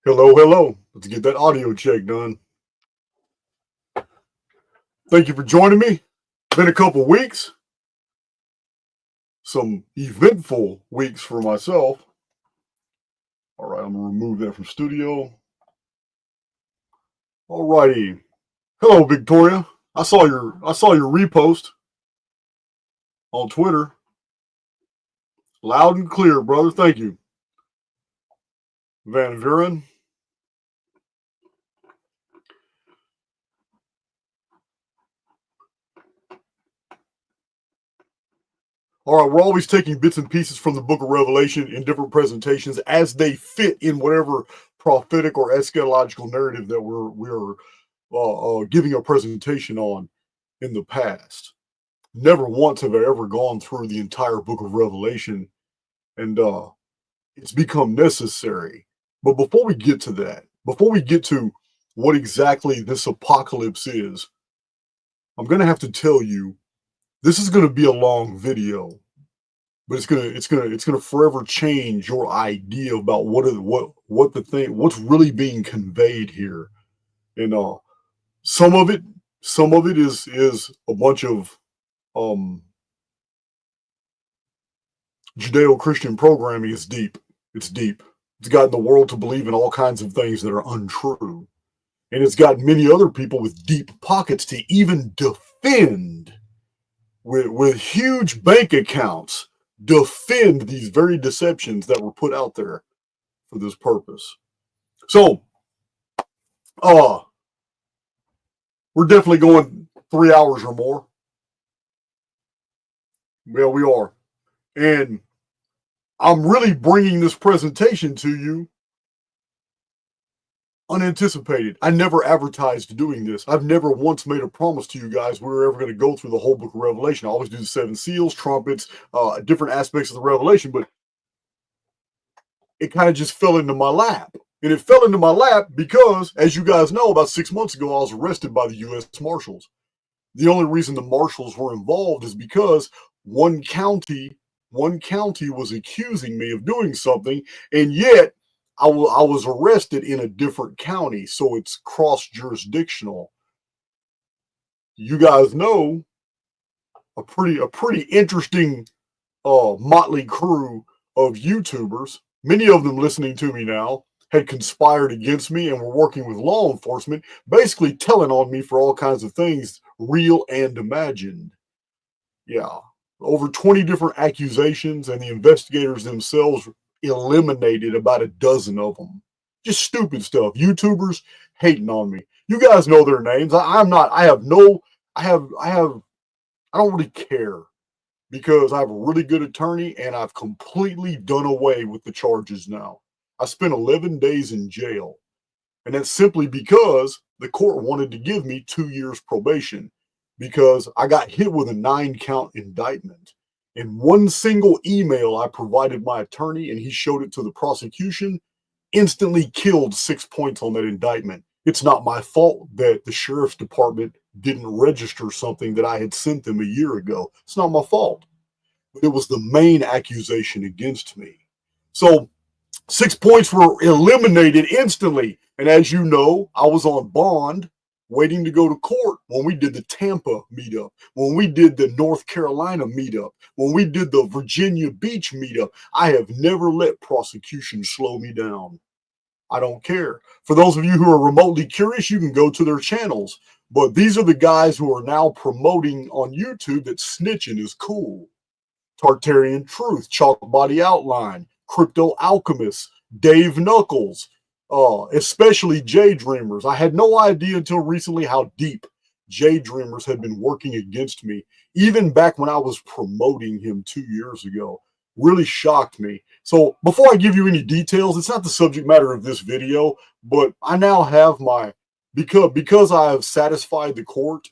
Hello, hello. Let's get that audio check done. Thank you for joining me. Been a couple weeks. Some eventful weeks for myself. All right, I'm gonna remove that from studio. All righty. Hello, Victoria. I saw your repost on Twitter. Loud and clear, brother. Thank you. Van Vuren. All right, we're always taking bits and pieces from the book of Revelation in different presentations as they fit in whatever prophetic or eschatological narrative that we're giving a presentation on in the past. Never once have I ever gone through the entire book of Revelation, and it's become necessary. But before we get to that, before we get to what exactly this apocalypse is, I'm going to have to tell you, this is going to be a long video, but it's going to forever change your idea about what's really being conveyed here. And some of it is a bunch of Judeo-Christian programming. Is deep. It's deep. It's gotten the world to believe in all kinds of things that are untrue. And it's got many other people with deep pockets to even defend with huge bank accounts, defend these very deceptions that were put out there for this purpose. So, we're definitely going 3 hours or more. Yeah, we are. And I'm really bringing this presentation to you unanticipated. I never advertised doing this. I've never once made a promise to you guys we were ever going to go through the whole book of Revelation. I always do the 7 seals, trumpets, different aspects of the Revelation, but it kind of just fell into my lap. And it fell into my lap because, as you guys know, about 6 months ago, I was arrested by the U.S. Marshals. The only reason the Marshals were involved is because one county was accusing me of doing something, and yet I was arrested in a different county, so it's cross-jurisdictional. You guys know a pretty interesting motley crew of YouTubers, many of them listening to me now, had conspired against me and were working with law enforcement, basically telling on me for all kinds of things, real and imagined. Yeah, over 20 different accusations, and the investigators themselves eliminated about a dozen of them. Just stupid stuff. YouTubers hating on me. You guys know their names. I don't really care, because I have a really good attorney and I've completely done away with the charges now. I spent 11 days in jail, and that's simply because the court wanted to give me 2 years probation because I got hit with a 9-count indictment. In one single email I provided my attorney, and he showed it to the prosecution, instantly killed 6 points on that indictment. It's not my fault that the sheriff's department didn't register something that I had sent them a year ago. It's not my fault. But it was the main accusation against me. So 6 points were eliminated instantly. And as you know, I was on bond waiting to go to court when we did the Tampa meetup, when we did the North Carolina meetup, when we did the Virginia Beach meetup. I have never let prosecution slow me down. I don't care. For those of you who are remotely curious, you can go to their channels. But these are the guys who are now promoting on YouTube that snitching is cool. Tartarian Truth, Chalk Body Outline, Crypto Alchemist, Dave Knuckles, especially J Dreamers. I had no idea until recently how deep J Dreamers had been working against me, even back when I was promoting him 2 years ago. Really shocked me. So before I give you any details, it's not the subject matter of this video, but I now have my, because I have satisfied the court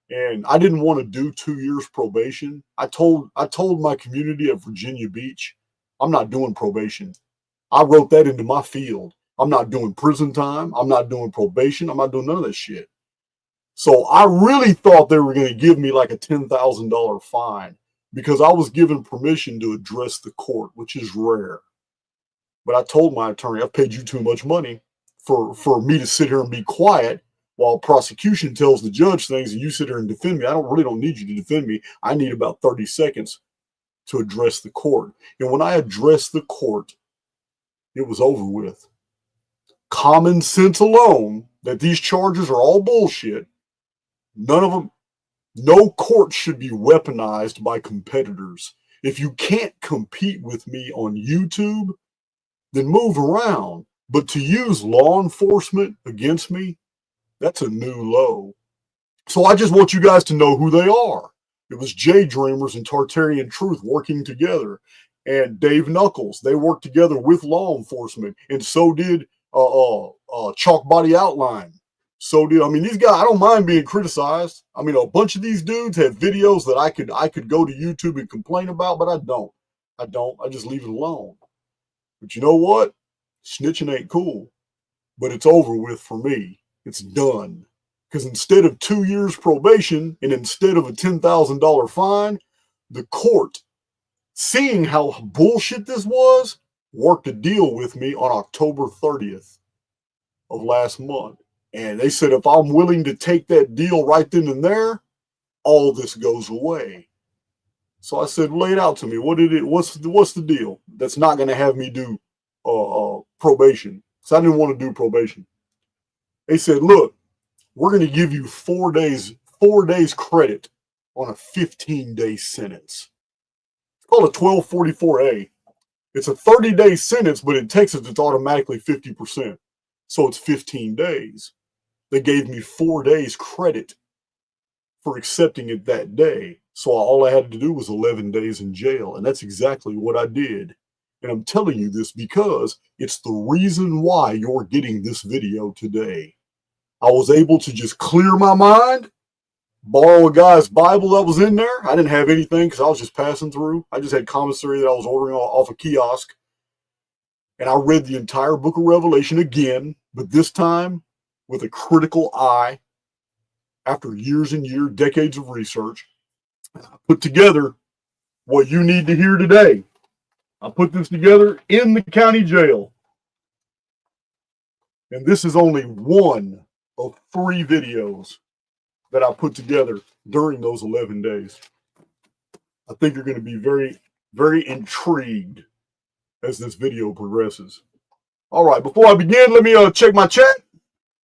and I didn't want to do 2 years probation. I told my community at Virginia Beach, I'm not doing probation. I wrote that into my field. I'm not doing prison time. I'm not doing probation. I'm not doing none of that shit. So I really thought they were going to give me like a $10,000 fine because I was given permission to address the court, which is rare. But I told my attorney, I've paid you too much money. for me to sit here and be quiet while prosecution tells the judge things and you sit here and defend me. I really don't need you to defend me. I need about 30 seconds to address the court. And when I addressed the court, it was over with. Common sense alone that these charges are all bullshit. None of them, no court should be weaponized by competitors. If you can't compete with me on YouTube, then move around. But to use law enforcement against me, that's a new low. So I just want you guys to know who they are. It was J Dreamers and Tartarian Truth working together. And Dave Knuckles, they worked together with law enforcement. And so did Chalk Body Outline. So did, I mean, these guys, I don't mind being criticized. I mean, a bunch of these dudes have videos that I could go to YouTube and complain about, but I don't. I just leave it alone. But you know what? Snitching ain't cool. But it's over with for me. It's done. Because instead of 2 years probation and instead of a $10,000 fine, the court, seeing how bullshit this was, worked a deal with me on October 30th of last month. And they said if I'm willing to take that deal right then and there, all this goes away. So I said, lay it out to me. What's the deal? That's not going to have me do probation. So I didn't want to do probation. They said, look, we're going to give you 4 days credit on a 15-day sentence. It's called a 1244A. It's a 30-day sentence, but in Texas, it's automatically 50%. So it's 15 days. They gave me 4 days credit for accepting it that day. So all I had to do was 11 days in jail. And that's exactly what I did. And I'm telling you this because it's the reason why you're getting this video today. I was able to just clear my mind, borrow a guy's Bible that was in there. I didn't have anything because I was just passing through. I just had commissary that I was ordering off a kiosk. And I read the entire book of Revelation again, but this time with a critical eye after years and years, decades of research. I put together what you need to hear today. I put this together in the county jail. And this is only one of 3 videos that I put together during those 11 days. I think you're going to be very, very intrigued as this video progresses. All right, before I begin, let me check my chat.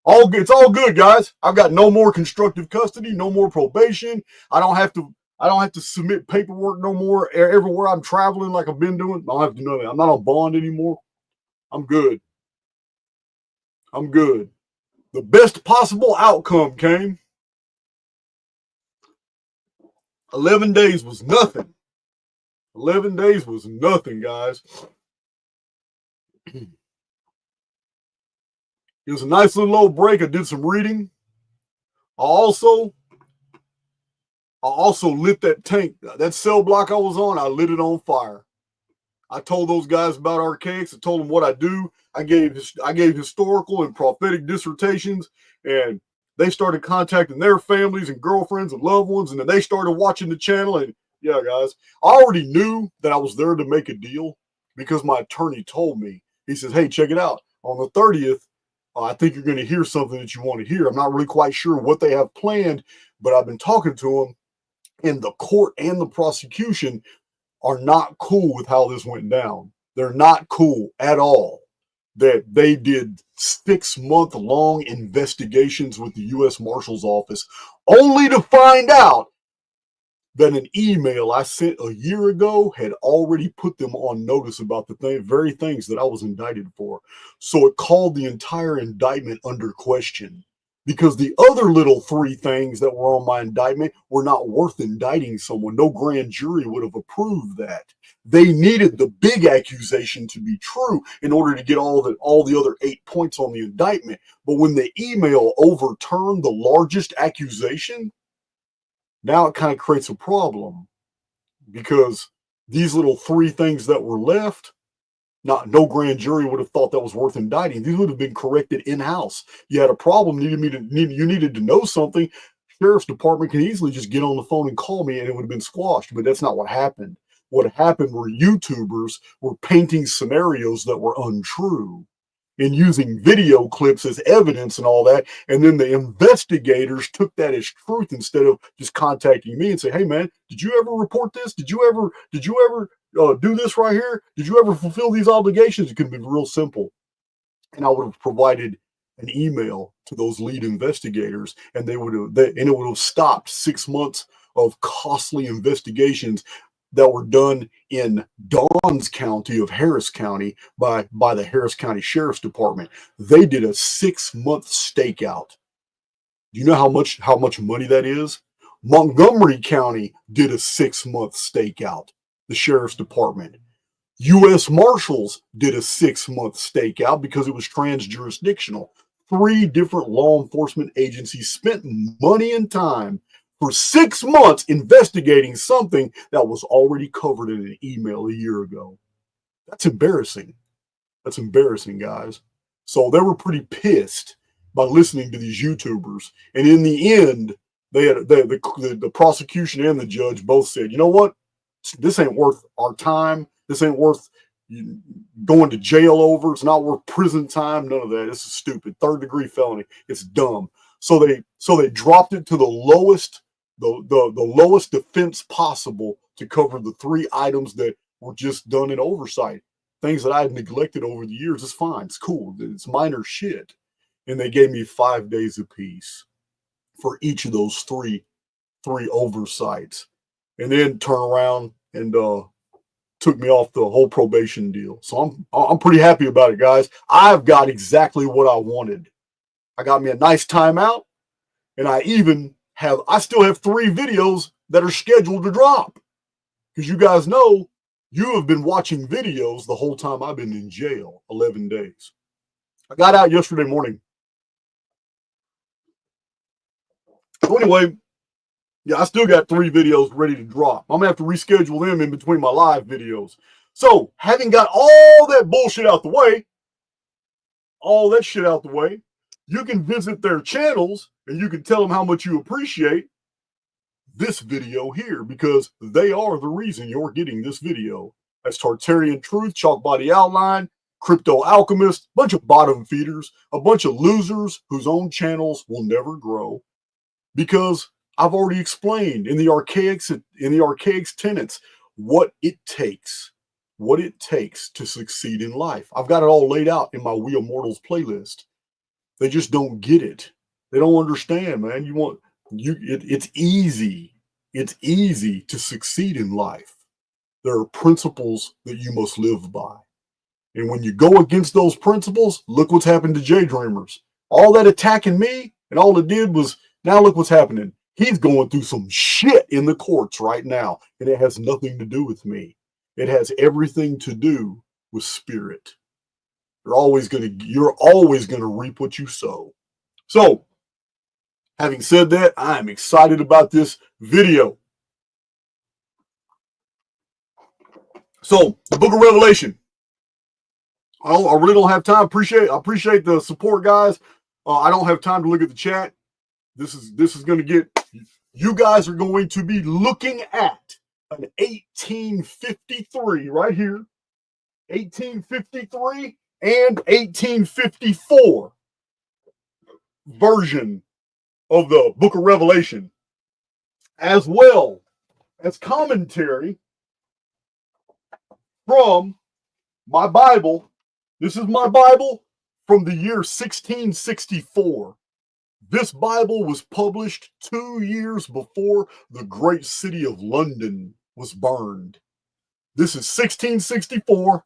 It's all good, guys. I've got no more constructive custody, no more probation. I don't have to submit paperwork no more everywhere I'm traveling like I've been doing. I don't have to do nothing. I'm not on bond anymore. I'm good. I'm good. The best possible outcome came. 11 days was nothing. 11 days was nothing, guys. It was a nice little old break. I did some reading. I also lit that tank, that cell block I was on, I lit it on fire. I told those guys about Archaix. I told them what I do. I gave historical and prophetic dissertations, and they started contacting their families and girlfriends and loved ones, and then they started watching the channel. And yeah, guys, I already knew that I was there to make a deal because my attorney told me. He says, hey, check it out. On the 30th, I think you're going to hear something that you want to hear. I'm not really quite sure what they have planned, but I've been talking to them, and the court and the prosecution are not cool with how this went down. They're not cool at all. That they did 6-month-long investigations with the U.S. Marshal's Office, only to find out that an email I sent a year ago had already put them on notice about the very things that I was indicted for. So it called the entire indictment under question because the other little 3 things that were on my indictment were not worth indicting someone. No grand jury would have approved that. They needed the big accusation to be true in order to get all the other 8 points on the indictment. But when the email overturned the largest accusation, now it kind of creates a problem because these little 3 things that were left, no grand jury would have thought that was worth indicting. These would have been corrected in-house. You had a problem, you needed to know something. Sheriff's department can easily just get on the phone and call me and it would have been squashed, but that's not what happened. What happened were YouTubers were painting scenarios that were untrue. and using video clips as evidence and all that. And then the investigators took that as truth instead of just contacting me and say, hey man, did you ever report this? Did you ever do this right here? Did you ever fulfill these obligations? It could be real simple. And I would have provided an email to those lead investigators, and it would have stopped 6 months of costly investigations that were done in Dawn's County of Harris County by the Harris County Sheriff's Department. They did a 6-month stakeout. Do you know how much money that is? Montgomery County did a 6-month stakeout. The Sheriff's Department. U.S. Marshals did a 6-month stakeout because it was trans-jurisdictional. 3 different law enforcement agencies spent money and time for 6 months investigating something that was already covered in an email a year ago. That's embarrassing. That's embarrassing, guys. So they were pretty pissed by listening to these YouTubers. And in the end, the prosecution and the judge both said, you know what? This ain't worth our time. This ain't worth going to jail over. It's not worth prison time. None of that. This is stupid. 3rd-degree felony. It's dumb. So they dropped it to the lowest defense possible to cover the 3 items that were just done in oversight. Things that I had neglected over the years. It's fine. It's cool. It's minor shit. And they gave me 5 days apiece for each of those three oversights, and then turn around and took me off the whole probation deal. So I'm pretty happy about it, guys. I've got exactly what I wanted. I got me a nice timeout, and I still have 3 videos that are scheduled to drop. Because you guys know, you have been watching videos the whole time I've been in jail, 11 days. I got out yesterday morning. So anyway, yeah, I still got 3 videos ready to drop. I'm going to have to reschedule them in between my live videos. So, having got all that bullshit out the way, you can visit their channels and you can tell them how much you appreciate this video here, because they are the reason you're getting this video. That's Tartarian Truth, Chalk Body Outline, Crypto Alchemist, bunch of bottom feeders, a bunch of losers whose own channels will never grow, because I've already explained in the Archaix tenets what it takes to succeed in life. I've got it all laid out in my We Immortals playlist. They just don't get it. They don't understand, man. It's easy. It's easy to succeed in life. There are principles that you must live by. And when you go against those principles, look what's happened to J Dreamers. All that attacking me, and all it did was, now look what's happening. He's going through some shit in the courts right now, and it has nothing to do with me. It has everything to do with spirit. You're always going to reap what you sow. So, having said that, I am excited about this video. So, the Book of Revelation. I really don't have time. I appreciate the support, guys. I don't have time to look at the chat. This is going to get, you guys are going to be looking at an 1853 right here, 1853 and 1854 version of the Book of Revelation, as well as commentary from my Bible. This is my Bible from the year 1664. This Bible was published 2 years before the great city of London was burned. This is 1664.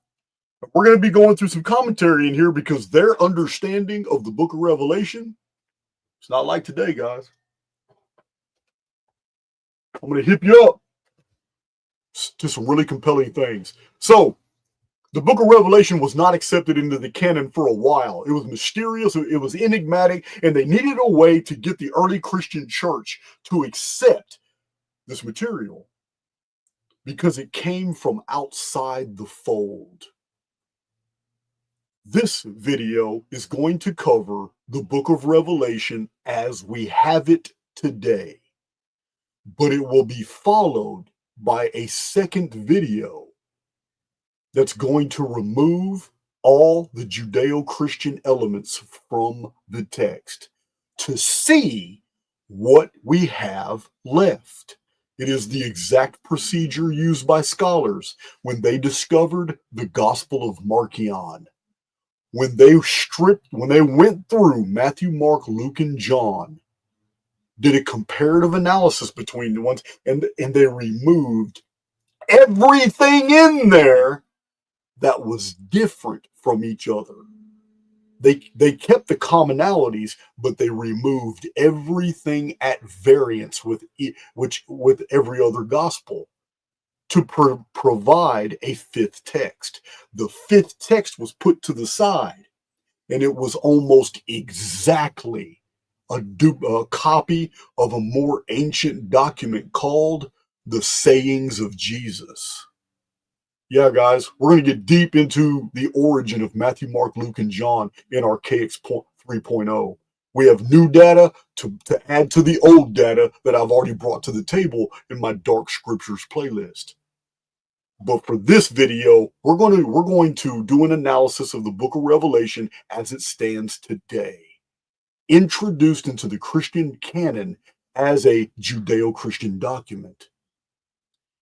We're going to be going through some commentary in here because their understanding of the Book of Revelation, it's not like today, guys. I'm going to hip you up to some really compelling things. So, the Book of Revelation was not accepted into the canon for a while. It was mysterious, it was enigmatic, and they needed a way to get the early Christian church to accept this material because it came from outside the fold. This video is going to cover the Book of Revelation as we have it today, but it will be followed by a second video that's going to remove all the Judeo-Christian elements from the text to see what we have left. It is the exact procedure used by scholars when they discovered the Gospel of Marcion. When they went through Matthew, Mark, Luke, and John, did a comparative analysis between the ones, and they removed everything in there that was different from each other. They kept the commonalities, but they removed everything at variance with every other gospel to provide a fifth text. The fifth text was put to the side, and it was almost exactly a copy of a more ancient document called the Sayings of Jesus. Yeah, guys, we're going to get deep into the origin of Matthew, Mark, Luke, and John in Archaix 3.0. We have new data to add to the old data that I've already brought to the table in my Dark Scriptures playlist. But for this video, we're going to do an analysis of the book of Revelation as it stands today, introduced into the Christian canon as a Judeo-Christian document.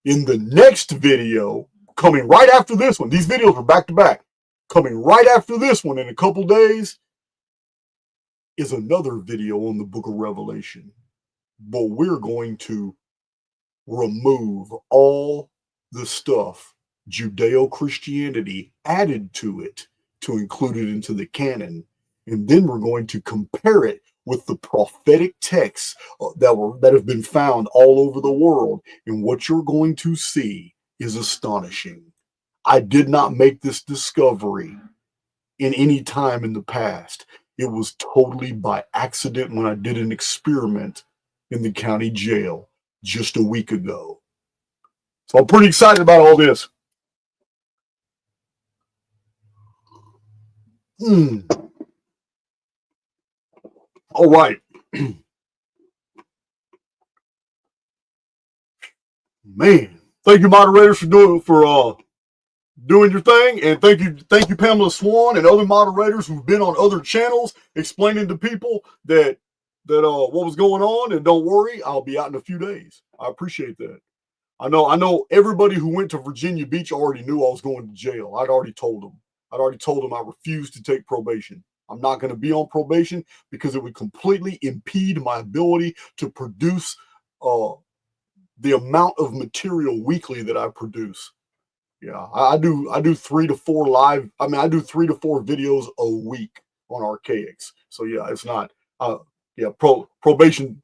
In the next video, coming right after this one, these videos are back to back, coming right after this one in a couple days, is another video on the book of Revelation. But we're going to remove all the stuff Judeo-Christianity added to it to include it into the canon. And then we're going to compare it with the prophetic texts that have been found all over the world. And what you're going to see is astonishing. I did not make this discovery in any time in the past. It was totally by accident when I did an experiment in the county jail just a week ago. So I'm pretty excited about all this. All right. Man, thank you, moderators, for doing your thing, and thank you, Pamela Swan and other moderators who've been on other channels explaining to people that what was going on. And don't worry, I'll be out in a few days. I appreciate that. I know everybody who went to Virginia Beach already knew I was going to jail. I'd already told them I refused to take probation. I'm not going to be on probation because it would completely impede my ability to produce the amount of material weekly that I produce. Yeah, I do 3 to 4 live. I mean, I do 3 to 4 videos a week on Archaix. So yeah, it's not. Probation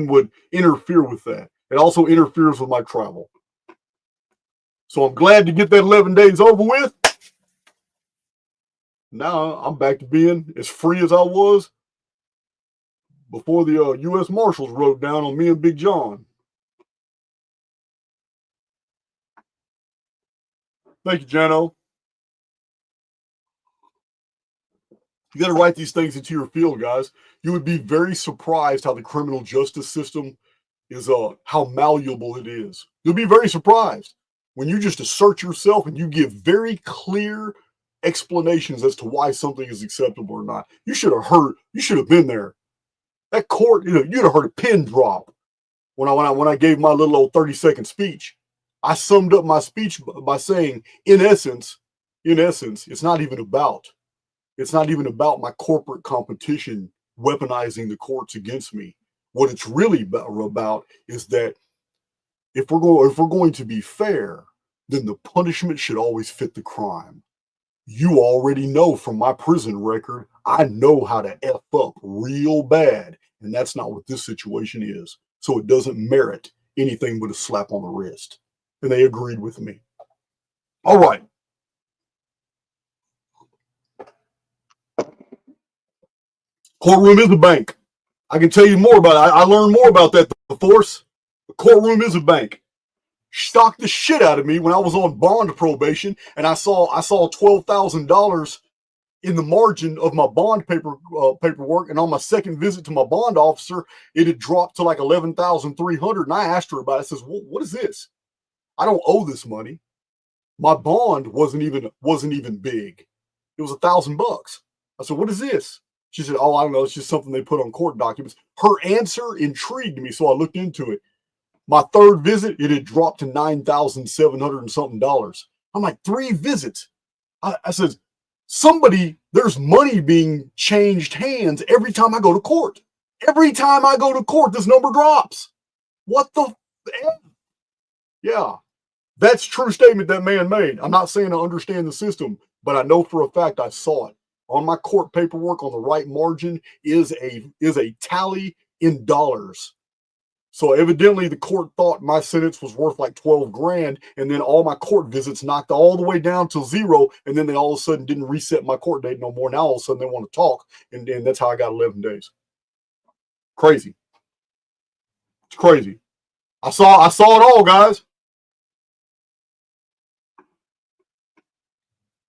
would interfere with that. It also interferes with my travel. So I'm glad to get that 11 days over with. Now I'm back to being as free as I was before the U.S. Marshals rode down on me and Big John. Thank you, Jano. You got to write these things into your field, guys. You would be very surprised how the criminal justice system is, how malleable it is. You'll be very surprised when you just assert yourself and you give very clear explanations as to why something is acceptable or not. You should have been there. That court, you'd have heard a pin drop when I gave my little old 30-second speech. I summed up my speech by saying, in essence, it's not even about my corporate competition weaponizing the courts against me. What it's really about is that if we're going to be fair, then the punishment should always fit the crime. You already know from my prison record, I know how to F up real bad, and that's not what this situation is. So it doesn't merit anything but a slap on the wrist. And they agreed with me. All right. Courtroom is a bank. I can tell you more about it. I learned more about that, the force. The courtroom is a bank. Shocked the shit out of me when I was on bond probation and I saw $12,000 in the margin of my bond paperwork, and on my second visit to my bond officer, it had dropped to like $11,300. And I asked her about it. I says, "What is this? I don't owe this money. My bond wasn't even big." It was $1,000. I said, what is this? She said, oh, I don't know. It's just something they put on court documents. Her answer intrigued me, so I looked into it. My third visit, it had dropped to $9,700 and something dollars. I'm like, 3 visits. I said, there's money being changed hands every time I go to court. Every time I go to court, this number drops. What the F? Yeah, that's true statement that man made. I'm not saying I understand the system, but I know for a fact I saw it. On my court paperwork on the right margin is a tally in dollars. So evidently the court thought my sentence was worth like 12 grand, and then all my court visits knocked all the way down to 0, and then they all of a sudden didn't reset my court date no more. Now all of a sudden they want to talk, and that's how I got 11 days. Crazy. It's crazy. I saw it all, guys.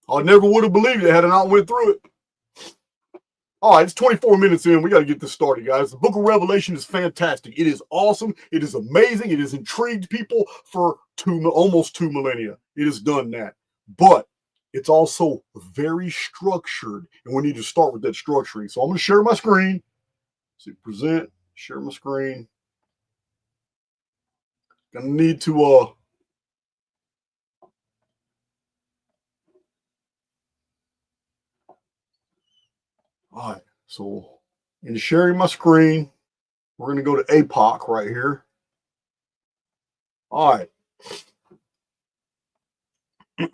I never would have believed it had I not went through it. All right, it's 24 minutes in. We got to get this started, guys. The book of Revelation is fantastic. It is awesome. It is amazing. It has intrigued people for almost 2 millennia. It has done that. But it's also very structured, and we need to start with that structuring. So I'm going to share my screen. See, present, share my screen. Gonna need to all right, so in sharing my screen, we're going to go to APOC right here. All right. I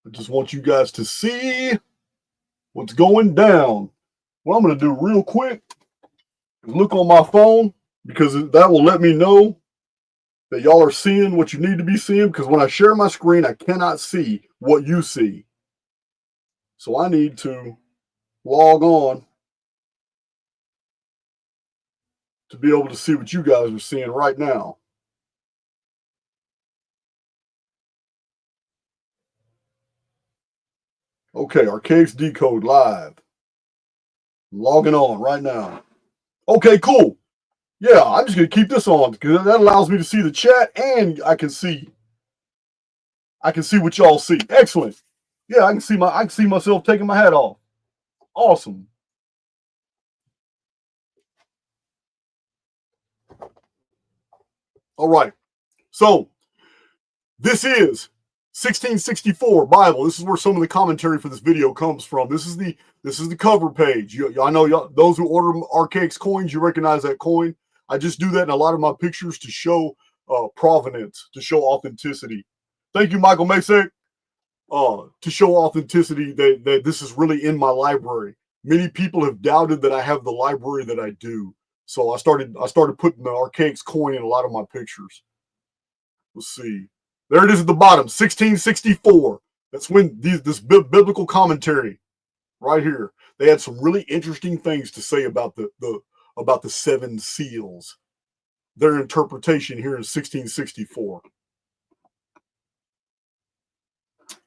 just want you guys to see what's going down. What I'm going to do real quick is look on my phone, because that will let me know that y'all are seeing what you need to be seeing, because when I share my screen, I cannot see what you see. So I need to log on to be able to see what you guys are seeing right now. Okay, Archaix Decode live. I'm logging on right now. Okay, cool. Yeah, I'm just going to keep this on because that allows me to see the chat, and I can see what y'all see. Excellent. Yeah, I can see myself taking my hat off. Awesome. All right. So this is 1664 Bible. This is where some of the commentary for this video comes from. This is the cover page. I know those who order Archaix coins, you recognize that coin. I just do that in a lot of my pictures to show provenance, to show authenticity. Thank you, Michael Masek. To show authenticity that this is really in my library. Many people have doubted that I have the library that I do. So I started putting the Archaix coin in a lot of my pictures. Let's see. There it is at the bottom, 1664. That's when this biblical commentary right here. They had some really interesting things to say about the 7 seals. Their interpretation here in 1664.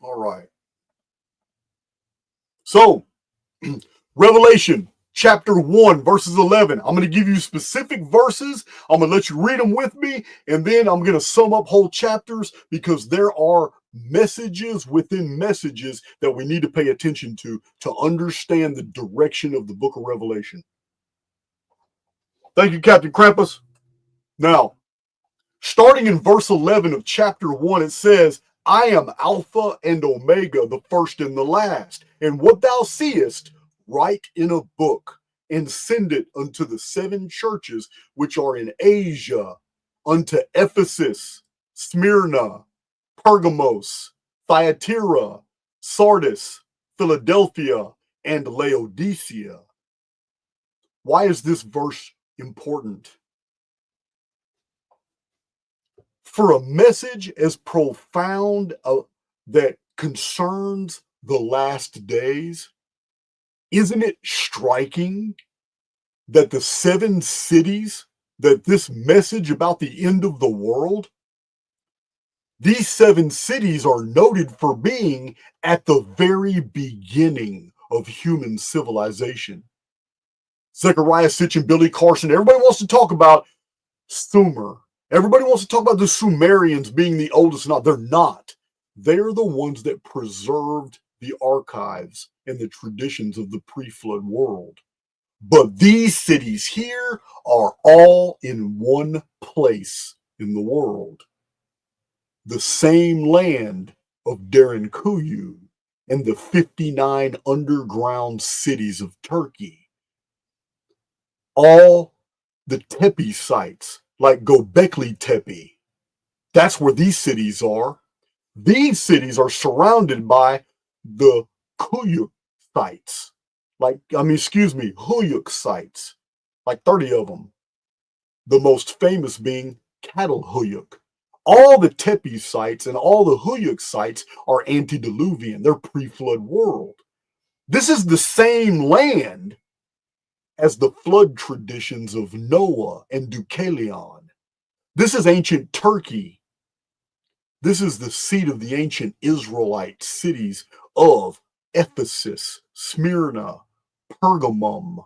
All right. So, Revelation chapter 1, verses 11. I'm going to give you specific verses. I'm going to let you read them with me, and then I'm going to sum up whole chapters, because there are messages within messages that we need to pay attention to understand the direction of the book of Revelation. Thank you, Captain Krampus. Now, starting in verse 11 of chapter 1, it says, I am Alpha and Omega, the first and the last. And what thou seest, write in a book, and send it unto the 7 churches which are in Asia, unto Ephesus, Smyrna, Pergamos, Thyatira, Sardis, Philadelphia, and Laodicea. Why is this verse important? For a message as profound that concerns the last days, isn't it striking that the 7 cities, that this message about the end of the world, these 7 cities are noted for being at the very beginning of human civilization? Zechariah Sitchin, Billy Carson, everybody wants to talk about Sumer Everybody wants to talk about the Sumerians being the oldest. No, they're not. They're the ones that preserved the archives and the traditions of the pre-flood world. But these cities here are all in one place in the world. The same land of Derinkuyu and the 59 underground cities of Turkey. All the Tepe sites, like Göbekli Tepe, that's where these cities are. These cities are surrounded by the Kuyuk sites. Huyuk sites, like 30 of them. The most famous being Cattle Huyuk. All the Tepe sites and all the Huyuk sites are antediluvian. They're pre-flood world. This is the same land as the flood traditions of Noah and Deucalion. This is ancient Turkey. This is the seat of the ancient Israelite cities of Ephesus, Smyrna, Pergamum,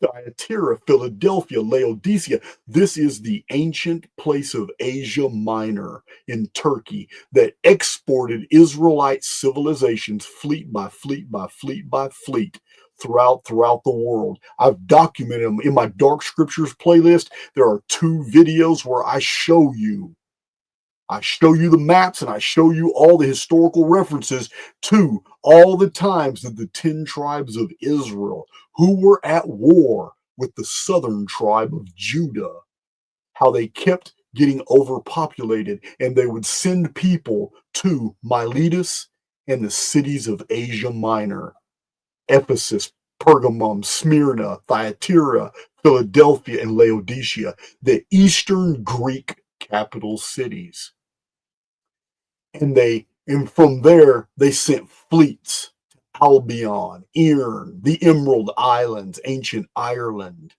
Thyatira, Philadelphia, Laodicea. This is the ancient place of Asia Minor in Turkey that exported Israelite civilizations fleet by fleet by fleet by fleet throughout the world. I've documented them in my Dark Scriptures playlist. There are 2 videos where I show you the maps and I show you all the historical references to all the times that the 10 tribes of Israel, who were at war with the southern tribe of Judah, how they kept getting overpopulated and they would send people to Miletus and the cities of Asia Minor, Ephesus, Pergamum, Smyrna, Thyatira, Philadelphia, and Laodicea, the Eastern Greek capital cities. And from there, they sent fleets to Albion, Earn, the Emerald Islands, ancient Ireland.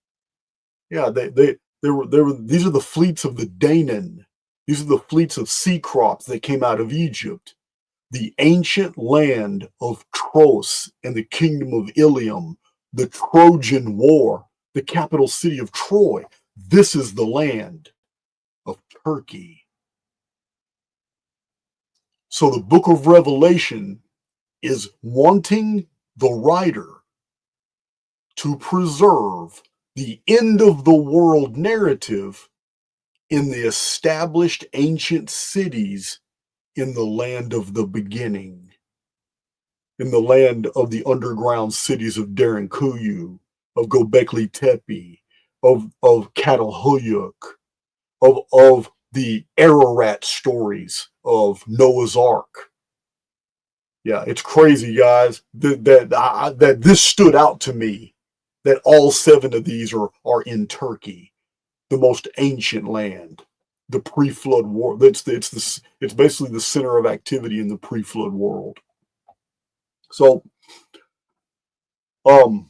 Yeah, they were these are the fleets of the Danaan. These are the fleets of sea crops that came out of Egypt. The ancient land of Tros and the kingdom of Ilium, the Trojan War, the capital city of Troy. This is the land of Turkey. So the book of Revelation is wanting the writer to preserve the end of the world narrative in the established ancient cities in the land of the beginning, in the land of the underground cities of Derinkuyu, of Göbekli Tepe, of Cattle Huyuk, of the Ararat stories of Noah's Ark. Yeah, it's crazy, guys, that this stood out to me, that all 7 of these are in Turkey, the most ancient land, the pre-flood world. It's basically the center of activity in the pre-flood world. So, we'll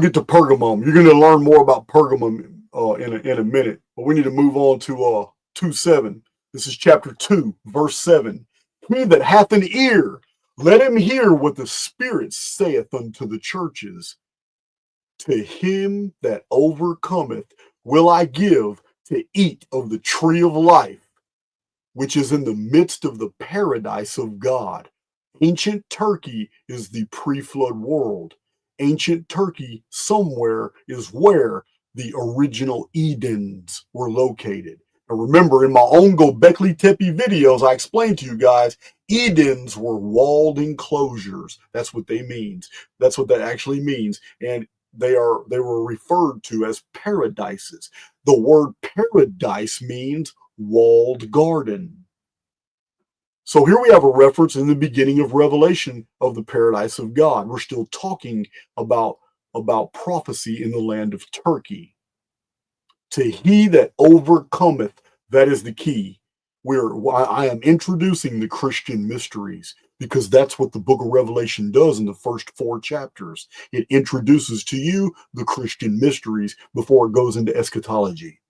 get to Pergamum. You're going to learn more about Pergamum in a minute, but we need to move on to 2:7. This is chapter 2, verse 7. He that hath an ear, let him hear what the Spirit saith unto the churches. To him that overcometh will I give to eat of the tree of life, which is in the midst of the paradise of God. Ancient Turkey is the pre-flood world. Ancient Turkey somewhere is where the original Edens were located. And remember, in my own Göbekli Tepe videos, I explained to you guys, Edens were walled enclosures. That's what they mean. That's what that actually means. And they were referred to as paradises. The word paradise means walled garden. So here we have a reference in the beginning of Revelation of the paradise of God. We're still talking about prophecy in the land of Turkey. To he that overcometh, that is the key. I am introducing the Christian mysteries, because that's what the book of Revelation does in the first 4 chapters. It introduces to you the Christian mysteries before it goes into eschatology.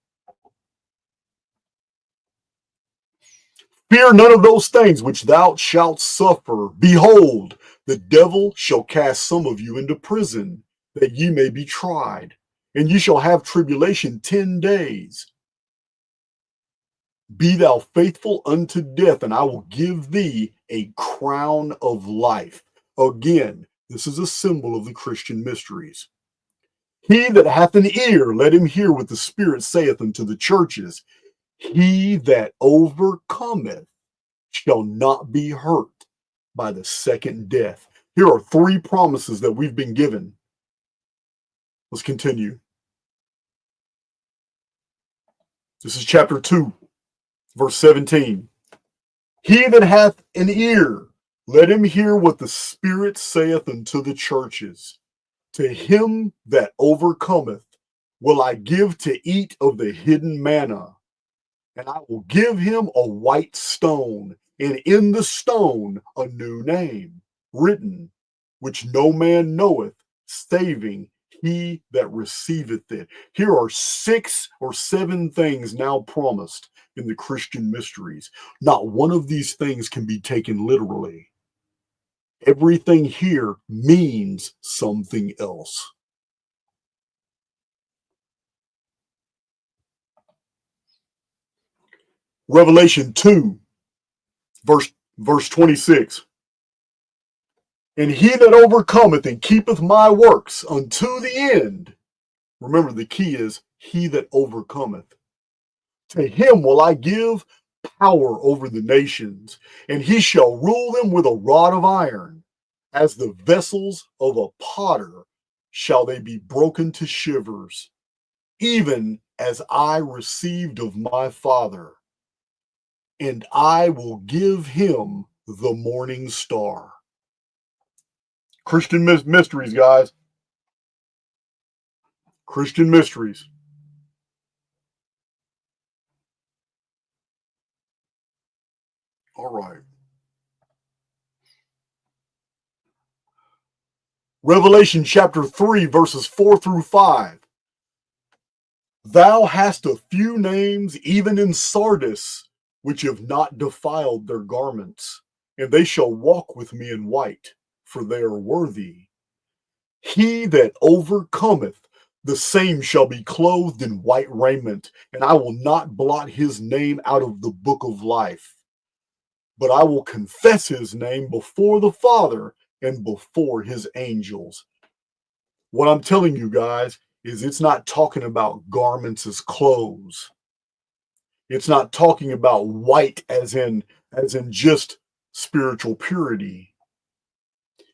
Fear none of those things which thou shalt suffer. Behold, the devil shall cast some of you into prison, that ye may be tried, and ye shall have tribulation 10 days. Be thou faithful unto death, and I will give thee a crown of life. Again, this is a symbol of the Christian mysteries. He that hath an ear, let him hear what the Spirit saith unto the churches. He that overcometh shall not be hurt by the second death. Here are 3 promises that we've been given. Let's continue. This is chapter 2, verse 17. He that hath an ear, let him hear what the Spirit saith unto the churches. To him that overcometh will I give to eat of the hidden manna, and I will give him a white stone, and in the stone a new name written, which no man knoweth, saving he that receiveth it. Here are 6 or 7 things now promised in the Christian mysteries. Not one of these things can be taken literally. Everything here means something else. Revelation 2, verse 26. And he that overcometh and keepeth my works unto the end. Remember, the key is he that overcometh. To him will I give power over the nations, and he shall rule them with a rod of iron. As the vessels of a potter shall they be broken to shivers, even as I received of my Father. And I will give him the morning star. Christian mysteries, guys. Christian mysteries. All right. Revelation chapter 3, verses 4 through 5. Thou hast a few names, even in Sardis, which have not defiled their garments, and they shall walk with me in white, for they are worthy. He that overcometh, the same shall be clothed in white raiment, and I will not blot his name out of the book of life, but I will confess his name before the Father and before his angels. What I'm telling you guys is it's not talking about garments as clothes. It's not talking about white as in just spiritual purity.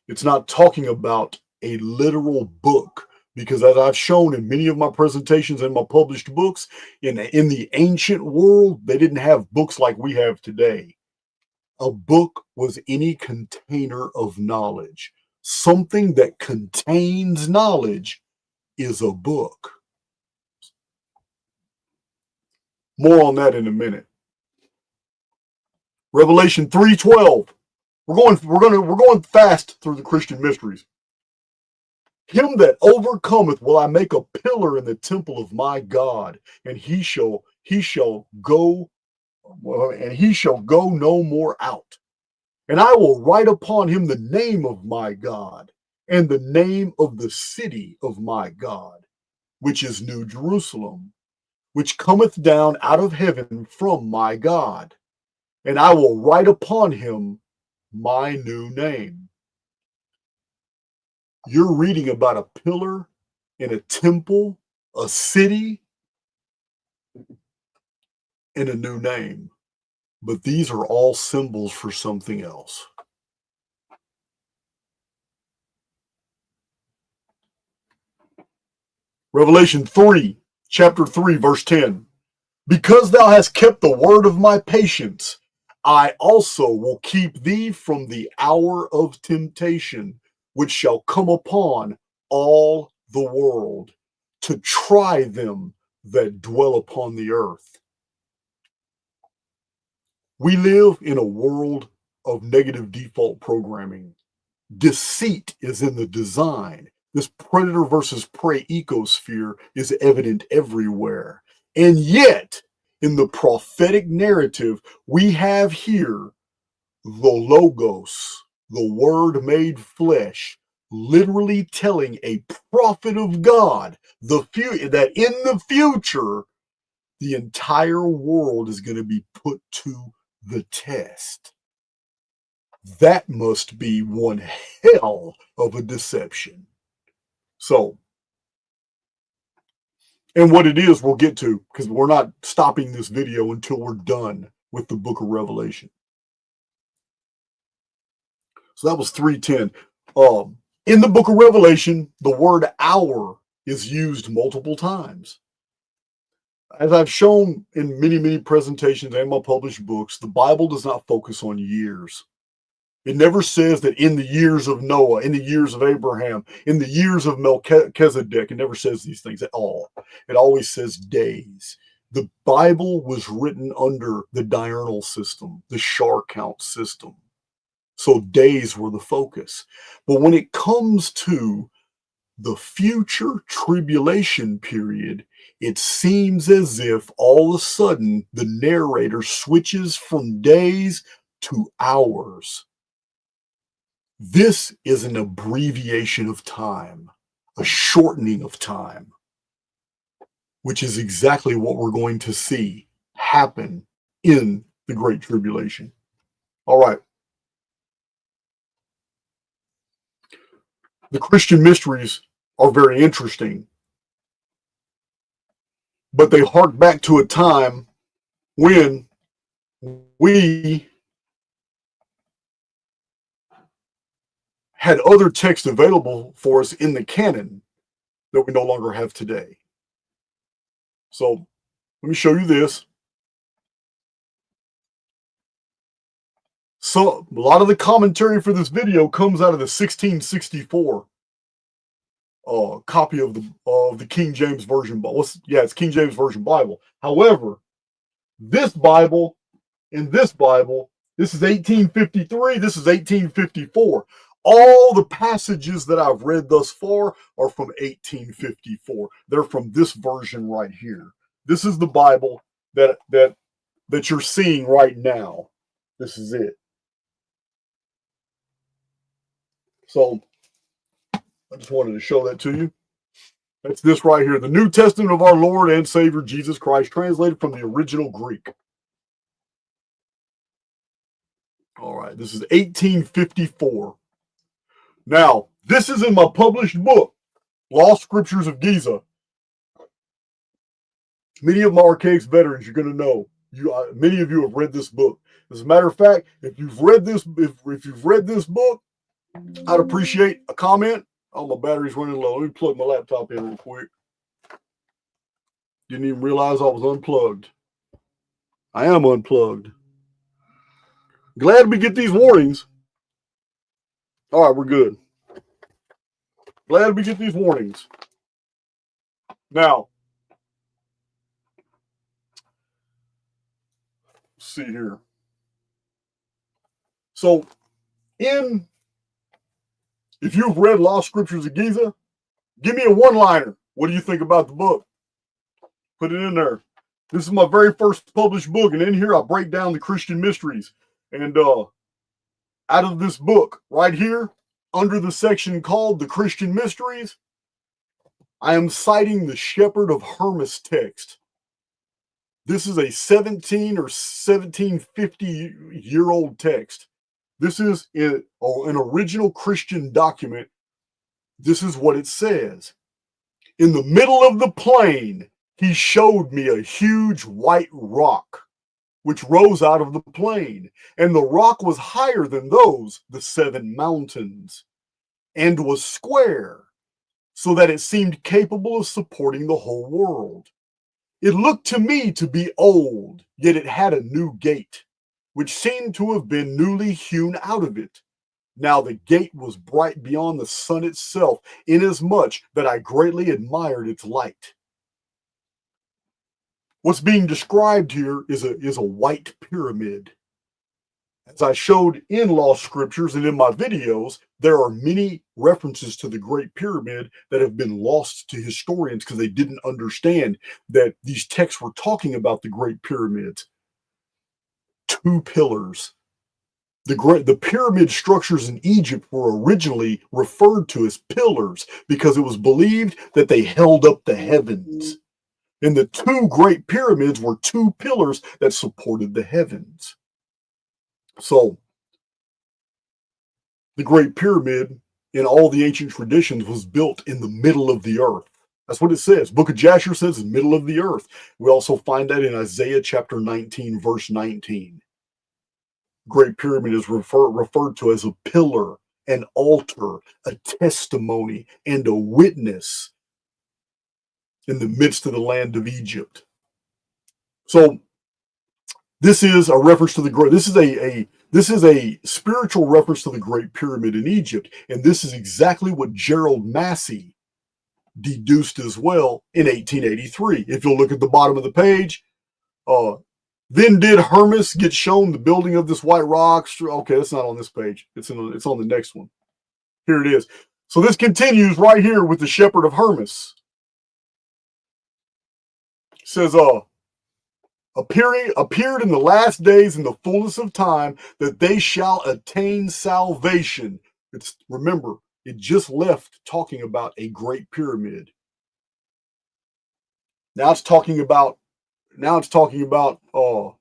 It's not talking about a literal book, because as I've shown in many of my presentations and my published books, in the ancient world, they didn't have books like we have today. A book was any container of knowledge. Something that contains knowledge is a book. More on that in a minute. Revelation 3:12. We're going fast through the Christian mysteries. Him that overcometh will I make a pillar in the temple of my God, and he shall go no more out. And I will write upon him the name of my God, and the name of the city of my God, which is New Jerusalem, which cometh down out of heaven from my God. And I will write upon him my new name. You're reading about a pillar in a temple, a city, and a new name. But these are all symbols for something else. Revelation 3, chapter 3, verse 10. Because thou hast kept the word of my patience, I also will keep thee from the hour of temptation, which shall come upon all the world, to try them that dwell upon the earth. We live in a world of negative default programming. Deceit is in the design. This predator versus prey ecosphere is evident everywhere. And yet, in the prophetic narrative, we have here the Logos, the Word made flesh, literally telling a prophet of God that in the future, the entire world is going to be put to the test. That must be one hell of a deception. So, and what it is, we'll get to, because we're not stopping this video until we're done with the book of Revelation. So that was 310. In the book of Revelation, the word hour is used multiple times. As I've shown in many, many presentations and my published books, the Bible does not focus on years. It never says that in the years of Noah, in the years of Abraham, in the years of Melchizedek. It never says these things at all. It always says days. The Bible was written under the diurnal system, the Shar count system. So days were the focus. But when it comes to the future tribulation period, it seems as if all of a sudden the narrator switches from days to hours. This is an abbreviation of time, a shortening of time, which is exactly what we're going to see happen in the Great Tribulation. All right. The Christian mysteries are very interesting, but they hark back to a time when we had other texts available for us in the canon that we no longer have today. So let me show you this. So a lot of the commentary for this video comes out of the 1664 copy of the King James Version. It's King James Version Bible. However, this Bible, this is 1853. This is 1854. All the passages that I've read thus far are from 1854. They're from this version right here. This is the Bible that you're seeing right now. This is it. So I just wanted to show that to you. That's this right here, the New Testament of our Lord and Savior Jesus Christ, translated from the original Greek. All right, this is 1854. Now, this is in my published book, Lost Scriptures of Giza. Many of my Archaix veterans, you're going to know. Many of you have read this book. As a matter of fact, if you've read this book, I'd appreciate a comment. Oh, my battery's running low. Let me plug my laptop in real quick. Didn't even realize I was unplugged. I am unplugged. Glad we get these warnings. All right, we're good. Glad we get these warnings. Now, let's see here. So, if you've read Lost Scriptures of Giza, give me a one-liner. What do you think about the book? Put it in there. This is my very first published book, and in here I break down the Christian mysteries. And out of this book, right here, under the section called The Christian Mysteries, I am citing the Shepherd of Hermas text. This is a 17 or 1750-year-old text. This is an original Christian document. This is what it says. In the middle of the plain, he showed me a huge white rock, which rose out of the plain. And the rock was higher than the 7 mountains, and was square, so that it seemed capable of supporting the whole world. It looked to me to be old, yet it had a new gate, which seemed to have been newly hewn out of it. Now the gate was bright beyond the sun itself, inasmuch that I greatly admired its light. What's being described here is a white pyramid. As I showed in Lost Scriptures and in my videos, there are many references to the Great Pyramid that have been lost to historians because they didn't understand that these texts were talking about the Great Pyramids. 2 pillars. The pyramid structures in Egypt were originally referred to as pillars because it was believed that they held up the heavens. And the two great pyramids were two pillars that supported the heavens. So the Great Pyramid in all the ancient traditions was built in the middle of the earth. That's what it says. Book of Jasher says middle of the earth. We also find that in Isaiah chapter 19, verse 19. Great Pyramid is referred to as a pillar, an altar, a testimony, and a witness in the midst of the land of Egypt. So this is a reference to the great. This is a spiritual reference to the Great Pyramid in Egypt, and this is exactly what Gerald Massey deduced as well in 1883. If you'll look at the bottom of the page, then did Hermas get shown the building of this white rock? Okay, that's not on this page. It's on the next one. Here it is. So this continues right here with the shepherd of Hermas. It says, appeared in the last days in the fullness of time that they shall attain salvation. Remember, it just left talking about a great pyramid. Now it's talking about a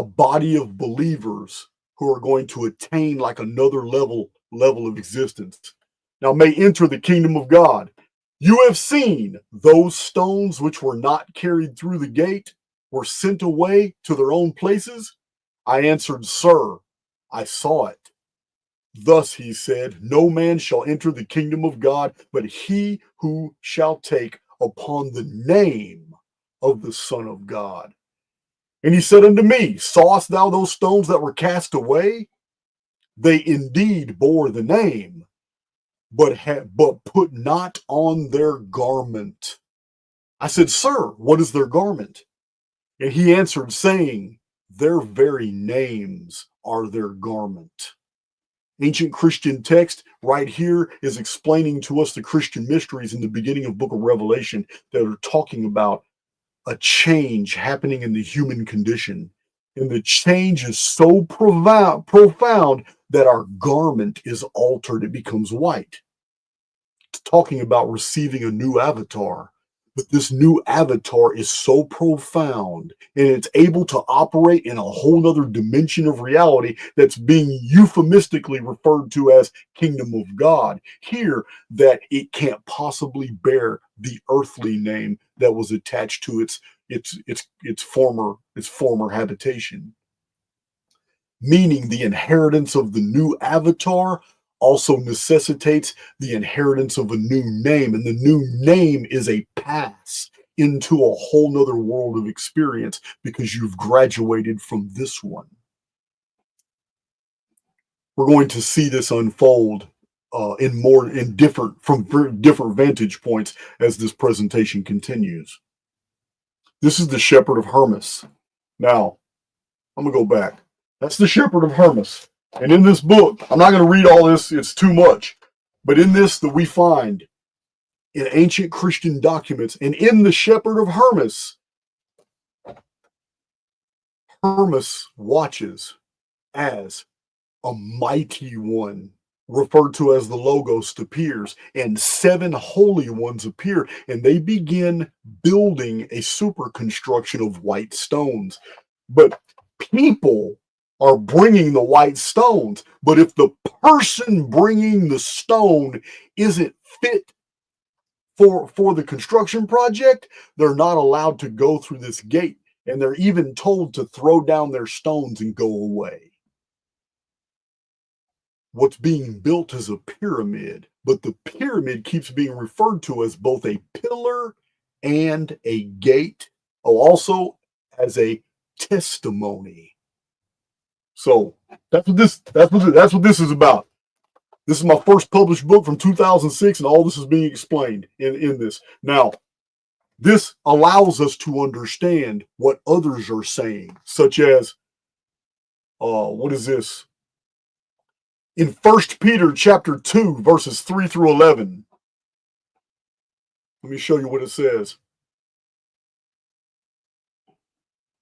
body of believers who are going to attain like another level of existence. Now may enter the kingdom of God. You have seen those stones which were not carried through the gate were sent away to their own places? I answered, Sir, I saw it. Thus he said, no man shall enter the kingdom of God, but he who shall take upon the name of the Son of God. And he said unto me, sawest thou those stones that were cast away? They indeed bore the name, but put not on their garment. I said, Sir, what is their garment? And he answered, saying, their very names are their garment. Ancient Christian text right here is explaining to us the Christian mysteries in the beginning of book of Revelation that are talking about a change happening in the human condition. And the change is so profound that our garment is altered. It becomes white. It's talking about receiving a new avatar. But this new avatar is so profound and it's able to operate in a whole other dimension of reality that's being euphemistically referred to as kingdom of God here, that it can't possibly bear the earthly name that was attached to its former habitation. Meaning the inheritance of the new avatar also necessitates the inheritance of a new name. And the new name is a pass into a whole nother world of experience because you've graduated from this one. We're going to see this unfold from different vantage points as this presentation continues. This is the shepherd of Hermas. Now, I'm going to go back. That's the shepherd of Hermas. And in this book, I'm not going to read all this, it's too much. But in this that we find in ancient Christian documents and in the shepherd of Hermas, Hermas watches as a mighty one, referred to as the Logos, appears, and 7 holy ones appear, and they begin building a super construction of white stones. But people are bringing the white stones. But if the person bringing the stone isn't fit for the construction project, they're not allowed to go through this gate. And they're even told to throw down their stones and go away. What's being built is a pyramid, but the pyramid keeps being referred to as both a pillar and a gate, also as a testimony. So that's what this is about. This is my first published book from 2006, and all this is being explained in this. Now, this allows us to understand what others are saying, such as, what is this? In 1 Peter chapter 2, verses 3 through 11. Let me show you what it says.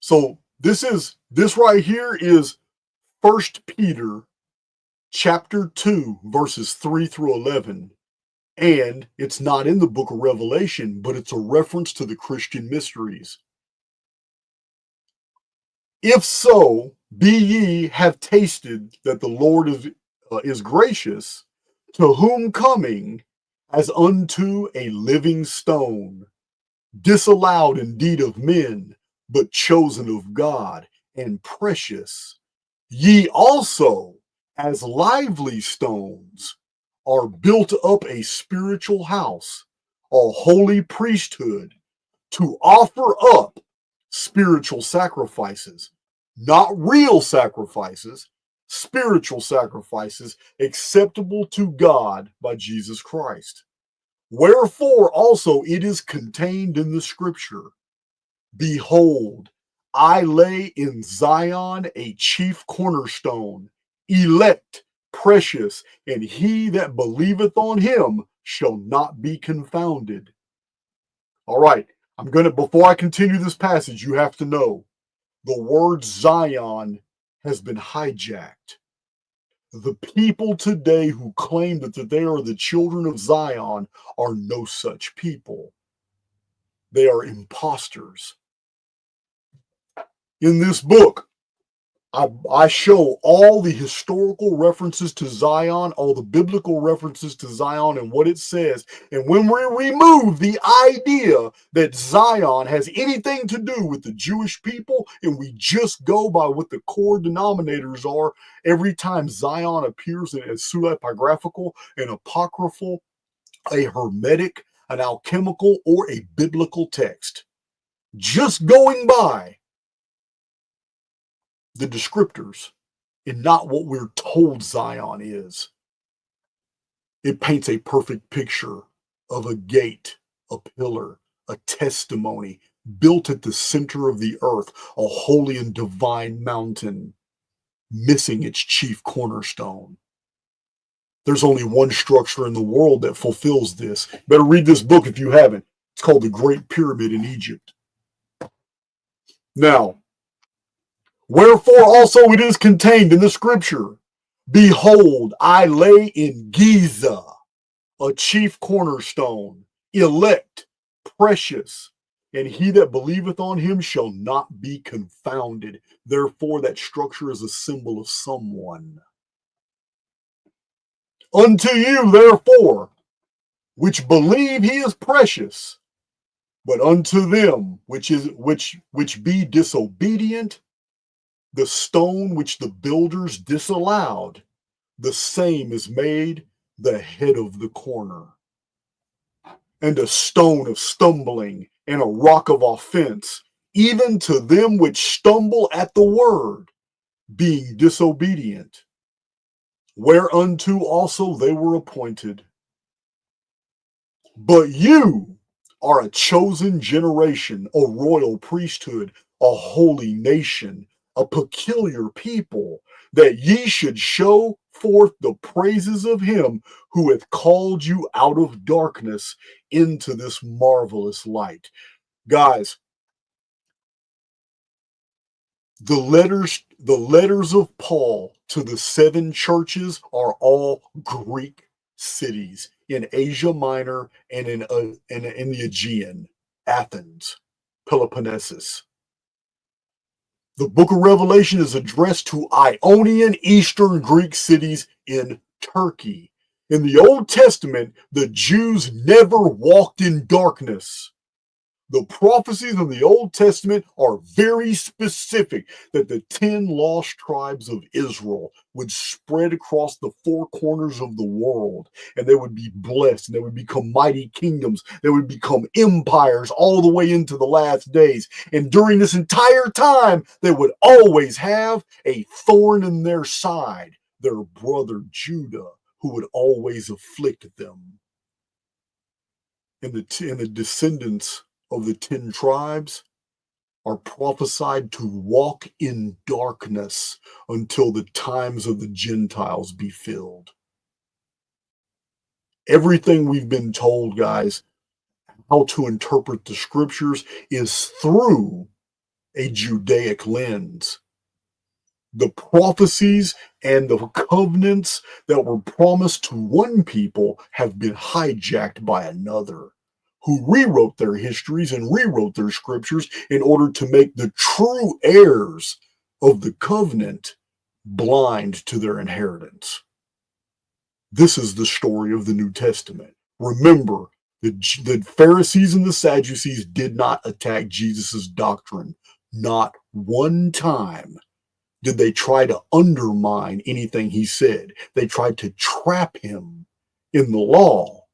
So this right here is First Peter chapter 2, verses 3 through 11. And it's not in the book of Revelation, but it's a reference to the Christian mysteries. If so, be ye have tasted that the Lord is gracious, to whom coming as unto a living stone, disallowed indeed of men, but chosen of God, and precious, ye also, as lively stones, are built up a spiritual house, a holy priesthood, to offer up spiritual sacrifices, not real sacrifices, spiritual sacrifices acceptable to God by Jesus Christ. Wherefore also it is contained in the scripture, behold, I lay in Zion a chief cornerstone, elect, precious, and he that believeth on him shall not be confounded. All right, before I continue this passage, you have to know the word Zion has been hijacked. The people today who claim that they are the children of Zion are no such people. They are imposters. In this book, I show all the historical references to Zion, all the biblical references to Zion and what it says. And when we remove the idea that Zion has anything to do with the Jewish people, and we just go by what the core denominators are, every time Zion appears as pseudepigraphical, an apocryphal, a hermetic, an alchemical, or a biblical text, just going by the descriptors and not what we're told Zion is. It paints a perfect picture of a gate, a pillar, a testimony built at the center of the earth, a holy and divine mountain, missing its chief cornerstone. There's only one structure in the world that fulfills this. Better read this book if you haven't. It's called The Great Pyramid in Egypt. Now, wherefore also it is contained in the scripture, behold, I lay in Giza a chief cornerstone, elect, precious, and he that believeth on him shall not be confounded. Therefore, that structure is a symbol of someone. Unto you, therefore, which believe he is precious, but unto them which be disobedient, the stone which the builders disallowed, the same is made the head of the corner, and a stone of stumbling, and a rock of offense, even to them which stumble at the word, being disobedient, whereunto also they were appointed. But you are a chosen generation, a royal priesthood, a holy nation, a peculiar people, that ye should show forth the praises of him who hath called you out of darkness into this marvelous light. Guys, the letters of Paul to the seven churches are all Greek cities in Asia Minor and in the Aegean, Athens, Peloponnesus. The book of Revelation is addressed to Ionian Eastern Greek cities in Turkey. In the Old Testament, the Jews never walked in darkness. The prophecies of the Old Testament are very specific that the 10 lost tribes of Israel would spread across the four corners of the world, and they would be blessed, and they would become mighty kingdoms. They would become empires all the way into the last days. And during this entire time, they would always have a thorn in their side, their brother Judah, who would always afflict them. And the descendants of the 10 tribes are prophesied to walk in darkness until the times of the Gentiles be filled. Everything we've been told, guys, how to interpret the scriptures is through a Judaic lens. The prophecies and the covenants that were promised to one people have been hijacked by another, who rewrote their histories and rewrote their scriptures in order to make the true heirs of the covenant blind to their inheritance. This is the story of the New Testament. Remember, the Pharisees and the Sadducees did not attack Jesus' doctrine. Not one time did they try to undermine anything he said. They tried to trap him in the law.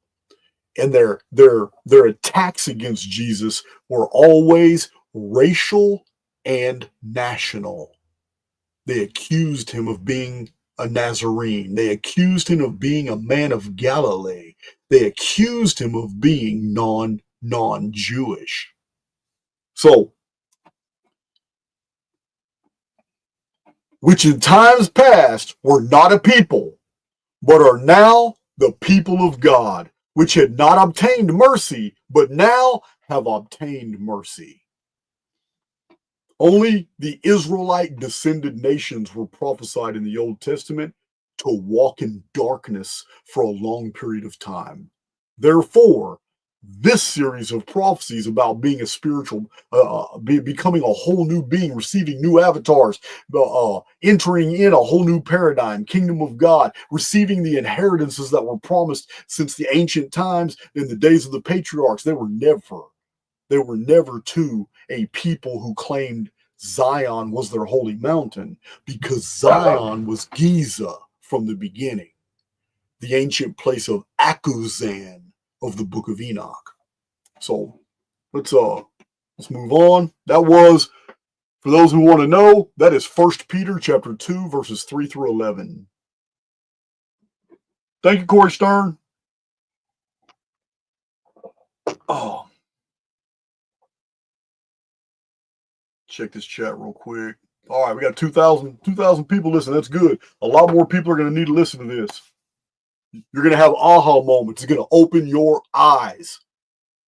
And their attacks against Jesus were always racial and national. They accused him of being a Nazarene. They accused him of being a man of Galilee. They accused him of being non-Jewish. So, which in times past were not a people, but are now the people of God, which had not obtained mercy, but now have obtained mercy. Only the Israelite descended nations were prophesied in the Old Testament to walk in darkness for a long period of time. Therefore, this series of prophecies about being a spiritual, becoming a whole new being, receiving new avatars, entering in a whole new paradigm, kingdom of God, receiving the inheritances that were promised since the ancient times in the days of the patriarchs. They were never to a people who claimed Zion was their holy mountain, because Zion was Giza from the beginning, the ancient place of Akuzan of the book of Enoch. So let's move on. That was, for those who want to know, that is 1 Peter chapter 2, verses 3 through 11. Thank you, Corey Stern. Oh, check this chat real quick. All right, we got 2,000 people listening. That's good. A lot more people are going to need to listen to this. You're going to have aha moments. It's going to open your eyes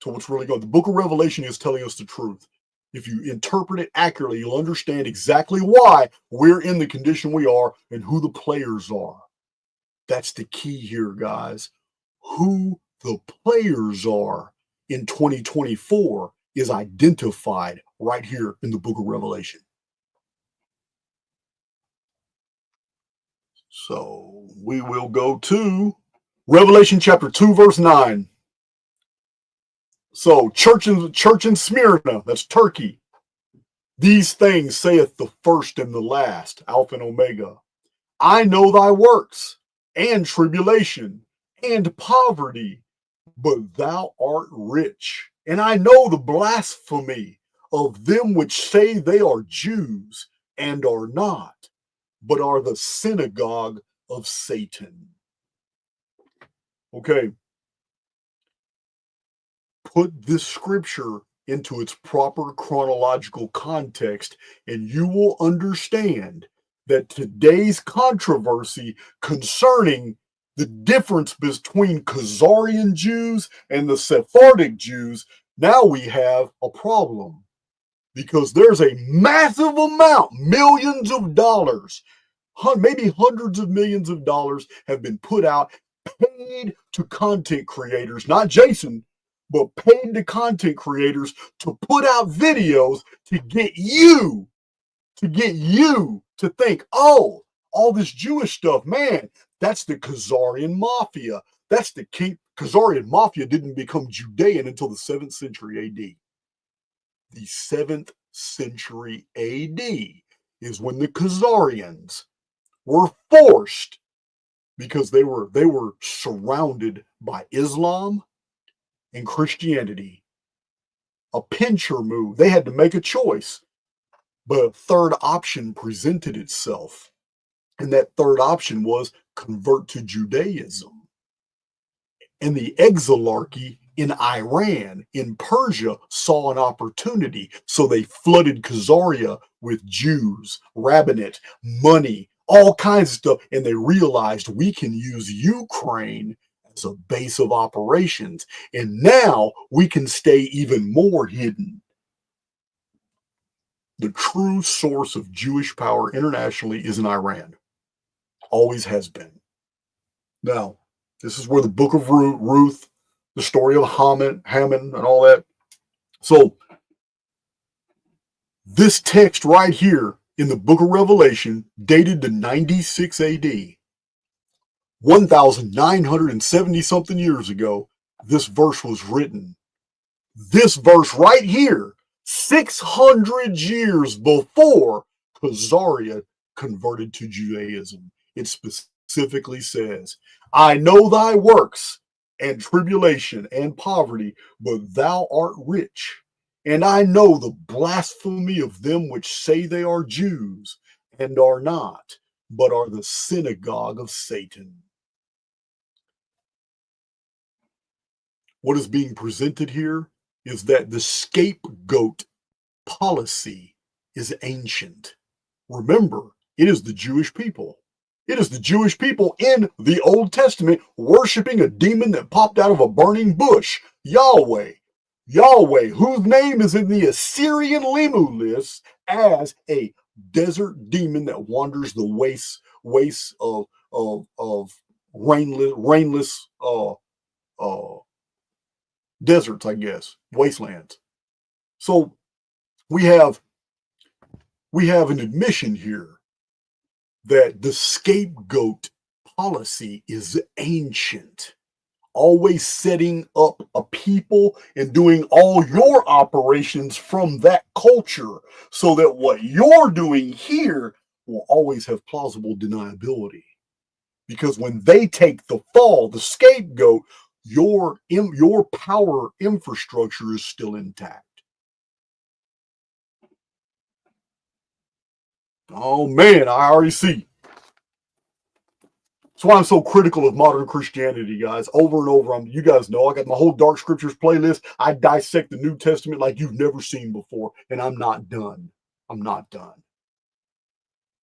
to what's really going on. The book of Revelation is telling us the truth. If you interpret it accurately, you'll understand exactly why we're in the condition we are and who the players are. That's the key here, guys. Who the players are in 2024 is identified right here in the book of Revelation. So we will go to Revelation chapter 2, verse 9. So church in Smyrna, that's Turkey. These things saith the first and the last, Alpha and Omega. I know thy works, and tribulation, and poverty, but thou art rich. And I know the blasphemy of them which say they are Jews, and are not, but are the synagogue of Satan. Okay. Put this scripture into its proper chronological context, and you will understand that today's controversy concerning the difference between Khazarian Jews and the Sephardic Jews, now we have a problem, because there's a massive amount, millions of dollars, maybe hundreds of millions of dollars have been put out, paid to content creators, not Jason, but paid to content creators to put out videos to get you to think, oh, all this Jewish stuff, man, that's the Khazarian Mafia. That's the king. Khazarian Mafia didn't become Judean until the 7th century AD. The 7th century AD is when the Khazarians were forced, because they were surrounded by Islam and Christianity. A pincher move. They had to make a choice. But a third option presented itself. And that third option was convert to Judaism. And the exilarchy in Iran, in Persia, saw an opportunity. So they flooded Khazaria with Jews, rabbinate, money, all kinds of stuff. And they realized we can use Ukraine as a base of operations. And now we can stay even more hidden. The true source of Jewish power internationally is in Iran. Always has been. Now, this is where the book of Ruth, the story of Haman, and all that. So, this text right here in the book of Revelation, dated to 96 AD, 1,970 something years ago, this verse was written. This verse right here, 600 years before Khazariah converted to Judaism. It specifically says, I know thy works and tribulation and poverty, but thou art rich. And I know the blasphemy of them which say they are Jews and are not, but are the synagogue of Satan. What is being presented here is that the scapegoat policy is ancient. Remember, it is the Jewish people. It is the Jewish people in the Old Testament worshiping a demon that popped out of a burning bush, Yahweh. Yahweh, whose name is in the Assyrian Limu list as a desert demon that wanders the wastes of rainless deserts, I guess, wastelands. So we have an admission here that the scapegoat policy is ancient, always setting up a people and doing all your operations from that culture so that what you're doing here will always have plausible deniability. Because when they take the fall, the scapegoat, your power infrastructure is still intact. Oh man, I already see. That's why I'm so critical of modern Christianity, guys. Over and over, you guys know I got my whole Dark Scriptures playlist. I dissect the New Testament like you've never seen before, and I'm not done. I'm not done.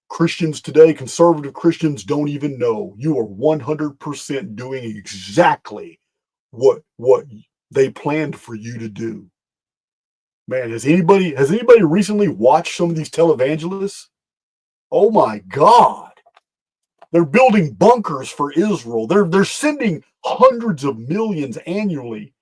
Christians today, conservative Christians, don't even know you are 100% doing exactly what they planned for you to do. Man, has anybody recently watched some of these televangelists? Oh my God. They're building bunkers for Israel. They're sending hundreds of millions annually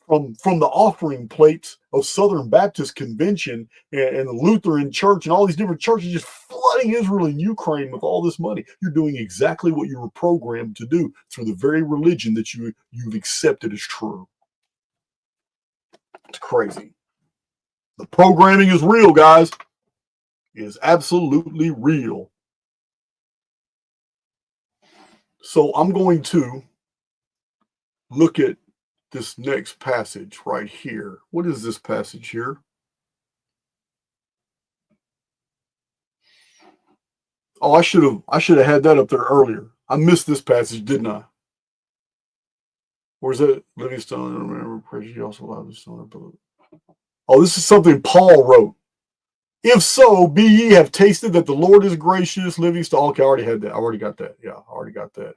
from the offering plates of Southern Baptist Convention and the Lutheran Church and all these different churches, just flooding Israel and Ukraine with all this money. You're doing exactly what you were programmed to do through the very religion that you've accepted as true. It's crazy. The programming is real, guys. It is absolutely real. So I'm going to look at this next passage right here. What is this passage here? Oh, I should have had that up there earlier. I missed this passage, didn't I? Where's that? Livingstone, I don't remember. Praise you also allowed the stone. Oh, this is something Paul wrote. If so, be ye have tasted that the Lord is gracious. Livingstone. Okay, I already had that. I already got that. Yeah, I already got that.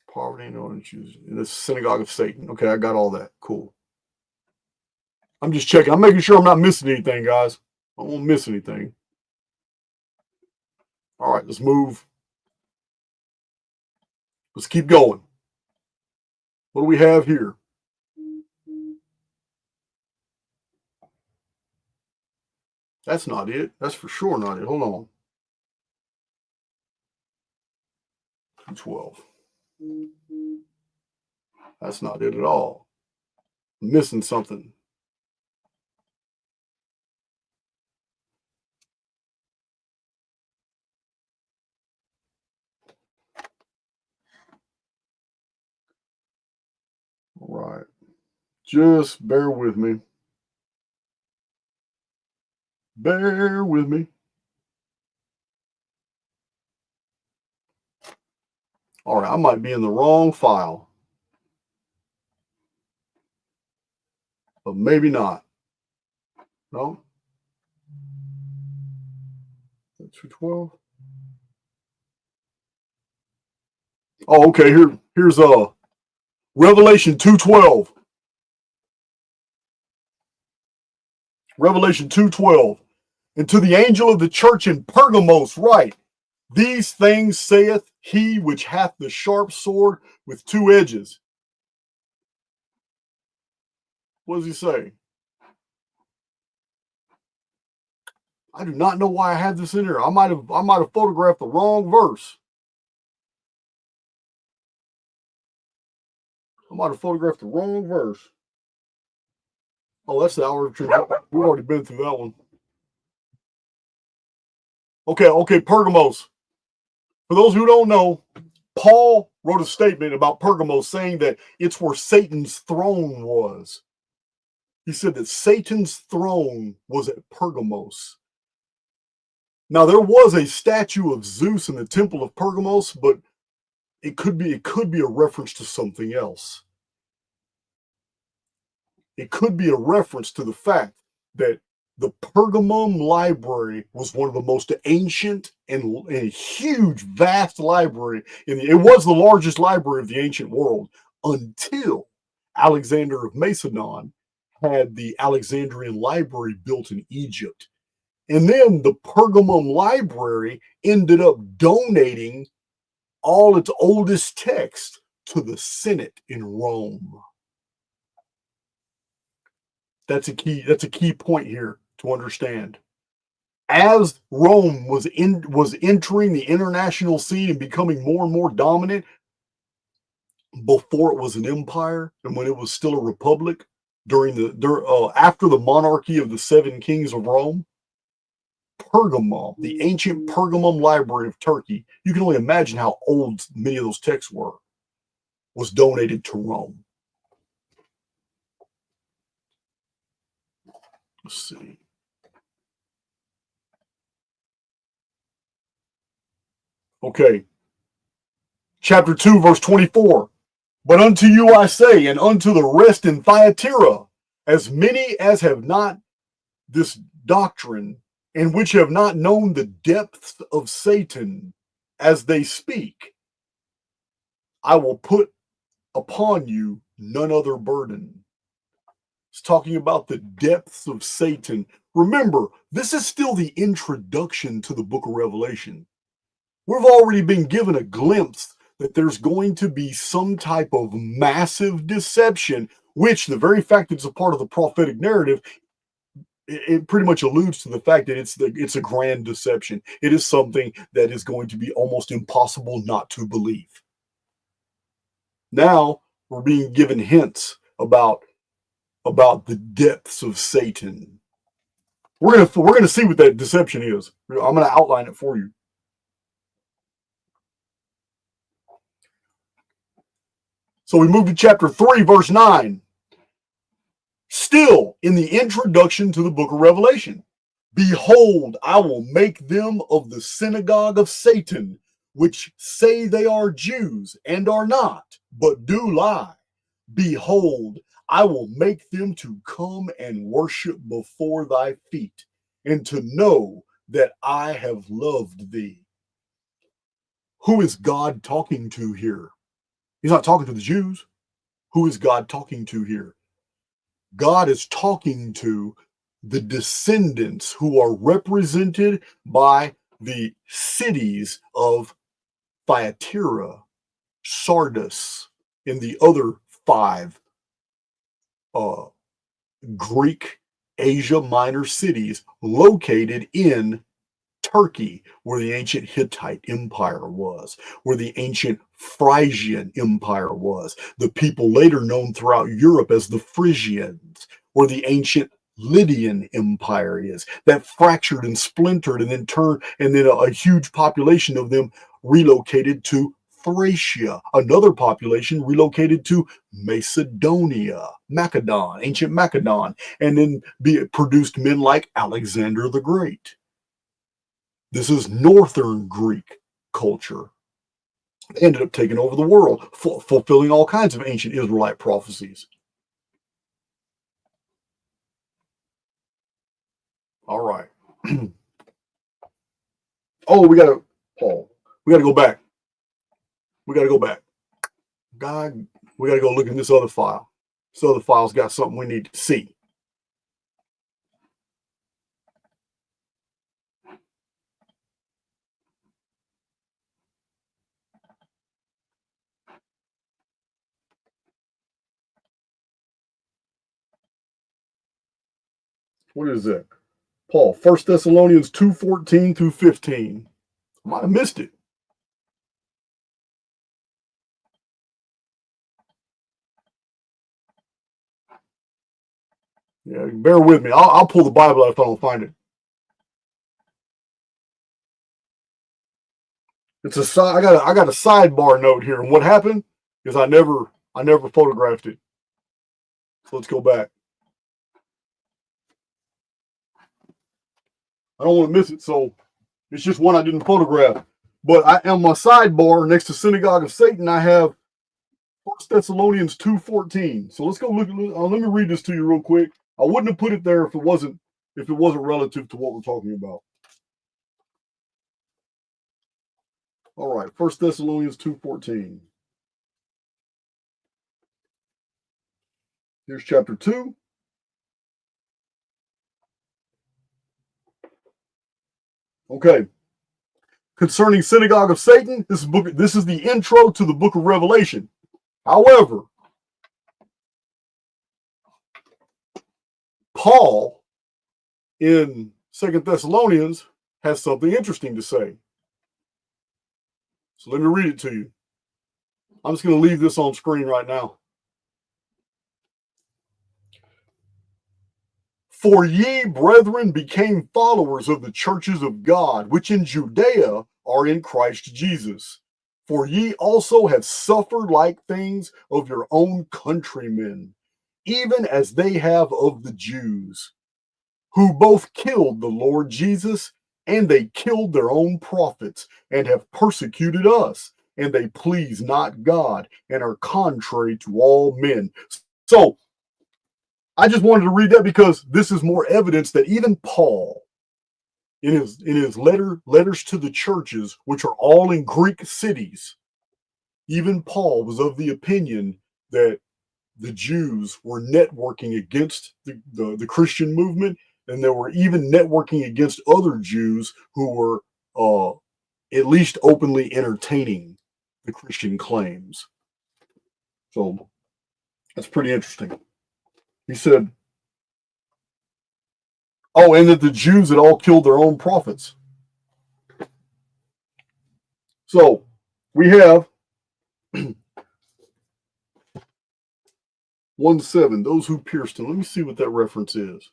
Poverty and order choose in the Synagogue of Satan. Okay, I got all that. Cool. I'm just checking. I'm making sure I'm not missing anything, guys. I won't miss anything. All right, let's move. Let's keep going. What do we have here? That's not it. That's for sure not it. Hold on. 212. That's not it at all. I'm missing something. All right. Just bear with me. Bear with me. All right, I might be in the wrong file. But maybe not. No? 212. Oh, okay. Here's Revelation 2:12. Revelation 2:12. And to the angel of the church in Pergamos write, these things saith he which hath the sharp sword with two edges. What does he say? I do not know why I have this in here. I might have photographed the wrong verse. I might have photographed the wrong verse. Oh, that's the hour of truth. We've already been through that one. Okay, Pergamos. For those who don't know, Paul wrote a statement about Pergamos saying that it's where Satan's throne was. He said that Satan's throne was at Pergamos. Now, there was a statue of Zeus in the temple of Pergamos, but it could be a reference to something else. It could be a reference to the fact that the Pergamum library was one of the most ancient and huge, vast library. It was the largest library of the ancient world until Alexander of Macedon had the Alexandrian library built in Egypt. And then the Pergamum library ended up donating all its oldest texts to the Senate in Rome. That's a key point here to understand. As Rome was entering the international scene and becoming more and more dominant, before it was an empire and when it was still a republic, after the monarchy of the seven kings of Rome, Pergamum, the ancient Pergamum library of Turkey, you can only imagine how old many of those texts were, was donated to Rome. Let's see. Okay. Chapter 2, verse 24. But unto you I say, and unto the rest in Thyatira, as many as have not this doctrine, and which have not known the depths of Satan as they speak, I will put upon you none other burden. It's talking about the depths of Satan. Remember, this is still the introduction to the book of Revelation. We've already been given a glimpse that there's going to be some type of massive deception, which the very fact that it's a part of the prophetic narrative, it pretty much alludes to the fact that it's a grand deception. It is something that is going to be almost impossible not to believe. Now we're being given hints about the depths of Satan. We're gonna see what that deception is. I'm gonna outline it for you. So we move to chapter 3, verse 9. Still in the introduction to the book of Revelation. Behold, I will make them of the synagogue of Satan, which say they are Jews and are not, but do lie. Behold, I will make them to come and worship before thy feet, and to know that I have loved thee. Who is God talking to here? He's not talking to the Jews. Who is God talking to here? God is talking to the descendants who are represented by the cities of Thyatira, Sardis, and the other 5 Greek Asia Minor cities located in Turkey, where the ancient Hittite Empire was, where the ancient Phrygian Empire was, the people later known throughout Europe as the Frisians, where the ancient Lydian Empire is, that fractured and splintered and then a huge population of them relocated to Thracia, another population relocated to Macedonia, Macedon, ancient Macedon, and then produced men like Alexander the Great. This is Northern Greek culture. They ended up taking over the world, fulfilling all kinds of ancient Israelite prophecies. All right. Oh, we got to go back. God, we got to go look in this other file. This other file's got something we need to see. What is that? Paul, 1 Thessalonians 2:14 through 15. I might have missed it. Yeah, bear with me. I'll pull the Bible out if I don't find it. It's a side. I got a sidebar note here, and what happened is I never photographed it. So let's go back. I don't want to miss it, so it's just one I didn't photograph. But on my sidebar next to Synagogue of Satan, I have 1 Thessalonians 2:14. So let's go look. Let me read this to you real quick. I wouldn't have put it there if it wasn't relative to what we're talking about. All right, 1 Thessalonians 2:14. Here's chapter 2. Okay. Concerning Synagogue of Satan, this is the intro to the book of Revelation. However, Paul in 2 Thessalonians has something interesting to say. So let me read it to you. I'm just going to leave this on screen right now. For ye, brethren, became followers of the churches of God, which in Judea are in Christ Jesus. For ye also have suffered like things of your own countrymen, even as they have of the Jews, who both killed the Lord Jesus, and they killed their own prophets, and have persecuted us, and they please not God, and are contrary to all men. So, I just wanted to read that because this is more evidence that even Paul, in his letters to the churches, which are all in Greek cities, even Paul was of the opinion that the Jews were networking against the Christian movement, and they were even networking against other Jews who were at least openly entertaining the Christian claims. So that's pretty interesting. He said, oh, and that the Jews had all killed their own prophets. So we have 1:7, those who pierced him. Let me see what that reference is.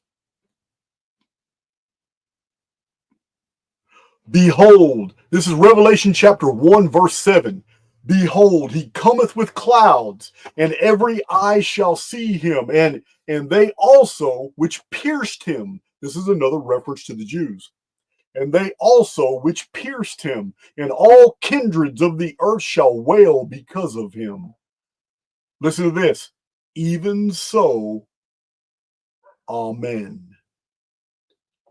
Behold, this is Revelation chapter 1, verse 7. Behold, he cometh with clouds, and every eye shall see him, and they also which pierced him. This is another reference to the Jews. And they also which pierced him, and all kindreds of the earth shall wail because of him. Listen to this. Even so, amen.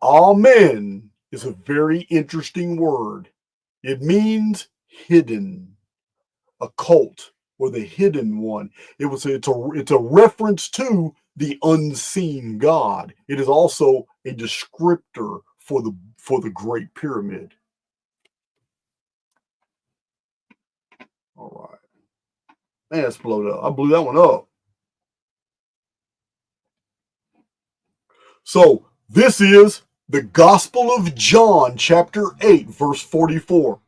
Amen is a very interesting word. It means hidden, occult, or the hidden one. It's a reference to the unseen God. It is also a descriptor for the Great Pyramid. All right. Man, that's blown up. I blew that one up. So this is the Gospel of John, chapter 8, verse 44.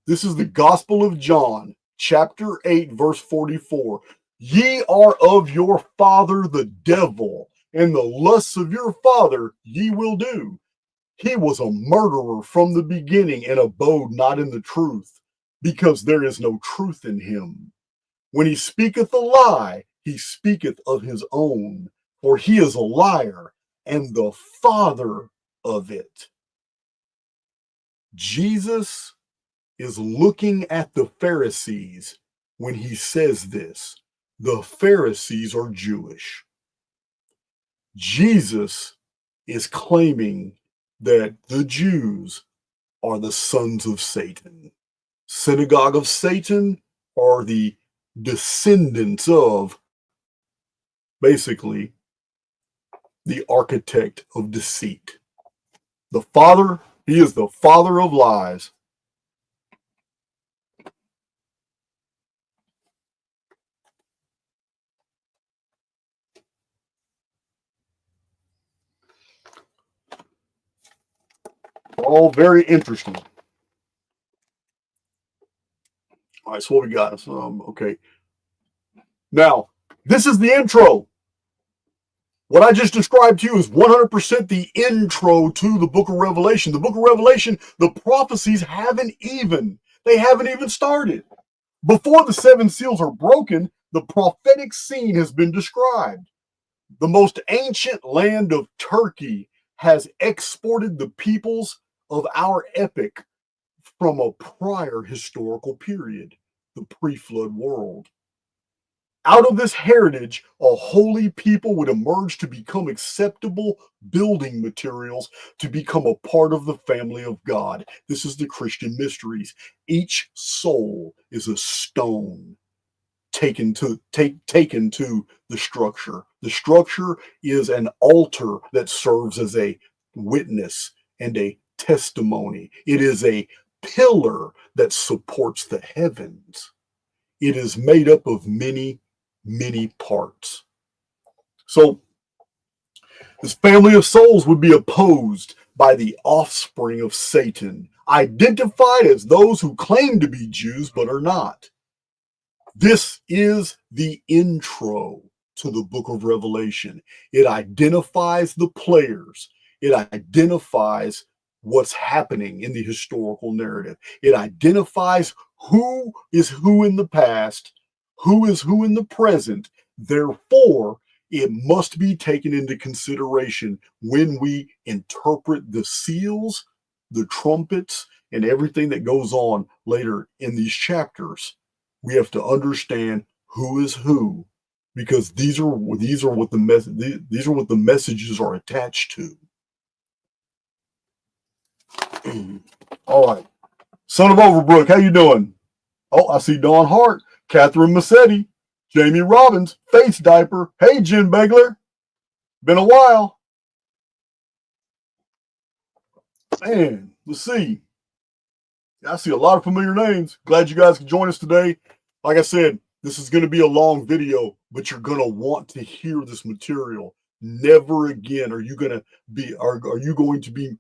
This is the Gospel of John, chapter 8, verse 44. Ye are of your father the devil, and the lusts of your father ye will do. He was a murderer from the beginning, and abode not in the truth, because there is no truth in him. When he speaketh a lie, he speaketh of his own, for he is a liar, and the father of it. Jesus is looking at the Pharisees when he says this. The Pharisees are Jewish. Jesus is claiming that the Jews are the sons of Satan. Synagogue of Satan are the descendants of, basically, the architect of deceit. The father, he is the father of lies. all very interesting. All right, so what we got? Okay. Now, this is the intro. What I just described to you is 100% the intro to the book of Revelation. The book of Revelation, the prophecies haven't even started. Before the seven seals are broken, the prophetic scene has been described. The most ancient land of Turkey has exported the peoples of our epic from a prior historical period, the pre-flood world. Out of this heritage, a holy people would emerge to become acceptable building materials to become a part of the family of God. This is the Christian mysteries. Each soul is a stone taken to the structure. The structure is an altar that serves as a witness and a testimony. It is a pillar that supports the heavens. It is made up of many parts. So this family of souls would be opposed by the offspring of Satan, identified as those who claim to be Jews but are not. This is the intro to the book of Revelation. It identifies the players. It identifies what's happening in the historical narrative. It identifies who is who in the past, who is who in the present. Therefore, it must be taken into consideration when we interpret the seals, the trumpets, and everything that goes on later in these chapters. We have to understand who is who, because these are what the messages are attached to. All right, Son of Overbrook, how you doing? Oh, I see Dawn Hart, Catherine Massetti, Jamie Robbins, Face Diaper. Hey, Jen Begler. Been a while. Man, let's see. I see a lot of familiar names. Glad you guys could join us today. Like I said, this is going to be a long video, but you're going to want to hear this material. Never again are you going to be, are you going to be,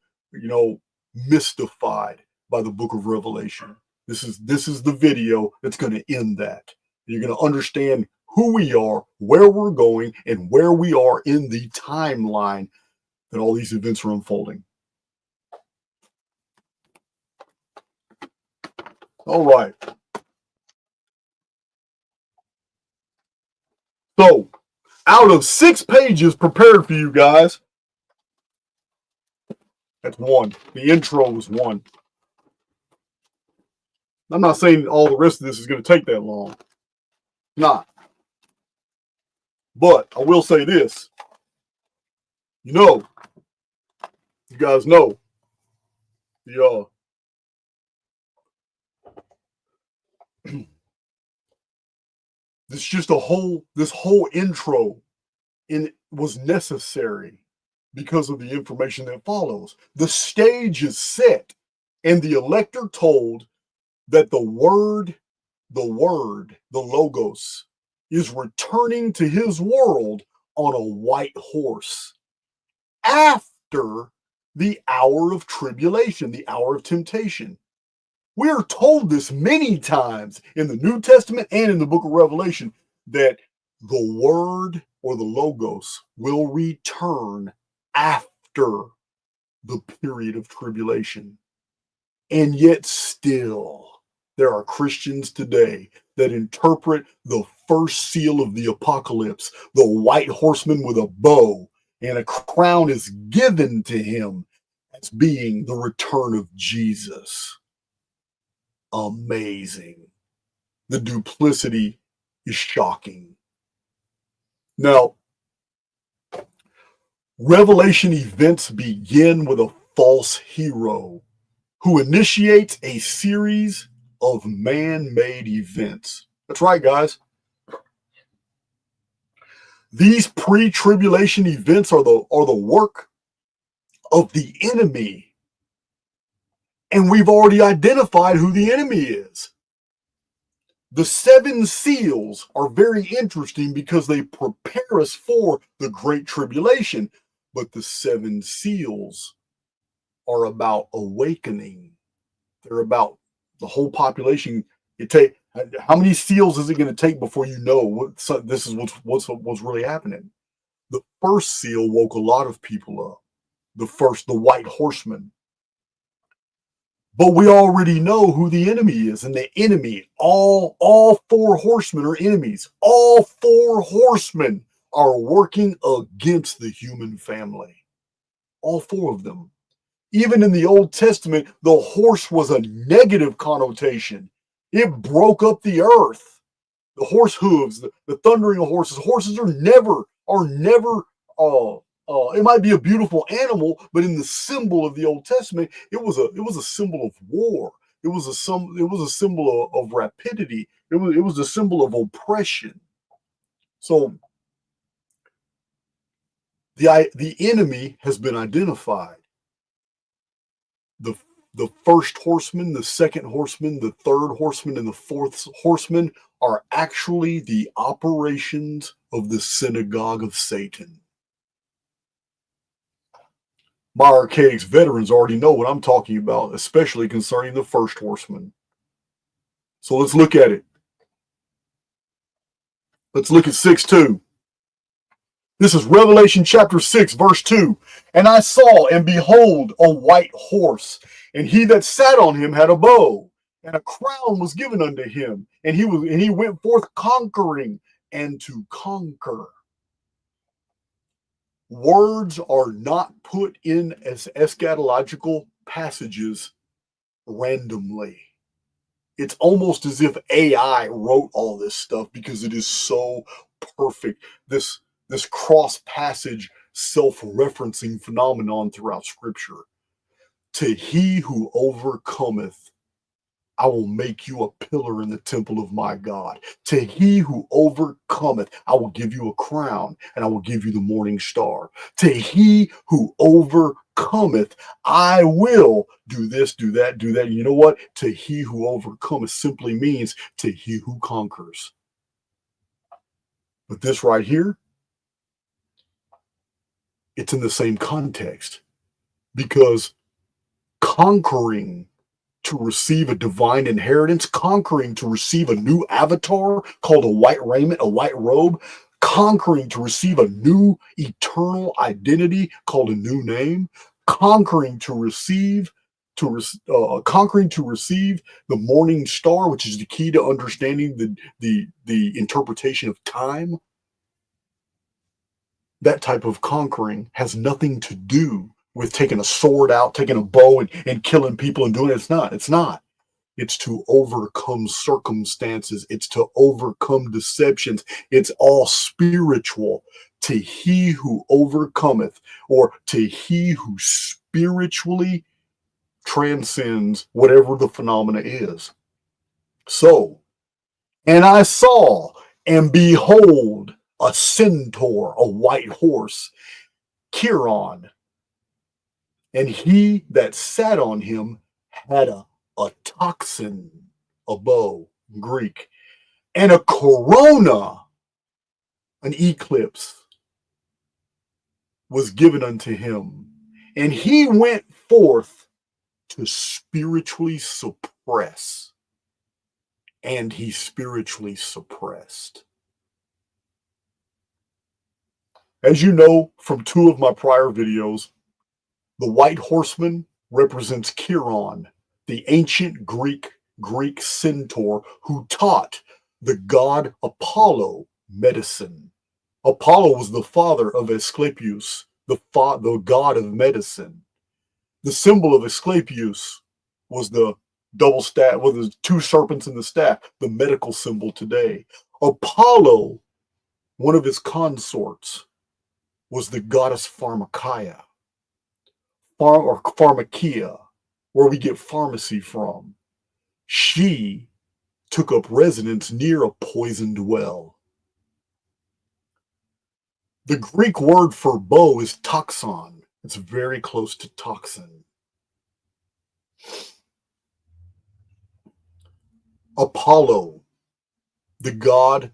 mystified by the book of Revelation. This is the video that's going to end that. You're going to understand who we are, where we're going, and where we are in the timeline that all these events are unfolding. All right. So, out of 6 pages prepared for you guys, that's 1. The intro was 1. I'm not saying all the rest of this is going to take that long. Not. But I will say this. You guys know, this whole intro was necessary because of the information that follows. The stage is set, and the elector told that the word, the logos, is returning to his world on a white horse after the hour of tribulation, the hour of temptation. We are told this many times in the New Testament and in the book of Revelation that the word or the logos will return after the period of tribulation. And yet still, there are Christians today that interpret the first seal of the apocalypse, the white horseman with a bow, and a crown is given to him as being the return of Jesus. Amazing. The duplicity is shocking. Now, Revelation events begin with a false hero who initiates a series of man-made events. That's right, guys. These pre-tribulation events are the work of the enemy. And we've already identified who the enemy is. The 7 seals are very interesting because they prepare us for the Great Tribulation. But the 7 seals are about awakening. They're about the whole population. How many seals is it going to take before you know this is what's really happening? The first seal woke a lot of people up. The white horseman. But we already know who the enemy is, and the enemy, all four horsemen are enemies. All four horsemen are working against the human family. All four of them. Even in the Old Testament, the horse was a negative connotation. It broke up the earth. The horse hooves, the thundering of horses. Horses are never it might be a beautiful animal, but in the symbol of the Old Testament, it was a symbol of war. It was a symbol of rapidity. It was a symbol of oppression. So the enemy has been identified. The first horseman, the second horseman, the third horseman, and the fourth horseman are actually the operations of the Synagogue of Satan. My Archaix veterans already know what I'm talking about, especially concerning the first horseman. So let's look at it. Let's look at 6:2. This is Revelation chapter 6, verse 2. And I saw, and behold, a white horse, and he that sat on him had a bow, and a crown was given unto him, and he went forth conquering and to conquer. Words are not put in as eschatological passages randomly. It's almost as if AI wrote all this stuff because it is so perfect. This cross passage self-referencing phenomenon throughout Scripture. To he who overcometh, I will make you a pillar in the temple of my God. To he who overcometh, I will give you a crown, and I will give you the morning star. To he who overcometh, I will do this, do that, do that. And you know what? To he who overcometh simply means to he who conquers. But this right here, it's in the same context, because conquering to receive a divine inheritance, conquering to receive a new avatar called a white raiment, a white robe, conquering to receive a new eternal identity called a new name, conquering to receive the morning star, which is the key to understanding the interpretation of time. That type of conquering has nothing to do with taking a sword out, taking a bow and killing people and doing it. It's not. It's to overcome circumstances. It's to overcome deceptions. It's all spiritual. To he who overcometh, or to he who spiritually transcends whatever the phenomena is. So, and I saw, and behold, a centaur, a white horse, Chiron, and he that sat on him had a toxin, a bow, Greek, and a corona, an eclipse, was given unto him. And he went forth to spiritually suppress. And he spiritually suppressed. As you know from two of my prior videos, the white horseman represents Chiron, the ancient Greek centaur who taught the god Apollo medicine. Apollo was the father of Asclepius, the god of medicine. The symbol of Asclepius was the double staff, with the two serpents in the staff, the medical symbol today. Apollo, one of his consorts, was the goddess Pharmakia, or Pharmakia, where we get pharmacy from. She took up residence near a poisoned well. The Greek word for bow is toxon. It's very close to toxin. Apollo, the god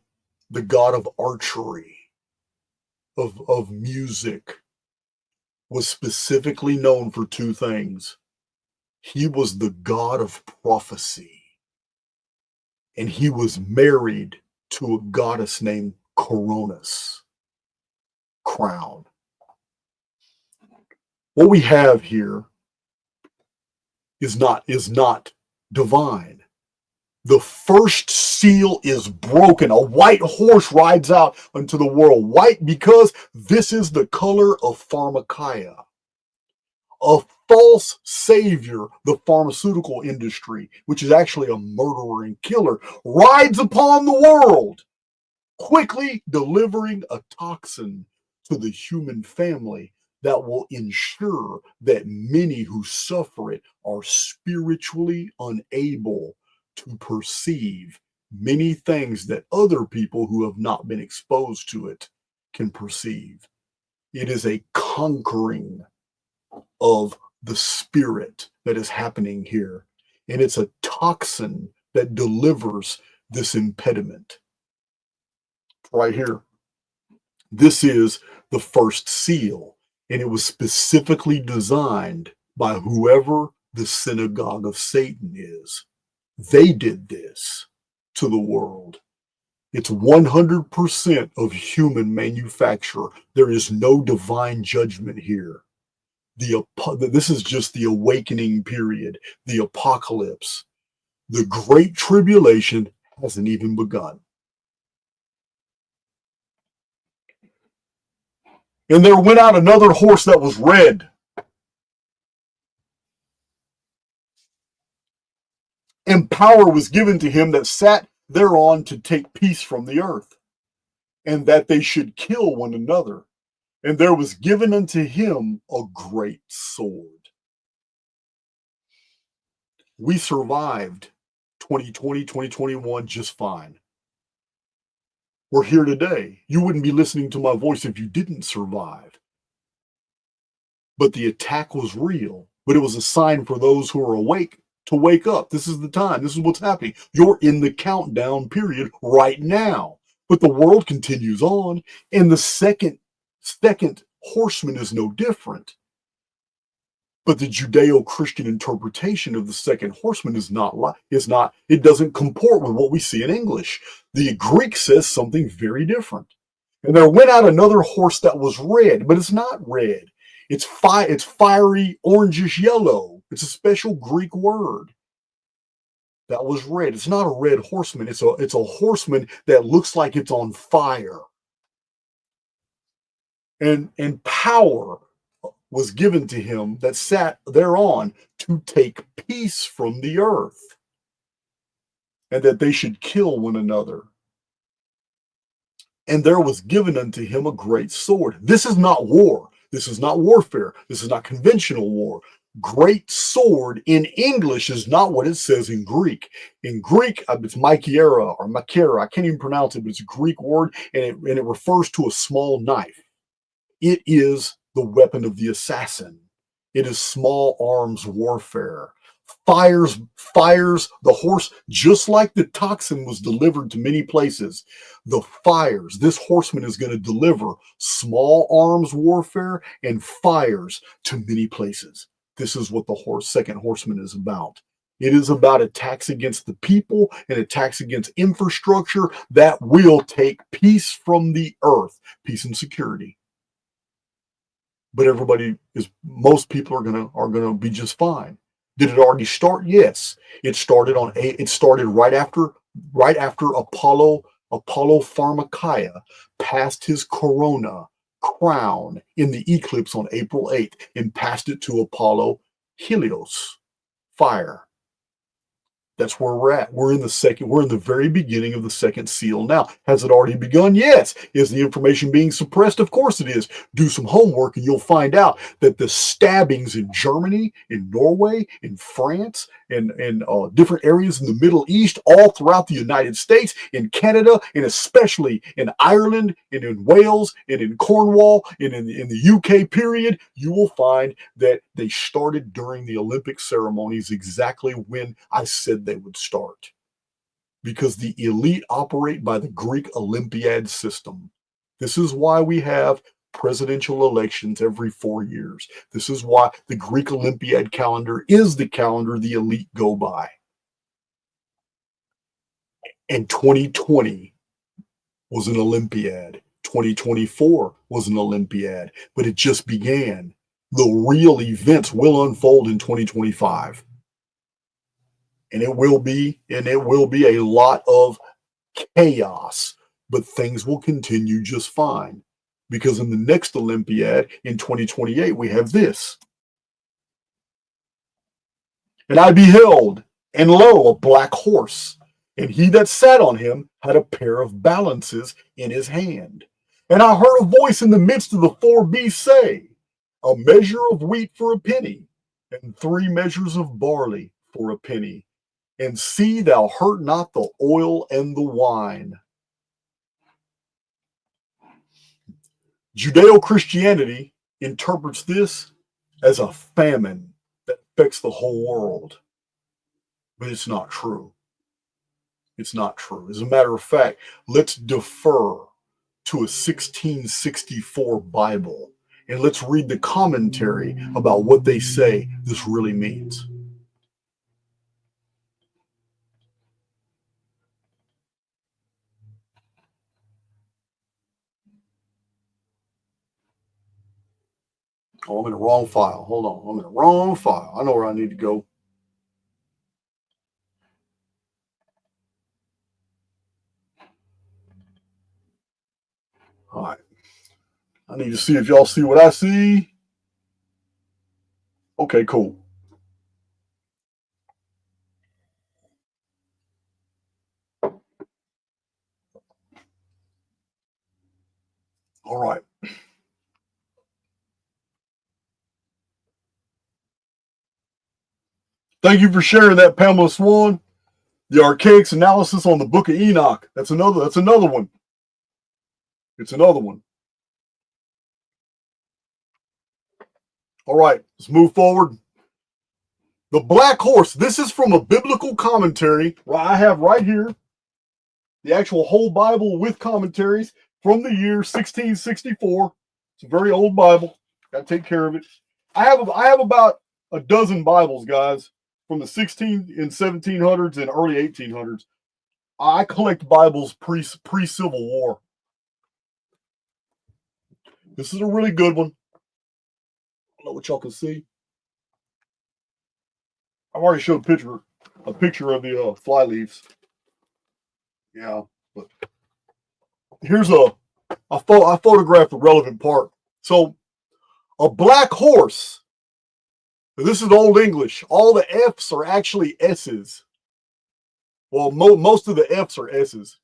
of archery, of music, was specifically known for two things. He was the god of prophecy, and he was married to a goddess named Coronis, crown. What we have here is not divine. The first seal is broken. A white horse rides out into the world. White because this is the color of pharmakia. A false savior, the pharmaceutical industry, which is actually a murderer and killer, rides upon the world, quickly delivering a toxin to the human family that will ensure that many who suffer it are spiritually unable to perceive many things that other people who have not been exposed to it can perceive. It is a conquering of the spirit that is happening here. And it's a toxin that delivers this impediment. Right here. This is the first seal, and it was specifically designed by whoever the Synagogue of Satan is. They did this to the world. It's 100% of human manufacture. There is no divine judgment here. This is just the awakening period, the apocalypse. The great tribulation hasn't even begun. And there went out another horse that was red. And power was given to him that sat thereon to take peace from the earth, and that they should kill one another. And there was given unto him a great sword. We survived 2020, 2021 just fine. We're here today. You wouldn't be listening to my voice if you didn't survive. But the attack was real. But it was a sign for those who are awake to wake up. This is the time. This is what's happening. You're in the countdown period right now. But the world continues on. And the second horseman is no different. But the Judeo-Christian interpretation of the second horseman it doesn't comport with what we see in English. The Greek says something very different. And there went out another horse that was red, but it's not red. It's fiery, orangish yellow. It's a special Greek word. That was red. It's not a red horseman. It's a horseman that looks like it's on fire. And power was given to him that sat thereon to take peace from the earth, and that they should kill one another. And there was given unto him a great sword. This is not war. This is not warfare. This is not conventional war. Great sword in English is not what it says in Greek. In Greek, it's Maikera or Makera. I can't even pronounce it, but it's a Greek word, and it refers to a small knife. It is the weapon of the assassin. It is small arms warfare. Fires the horse, just like the toxin was delivered to many places. This horseman is going to deliver small arms warfare and fires to many places. This is what the second horseman is about. It is about attacks against the people and attacks against infrastructure that will take peace from the earth, peace and security. But most people are gonna be just fine. Did it already start? Yes. It started right after Apollo Pharmakia passed his corona crown in the eclipse on April 8th and passed it to Apollo Helios, fire. That's where we're at. We're in the very beginning of the second seal now. Has it already begun? Yes. Is the information being suppressed? Of course it is. Do some homework and you'll find out that the stabbings in Germany, in Norway, in France, and different areas in the Middle East, all throughout the United States, in Canada, and especially in Ireland, and in Wales, and in Cornwall, and in the UK period, you will find that they started during the Olympic ceremonies exactly when I said they would start. Because the elite operate by the Greek Olympiad system. This is why we have presidential elections every 4 years. This is why the Greek Olympiad calendar is the calendar the elite go by. And 2020 was an Olympiad. 2024 was an Olympiad, but it just began. The real events will unfold in 2025. And it will be a lot of chaos, but things will continue just fine. Because in the next Olympiad in 2028, we have this. And I beheld, and lo, a black horse, and he that sat on him had a pair of balances in his hand. And I heard a voice in the midst of the four beasts say, a measure of wheat for a penny, and 3 measures of barley for a penny. And see thou hurt not the oil and the wine. Judeo-Christianity interprets this as a famine that affects the whole world. But it's not true. It's not true. As a matter of fact, let's defer to a 1664 Bible and let's read the commentary about what they say this really means. Oh, I'm in the wrong file. Hold on. I'm in the wrong file. I know where I need to go. All right. I need to see if y'all see what I see. Okay, cool. All right. Thank you for sharing that, Pamela Swan. The Archaix analysis on the Book of Enoch. That's another one. It's another one. All right, let's move forward. The black horse. This is from a biblical commentary I have right here. The actual whole Bible with commentaries from the year 1664. It's a very old Bible. Got to take care of it. I have about a dozen Bibles, guys, from the 16 and 1700s and early 1800s. I collect Bibles pre-Civil War. This is a really good one. I don't know what y'all can see. I've already showed a picture of the fly leaves. Yeah, but here's I photographed the relevant part. So, a black horse. This is Old English. All the F's are actually S's. Well, most of the F's are S's.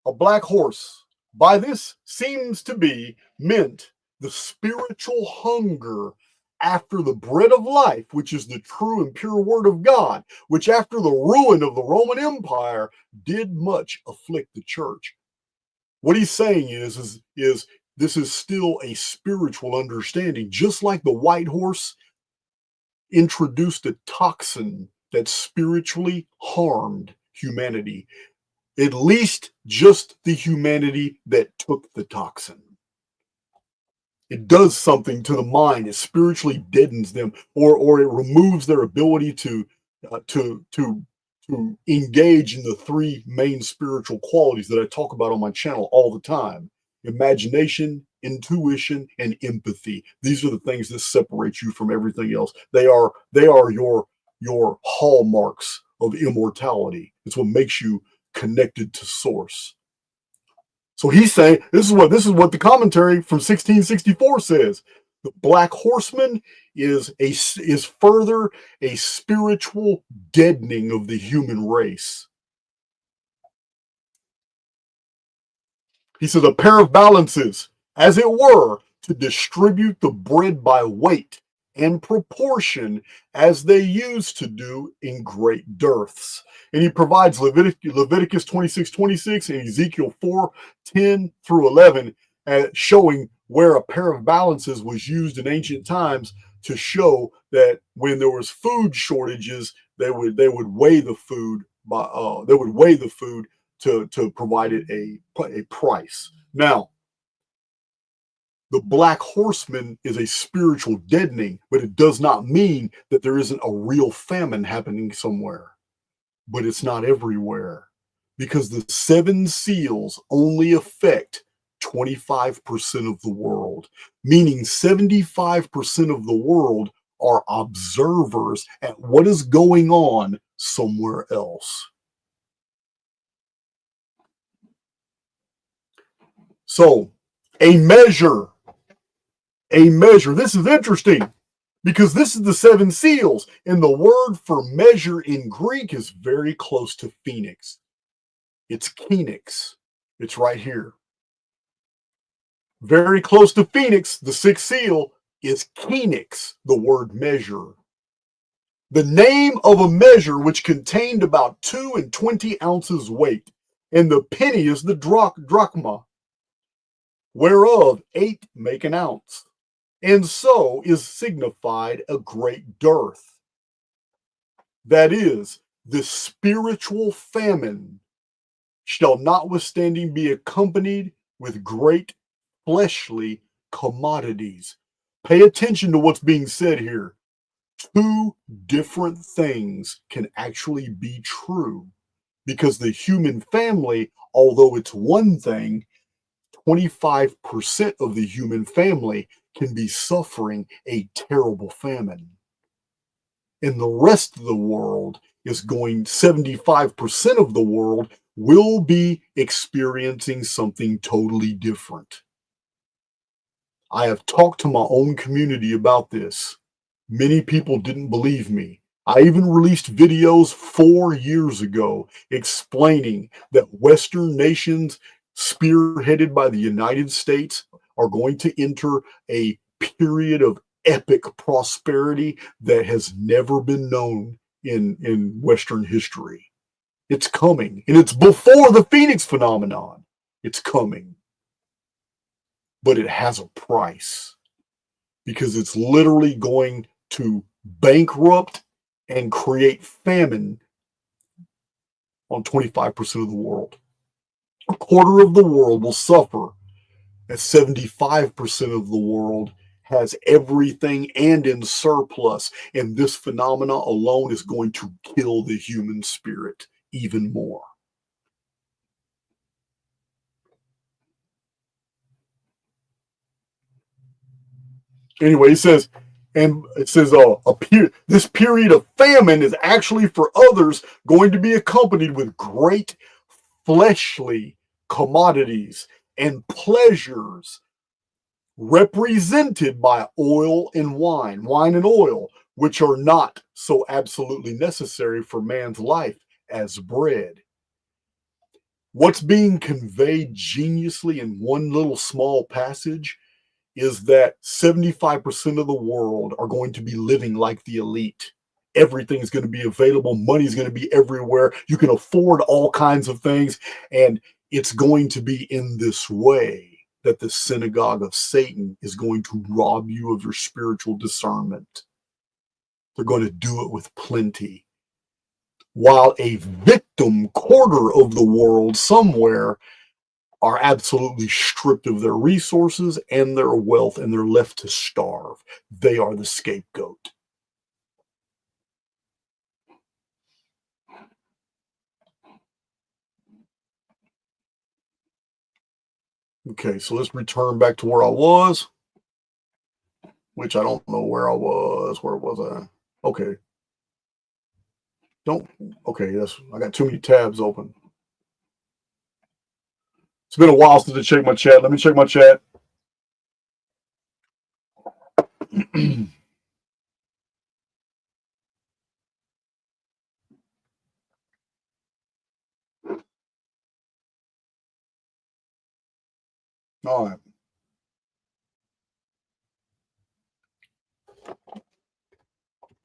A black horse. By this seems to be meant the spiritual hunger after the bread of life, which is the true and pure word of God, which after the ruin of the Roman Empire did much afflict the church. What he's saying is this is still a spiritual understanding, just like the white horse introduced a toxin that spiritually harmed humanity, at least just the humanity that took the toxin. It does something to the mind. It spiritually deadens them, or it removes their ability to engage in the 3 main spiritual qualities that I talk about on my channel all the time: imagination, intuition, and empathy. These are the things that separate you from everything else. They are your hallmarks of immortality. It's what makes you connected to source. So he's saying this is what the commentary from 1664 says. The black horseman is further a spiritual deadening of the human race. He says a pair of balances, as it were, to distribute the bread by weight and proportion, as they used to do in great dearths. And he provides Leviticus 26:26 and Ezekiel 4:10 through 11, showing where a pair of balances was used in ancient times to show that when there was food shortages, they would weigh the food to provide it a price. Now, The black horseman is a spiritual deadening, but it does not mean that there isn't a real famine happening somewhere. But it's not everywhere, because the seven seals only affect 25% of the world, meaning 75% of the world are observers at what is going on somewhere else. So, a measure. This is interesting because this is the seven seals, and the word for measure in Greek is very close to phoenix. It's Phoenix. It's right here. Very close to Phoenix, the sixth seal is Phoenix, the word measure. The name of a measure which contained about 2 and 20 ounces weight, and the penny is the drachma, whereof 8 make an ounce, and so is signified a great dearth. That is, the spiritual famine shall notwithstanding be accompanied with great fleshly commodities. Pay attention to what's being said here. 2 different things can actually be true, because the human family, although it's one thing, 25% of the human family can be suffering a terrible famine. And the rest of the world is going, 75% of the world will be experiencing something totally different. I have talked to my own community about this. Many people didn't believe me. I even released videos 4 years ago explaining that Western nations, spearheaded by the United States, are going to enter a period of epic prosperity that has never been known in Western history. It's coming, and it's before the Phoenix phenomenon. It's coming. But it has a price, because it's literally going to bankrupt and create famine on 25% of the world. A quarter of the world will suffer, as 75% of the world has everything and in surplus. And this phenomena alone is going to kill the human spirit even more. Anyway, it says, this period of famine is actually for others going to be accompanied with great fleshly commodities and pleasures, represented by oil and wine and oil, which are not so absolutely necessary for man's life as bread. What's being conveyed geniusly in one little small passage is that 75% of the world are going to be living like the elite. Everything's going to be available. Money's going to be everywhere. You can afford all kinds of things. And it's going to be in this way that the Synagogue of Satan is going to rob you of your spiritual discernment. They're going to do it with plenty. While a victim quarter of the world somewhere are absolutely stripped of their resources and their wealth, and they're left to starve. They are the scapegoat. Okay, so let's return back to where I was, which I don't know where I was. Where was I? Okay. Okay, I got too many tabs open. It's been a while since I checked my chat. Let me check my chat. All right.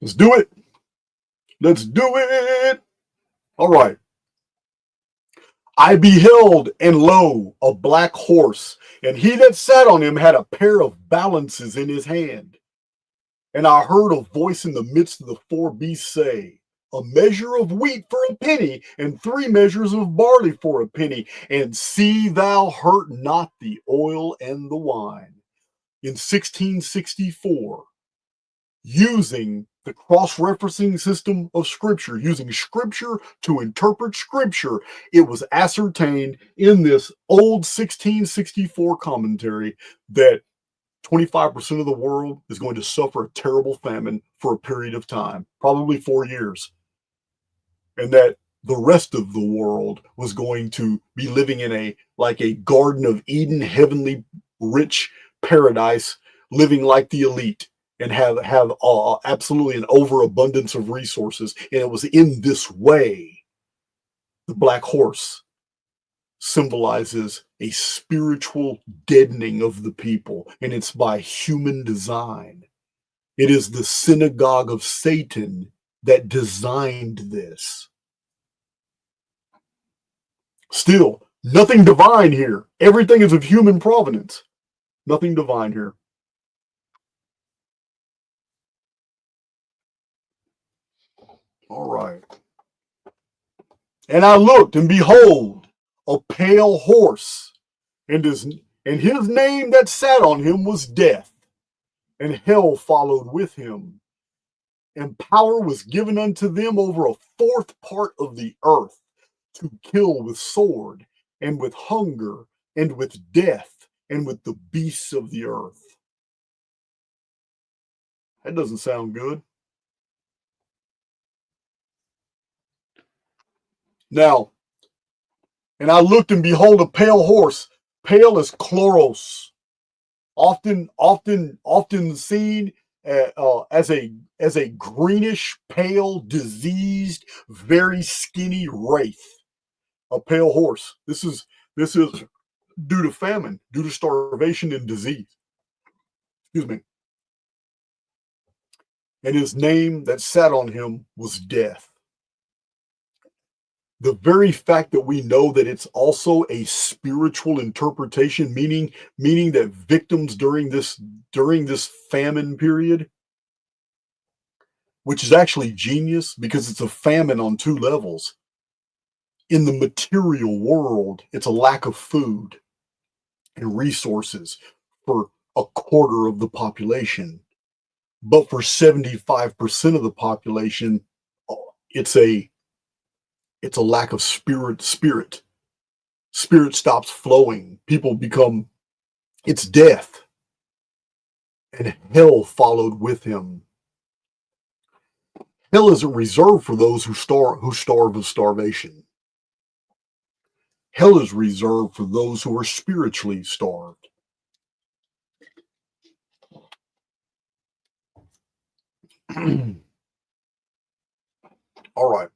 Let's do it. Let's do it. All right. I beheld, and lo, a black horse, and he that sat on him had a pair of balances in his hand. And I heard a voice in the midst of the 4 beasts say, a measure of wheat for a penny, and 3 measures of barley for a penny, and see thou hurt not the oil and the wine. in 1664, using the cross-referencing system of Scripture, using Scripture to interpret Scripture, it was ascertained in this old 1664 commentary that 25% of the world is going to suffer a terrible famine for a period of time, probably 4 years, and that the rest of the world was going to be living in a Garden of Eden, heavenly, rich paradise, living like the elite, and have absolutely an overabundance of resources. And it was in this way the black horse symbolizes a spiritual deadening of the people, and it's by human design. It is the Synagogue of Satan that designed this. Still, nothing divine here. Everything is of human provenance. Nothing divine here. All right. And I looked, and behold, a pale horse, and his name that sat on him was Death, and hell followed with him. And power was given unto them over a fourth part of the earth, to kill with sword, and with hunger, and with death, and with the beasts of the earth. That doesn't sound good. Now, and I looked, and behold, a pale horse. Pale as chloros, often seen as a greenish, pale, diseased, very skinny wraith. A pale horse. This is due to famine, due to starvation and disease. Excuse me. And his name that sat on him was Death. The very fact that we know that it's also a spiritual interpretation, meaning that victims during this famine period, which is actually genius because it's a famine on two levels. In the material world, it's a lack of food and resources for a quarter of the population. But for 75% of the population, it's a lack of spirit. Spirit stops flowing. People become, it's death. And hell followed with him. Hell isn't reserved for those who starve of starvation. Hell is reserved for those who are spiritually starved. All right.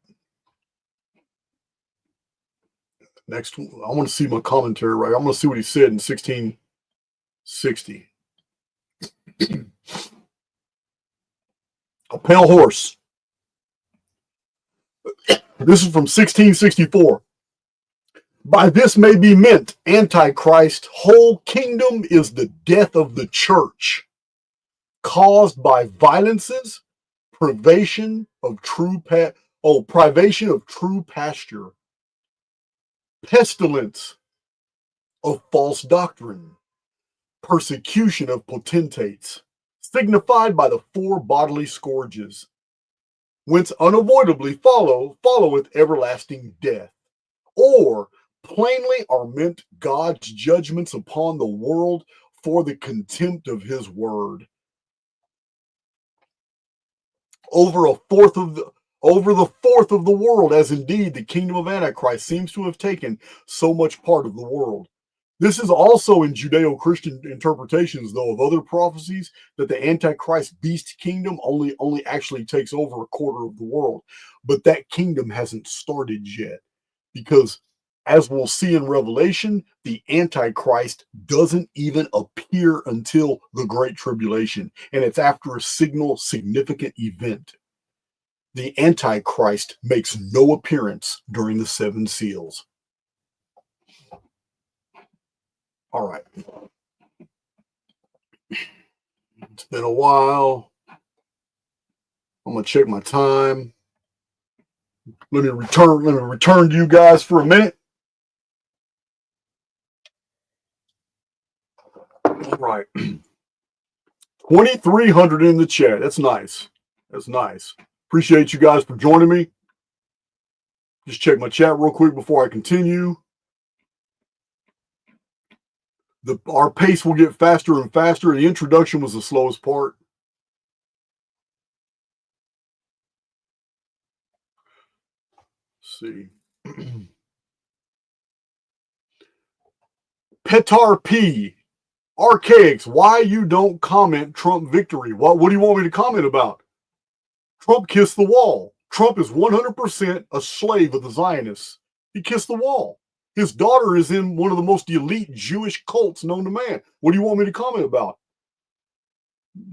Next, I want to see my commentary, right? I'm going to see what he said in 1660. A pale horse. This is from 1664. By this may be meant, Antichrist, whole kingdom is the death of the church, caused by violences, privation of true pasture, pestilence of false doctrine, persecution of potentates, signified by the four bodily scourges, whence unavoidably followeth everlasting death, or plainly are meant God's judgments upon the world for the contempt of his word. Over the fourth of the world, as indeed the kingdom of Antichrist seems to have taken so much part of the world. This is also in Judeo-Christian interpretations, though, of other prophecies, that the Antichrist beast kingdom only actually takes over a quarter of the world. But that kingdom hasn't started yet, because as we'll see in Revelation, the Antichrist doesn't even appear until the Great Tribulation, and it's after a significant event. The Antichrist makes no appearance during the seven seals. All right. It's been a while. I'm going to check my time. Let me return to you guys for a minute. All right. 2,300 in the chat. That's nice. That's nice. Appreciate you guys for joining me. Just check my chat real quick before I continue. Our pace will get faster and faster. The introduction was the slowest part. Let's see. Petar P. Archaix, why you don't comment Trump victory? What do you want me to comment about? Trump kissed the wall. Trump is 100% a slave of the Zionists. He kissed the wall. His daughter is in one of the most elite Jewish cults known to man. What do you want me to comment about?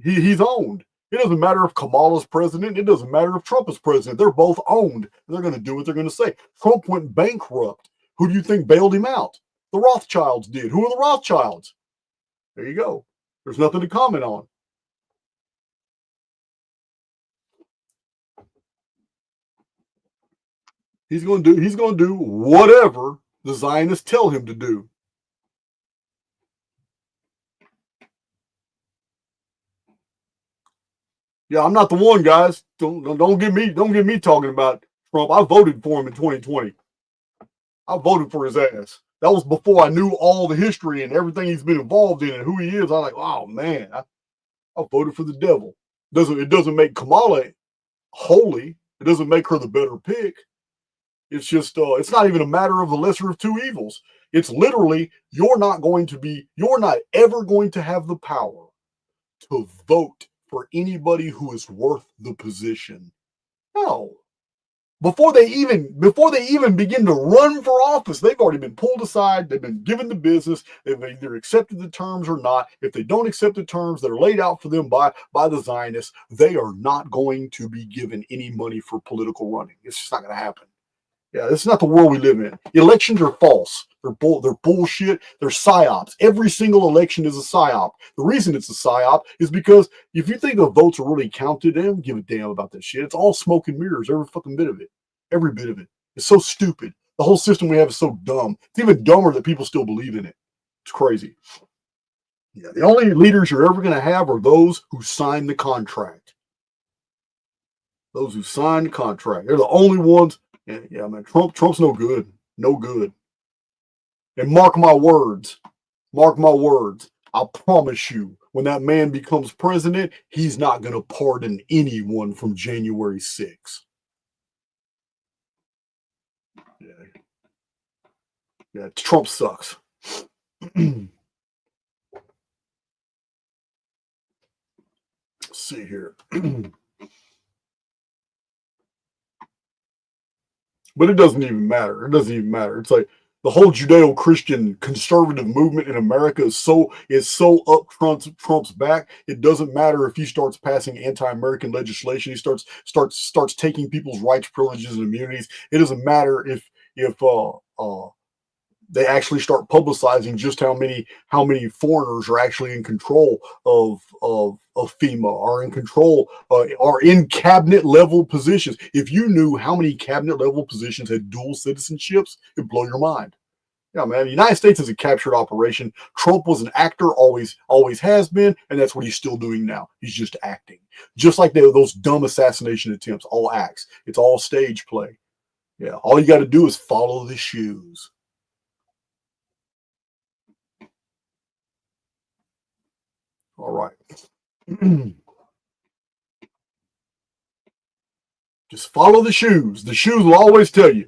He's owned. It doesn't matter if Kamala's president. It doesn't matter if Trump is president. They're both owned. They're going to do what they're going to say. Trump went bankrupt. Who do you think bailed him out? The Rothschilds did. Who are the Rothschilds? There you go. There's nothing to comment on. He's going to do whatever the Zionists tell him to do. Yeah, I'm not the one, guys. Don't get me talking about Trump. I voted for him in 2020. I voted for his ass. That was before I knew all the history and everything he's been involved in and who he is. I was like, oh man, I voted for the devil. It doesn't make Kamala holy. It doesn't make her the better pick. It's just it's not even a matter of the lesser of two evils. It's literally you're not ever going to have the power to vote for anybody who is worth the position. No. Before they even begin to run for office, they've already been pulled aside. They've been given the business. They've either accepted the terms or not. If they don't accept the terms that are laid out for them by the Zionists, they are not going to be given any money for political running. It's just not going to happen. Yeah, this is not the world we live in. Elections are false. They're bullshit. They're psyops. Every single election is a psyop. The reason it's a psyop is because if you think the votes are really counted, they don't give a damn about that shit. It's all smoke and mirrors, every fucking bit of it. Every bit of it. It's so stupid. The whole system we have is so dumb. It's even dumber that people still believe in it. It's crazy. Yeah, the only leaders you're ever going to have are those who sign the contract. Those who sign the contract. They're the only ones. Yeah, man, Trump's no good. No good. And mark my words. I promise you, when that man becomes president, he's not going to pardon anyone from January 6th. Yeah, Trump sucks. Let's see here. But it doesn't even matter. It's like the whole Judeo-Christian conservative movement in America is so up Trump's back. It doesn't matter if he starts passing anti-American legislation. He starts taking people's rights, privileges, and immunities. It doesn't matter if they actually start publicizing just how many foreigners are actually in control of FEMA, are in control, are in cabinet level positions. If you knew how many cabinet level positions had dual citizenships, it'd blow your mind. Yeah, man, the United States is a captured operation. Trump was an actor, always has been, and that's what he's still doing now. He's just acting. Just like those dumb assassination attempts, all acts. It's all stage play. Yeah, all you got to do is follow the shoes. All right. Just follow the shoes. The shoes will always tell you.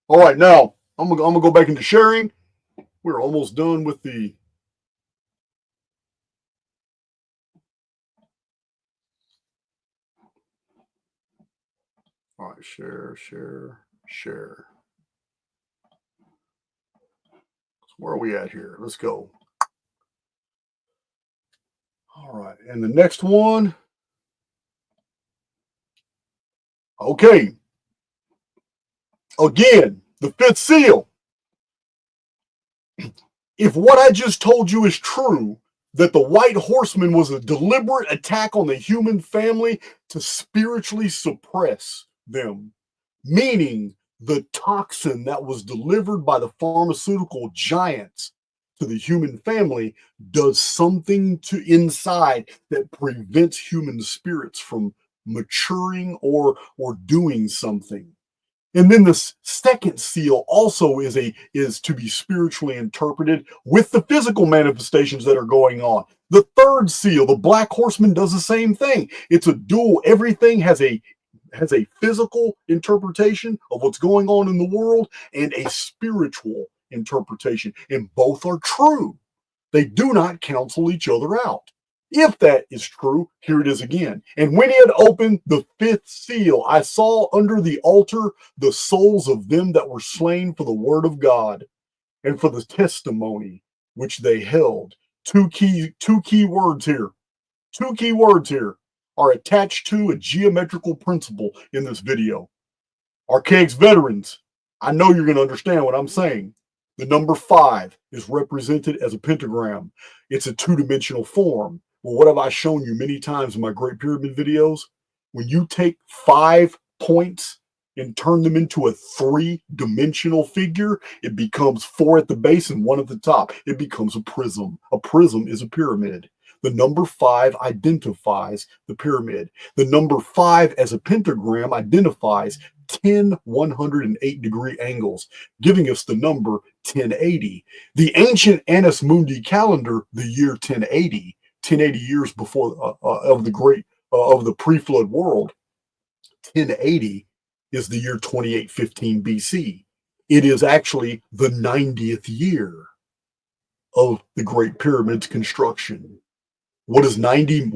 All right, now I'm gonna go back into sharing. We're almost done with the. All right, share. Where are we at here? Let's go. All right, and the next one. Okay. Again, the fifth seal. If what I just told you is true, that the white horseman was a deliberate attack on the human family to spiritually suppress them, meaning the toxin that was delivered by the pharmaceutical giants to the human family does something to inside that prevents human spirits from maturing or doing something. And then the second seal also is to be spiritually interpreted with the physical manifestations that are going on. The third seal, the black horseman, does the same thing. It's a dual. Everything has a physical interpretation of what's going on in the world and a spiritual interpretation, and both are true. They do not cancel each other out. If that is true, here it is again. And when he had opened the fifth seal, I saw under the altar the souls of them that were slain for the word of God and for the testimony which they held. Two key words here. Two key words here are attached to a geometrical principle in this video. Archaix veterans, I know you're going to understand what I'm saying. The number 5 is represented as a pentagram. It's a two-dimensional form. Well, what have I shown you many times in my Great Pyramid videos? When you take 5 points and turn them into a 3-dimensional figure, it becomes 4 at the base and 1 at the top. It becomes a prism. A prism is a pyramid. The number 5 identifies the pyramid. The number 5 as a pentagram identifies 10 108-degree angles, giving us the number 1080. The ancient Annus Mundi calendar, the year 1080 years before of the pre-flood world, 1080 is the year 2815 BC. It is actually the 90th year of the Great Pyramid's construction. What is 90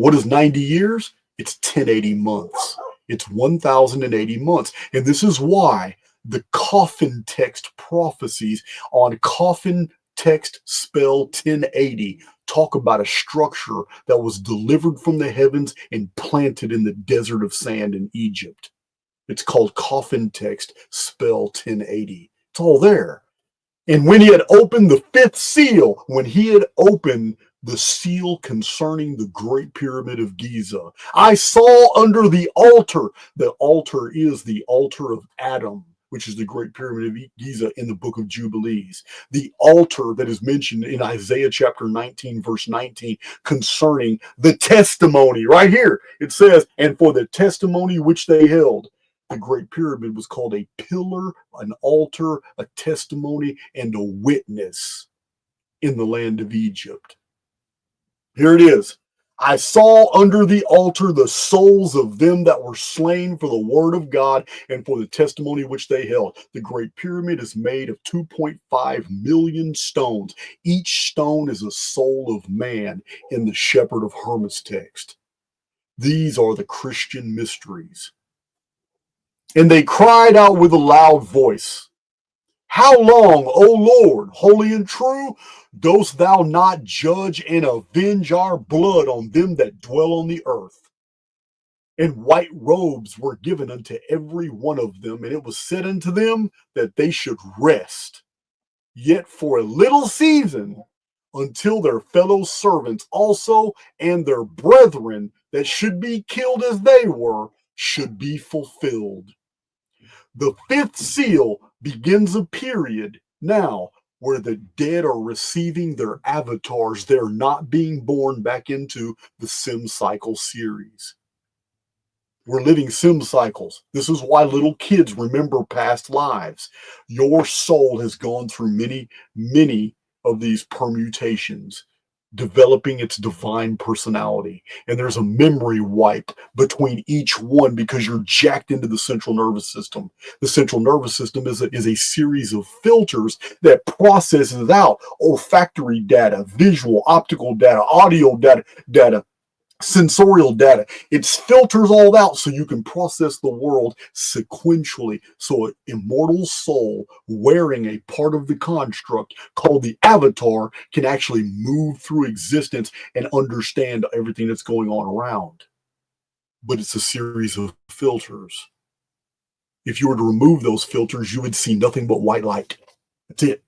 years? It's 1080 months. It's 1080 months. And this is why the coffin text prophecies on coffin text spell 1080 talk about a structure that was delivered from the heavens and planted in the desert of sand in Egypt. It's called coffin text spell 1080. It's all there. And when he had opened the fifth seal, when he had opened the seal concerning the Great Pyramid of Giza, I saw under the altar is the altar of Adam, which is the Great Pyramid of Giza in the book of Jubilees. The altar that is mentioned in Isaiah chapter 19, verse 19, concerning the testimony. Right here, it says, and for the testimony which they held. The Great Pyramid was called a pillar, an altar, a testimony, and a witness in the land of Egypt. Here it is. I saw under the altar the souls of them that were slain for the word of God and for the testimony which they held. The Great Pyramid is made of 2.5 million stones. Each stone is a soul of man in the Shepherd of Hermas text. These are the Christian mysteries. And they cried out with a loud voice, how long, O Lord, holy and true, dost thou not judge and avenge our blood on them that dwell on the earth? And white robes were given unto every one of them, and it was said unto them that they should rest, yet for a little season, until their fellow servants also and their brethren that should be killed as they were should be fulfilled. The fifth seal begins a period now where the dead are receiving their avatars. They're not being born back into the Sim Cycle series. We're living Sim cycles. This is why little kids remember past lives. Your soul has gone through many, many of these permutations, developing its divine personality. And there's a memory wipe between each one because you're jacked into the central nervous system. The central nervous system is a series of filters that processes out olfactory data, visual, optical data, audio data, sensorial data. It filters all out so you can process the world sequentially. So an immortal soul wearing a part of the construct called the avatar can actually move through existence and understand everything that's going on around. But it's a series of filters. If you were to remove those filters, you would see nothing but white light. That's it.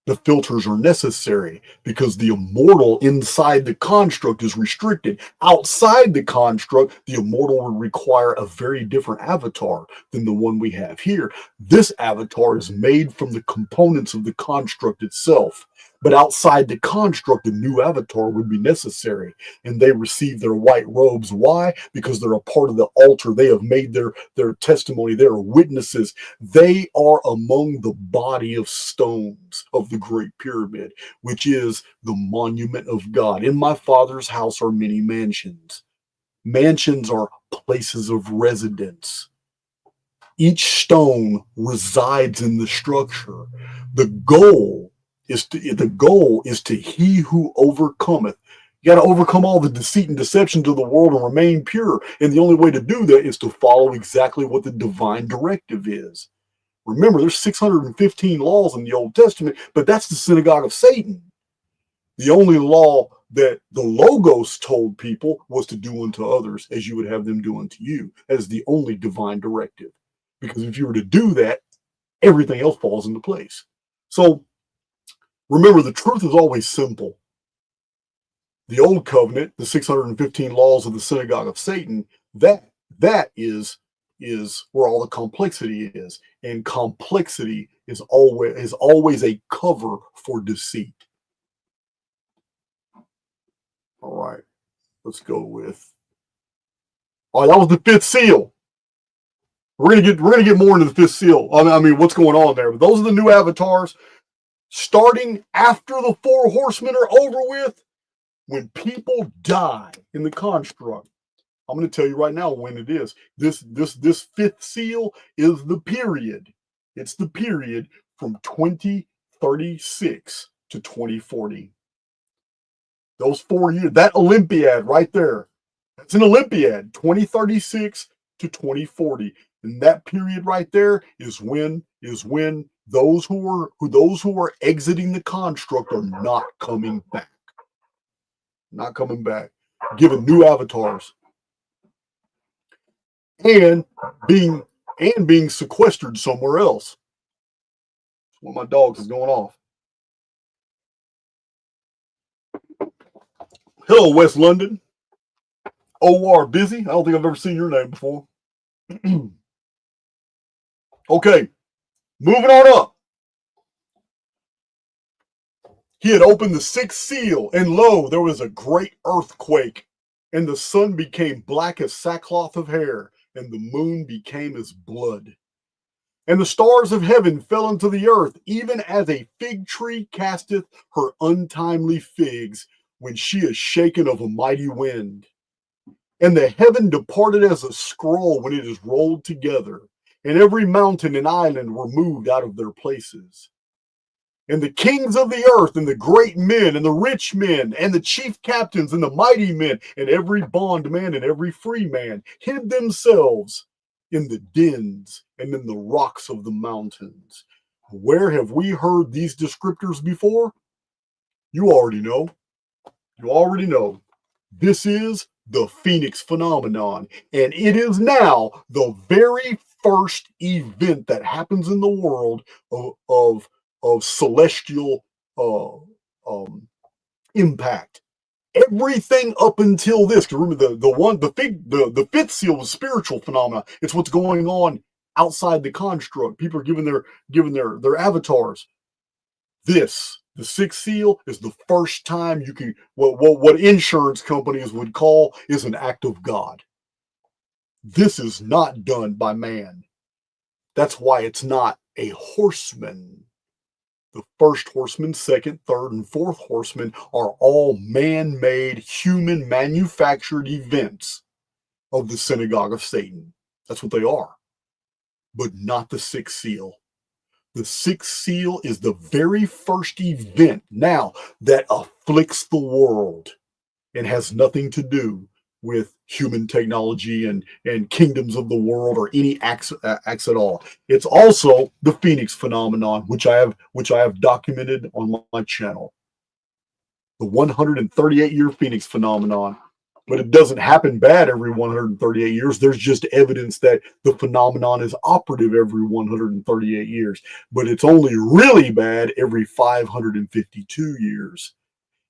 The filters are necessary because the immortal inside the construct is restricted. Outside the construct, the immortal would require a very different avatar than the one we have here. This avatar is made from the components of the construct itself. But outside the construct, a new avatar would be necessary. And they receive their white robes. Why? Because they're a part of the altar. They have made their testimony. They are witnesses. They are among the body of stones of the Great Pyramid, which is the monument of God. In my Father's house are many mansions. Mansions are places of residence. Each stone resides in the structure. The goal is to he who overcometh. You got to overcome all the deceit and deceptions of the world and remain pure. And the only way to do that is to follow exactly what the divine directive is. Remember, there's 615 laws in the Old Testament, but that's the synagogue of Satan. The only law that the Logos told people was to do unto others as you would have them do unto you. That is the only divine directive. Because if you were to do that, everything else falls into place. So remember, the truth is always simple. The Old Covenant, the 615 laws of the synagogue of Satan, that is where all the complexity is. And complexity is always a cover for deceit. All right, let's go with. All right, that was the fifth seal. We're gonna get more into the fifth seal. I mean, what's going on there? But those are the new avatars. Starting after the four horsemen are over with, when people die in the construct. I'm going to tell you right now when it is. This fifth seal is the period. It's the period from 2036 to 2040. Those 4 years, that Olympiad right there, that's an Olympiad, 2036 to 2040. And that period right there is when those who are exiting the construct are not coming back. Not coming back. Given new avatars. And being sequestered somewhere else. One of my dogs is going off. Hello, West London. OR Busy. I don't think I've ever seen your name before. Okay, moving on up. He had opened the sixth seal, and lo, there was a great earthquake, and the sun became black as sackcloth of hair, and the moon became as blood. And the stars of heaven fell into the earth, even as a fig tree casteth her untimely figs when she is shaken of a mighty wind. And the heaven departed as a scroll when it is rolled together, and every mountain and island were moved out of their places. And the kings of the earth, and the great men, and the rich men, and the chief captains, and the mighty men, and every bondman and every free man hid themselves in the dens and in the rocks of the mountains. Where have we heard these descriptors before? You already know. You already know. This is the Phoenix phenomenon, and it is now the very first event that happens in the world of celestial impact. Everything up until this, because remember the fifth seal was spiritual phenomena. It's what's going on outside the construct. People are given their avatars. The sixth seal is the first time you can what insurance companies would call is an act of God. This is not done by man. That's why it's not a horseman. The first horseman, second, third, and fourth horseman are all man-made, human manufactured events of the Synagogue of Satan. That's what they are. But not the sixth seal. The sixth seal is the very first event now that afflicts the world and has nothing to do with human technology and kingdoms of the world or any acts at all. It's also the Phoenix phenomenon, which I have documented on my channel. The 138-year Phoenix phenomenon. But it doesn't happen bad every 138 years. There's just evidence that the phenomenon is operative every 138 years. But it's only really bad every 552 years.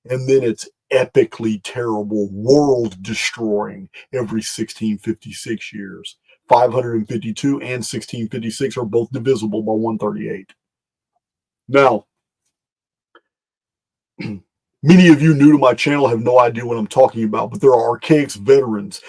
And then it's epically terrible, world destroying every 1656 years. 552 and 1656 are both divisible by 138. Now, many of you new to my channel have no idea what I'm talking about, but there are Archaix veterans,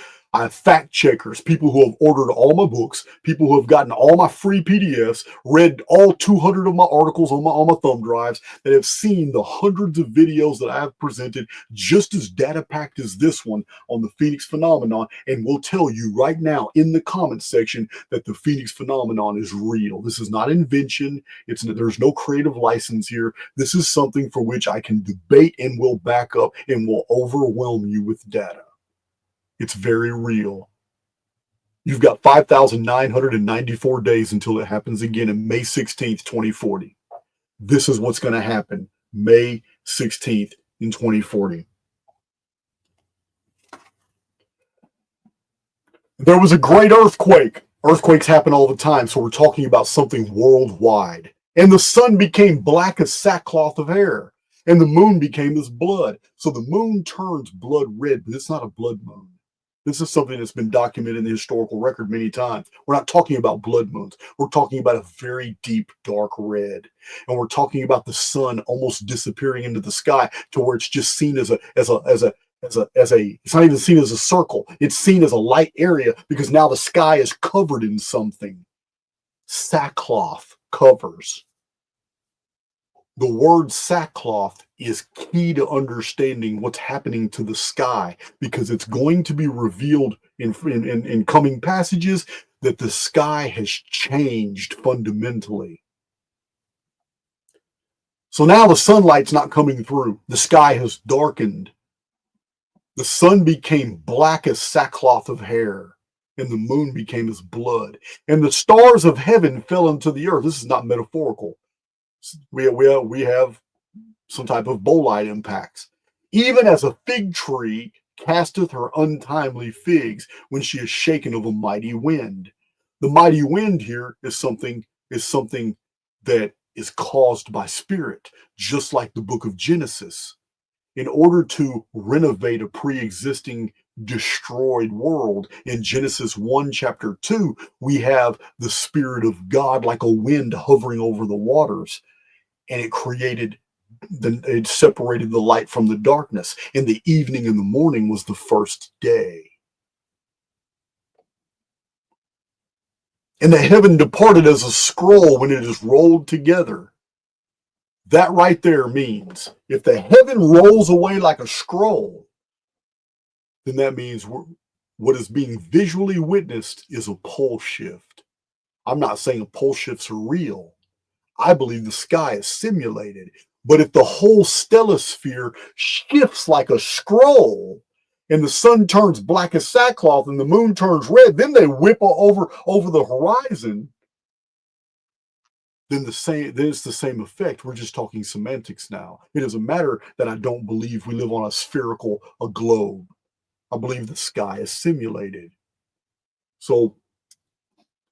fact checkers, people who have ordered all my books, people who have gotten all my free PDFs, read all 200 of my articles on my thumb drives, that have seen the hundreds of videos that I have presented, just as data-packed as this one on the Phoenix phenomenon, and will tell you right now in the comments section that the Phoenix phenomenon is real. This is not invention. There's no creative license here. This is something for which I can debate and will back up and will overwhelm you with data. It's very real. You've got 5,994 days until it happens again in May 16th, 2040. This is what's going to happen May 16th in 2040. There was a great earthquake. Earthquakes happen all the time, so we're talking about something worldwide. And the sun became black as sackcloth of hair, and the moon became as blood. So the moon turns blood red, but it's not a blood moon. This is something that's been documented in the historical record many times. We're not talking about blood moons. We're talking about a very deep, dark red. And we're talking about the sun almost disappearing into the sky to where it's just seen as it's not even seen as a circle. It's seen as a light area because now the sky is covered in something. Sackcloth covers. The word sackcloth is key to understanding what's happening to the sky, because it's going to be revealed in coming passages that the sky has changed fundamentally. So now the sunlight's not coming through. The sky has darkened. The sun became black as sackcloth of hair, and the moon became as blood. And the stars of heaven fell into the earth. This is not metaphorical. We have some type of bolide impacts. Even as a fig tree casteth her untimely figs when she is shaken of a mighty wind. The mighty wind here is something that is caused by spirit, just like the book of Genesis. In order to renovate a pre-existing destroyed world, in Genesis 1 chapter 2, we have the Spirit of God like a wind hovering over the waters. And it separated the light from the darkness. And the evening and the morning was the first day. And the heaven departed as a scroll when it is rolled together. That right there means if the heaven rolls away like a scroll, then that means what is being visually witnessed is a pole shift. I'm not saying pole shifts are real. I believe the sky is simulated. But if the whole stellosphere shifts like a scroll, and the sun turns black as sackcloth and the moon turns red, then they whip over the horizon, then it's the same effect. We're just talking semantics now. It doesn't matter that I don't believe we live on a globe. I believe the sky is simulated. So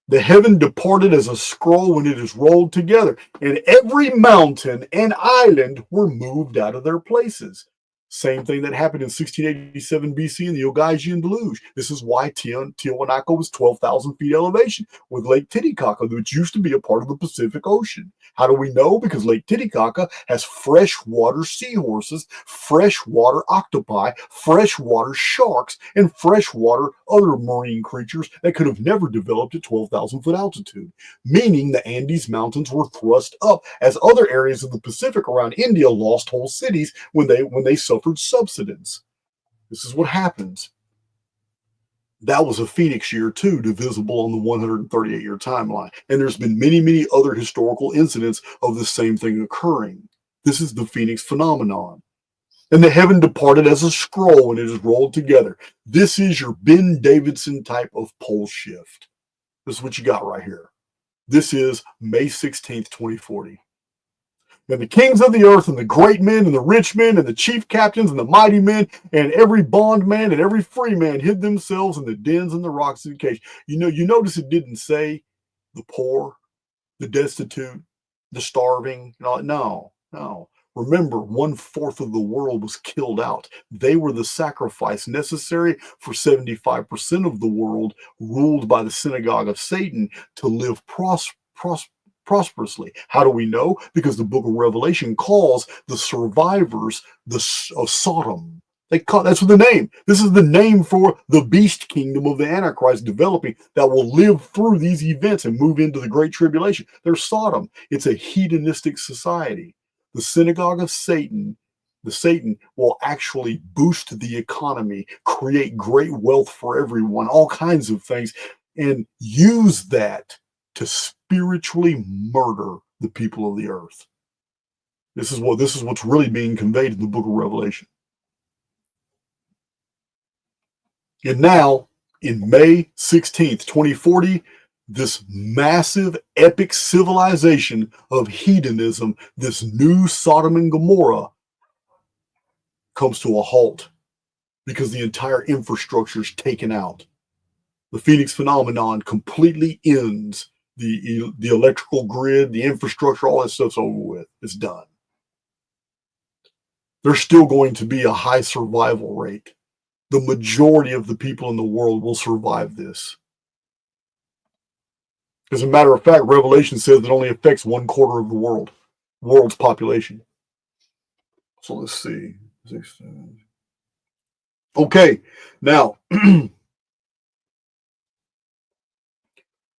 the heaven departed as a scroll when it is rolled together, and every mountain and island were moved out of their places. Same thing that happened in 1687 BC in the Ogygian deluge. This is why Tiwanaku was 12,000 feet elevation with Lake Titicaca, which used to be a part of the Pacific Ocean. How do we know? Because Lake Titicaca has freshwater seahorses, freshwater octopi, freshwater sharks, and freshwater other marine creatures that could have never developed at 12,000 foot altitude, meaning the Andes Mountains were thrust up as other areas of the Pacific around India lost whole cities when they suffered subsidence. This is what happens. That was a Phoenix year too, divisible on the 138-year timeline. And there's been many, many other historical incidents of the same thing occurring. This is the Phoenix phenomenon. And the heaven departed as a scroll when it is rolled together. This is your Ben Davidson type of pole shift. This is what you got right here. This is May 16th, 2040. And the kings of the earth and the great men and the rich men and the chief captains and the mighty men and every bondman and every free man hid themselves in the dens and the rocks and caves. You notice it didn't say the poor, the destitute, the starving. No. Remember, 1/4 of the world was killed out. They were the sacrifice necessary for 75% of the world ruled by the Synagogue of Satan to live prosperously. How do we know? Because the book of Revelation calls the survivors of Sodom. That's what the name. This is the name for the beast kingdom of the Antichrist developing that will live through these events and move into the Great Tribulation. There's Sodom. It's a hedonistic society. The synagogue of Satan, Satan will actually boost the economy, create great wealth for everyone, all kinds of things, and use that to spiritually murder the people of the earth. This is what's really being conveyed in the book of Revelation. And now, in May 16th, 2040, this massive, epic civilization of hedonism, this new Sodom and Gomorrah, comes to a halt because the entire infrastructure is taken out. The Phoenix phenomenon completely ends. The electrical grid, the infrastructure, all that stuff's over with. It's done. There's still going to be a high survival rate. The majority of the people in the world will survive this. As a matter of fact, Revelation says it only affects 1/4 of the world's population. So let's see. Okay, now,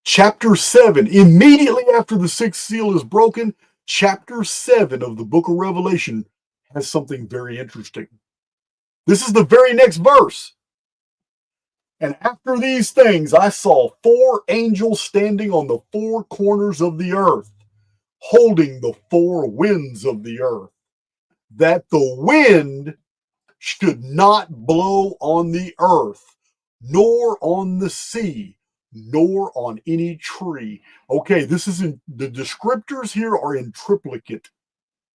chapter 7, immediately after the sixth seal is broken, chapter 7 of the book of Revelation has something very interesting. This is the very next verse. And after these things, I saw 4 angels standing on the 4 corners of the earth, holding the 4 winds of the earth, that the wind should not blow on the earth, nor on the sea, nor on any tree. Okay, the descriptors here are in triplicate,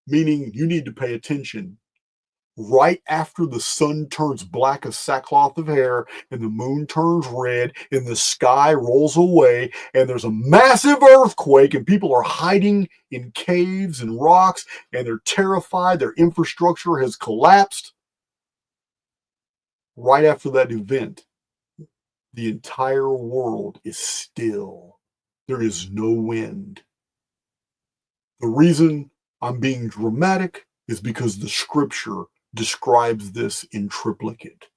meaning you need to pay attention. Right after the sun turns black as sackcloth of hair and the moon turns red and the sky rolls away and there's a massive earthquake and people are hiding in caves and rocks and they're terrified, their infrastructure has collapsed. Right after that event, the entire world is still. There is no wind. The reason I'm being dramatic is because the scripture describes this in triplicate.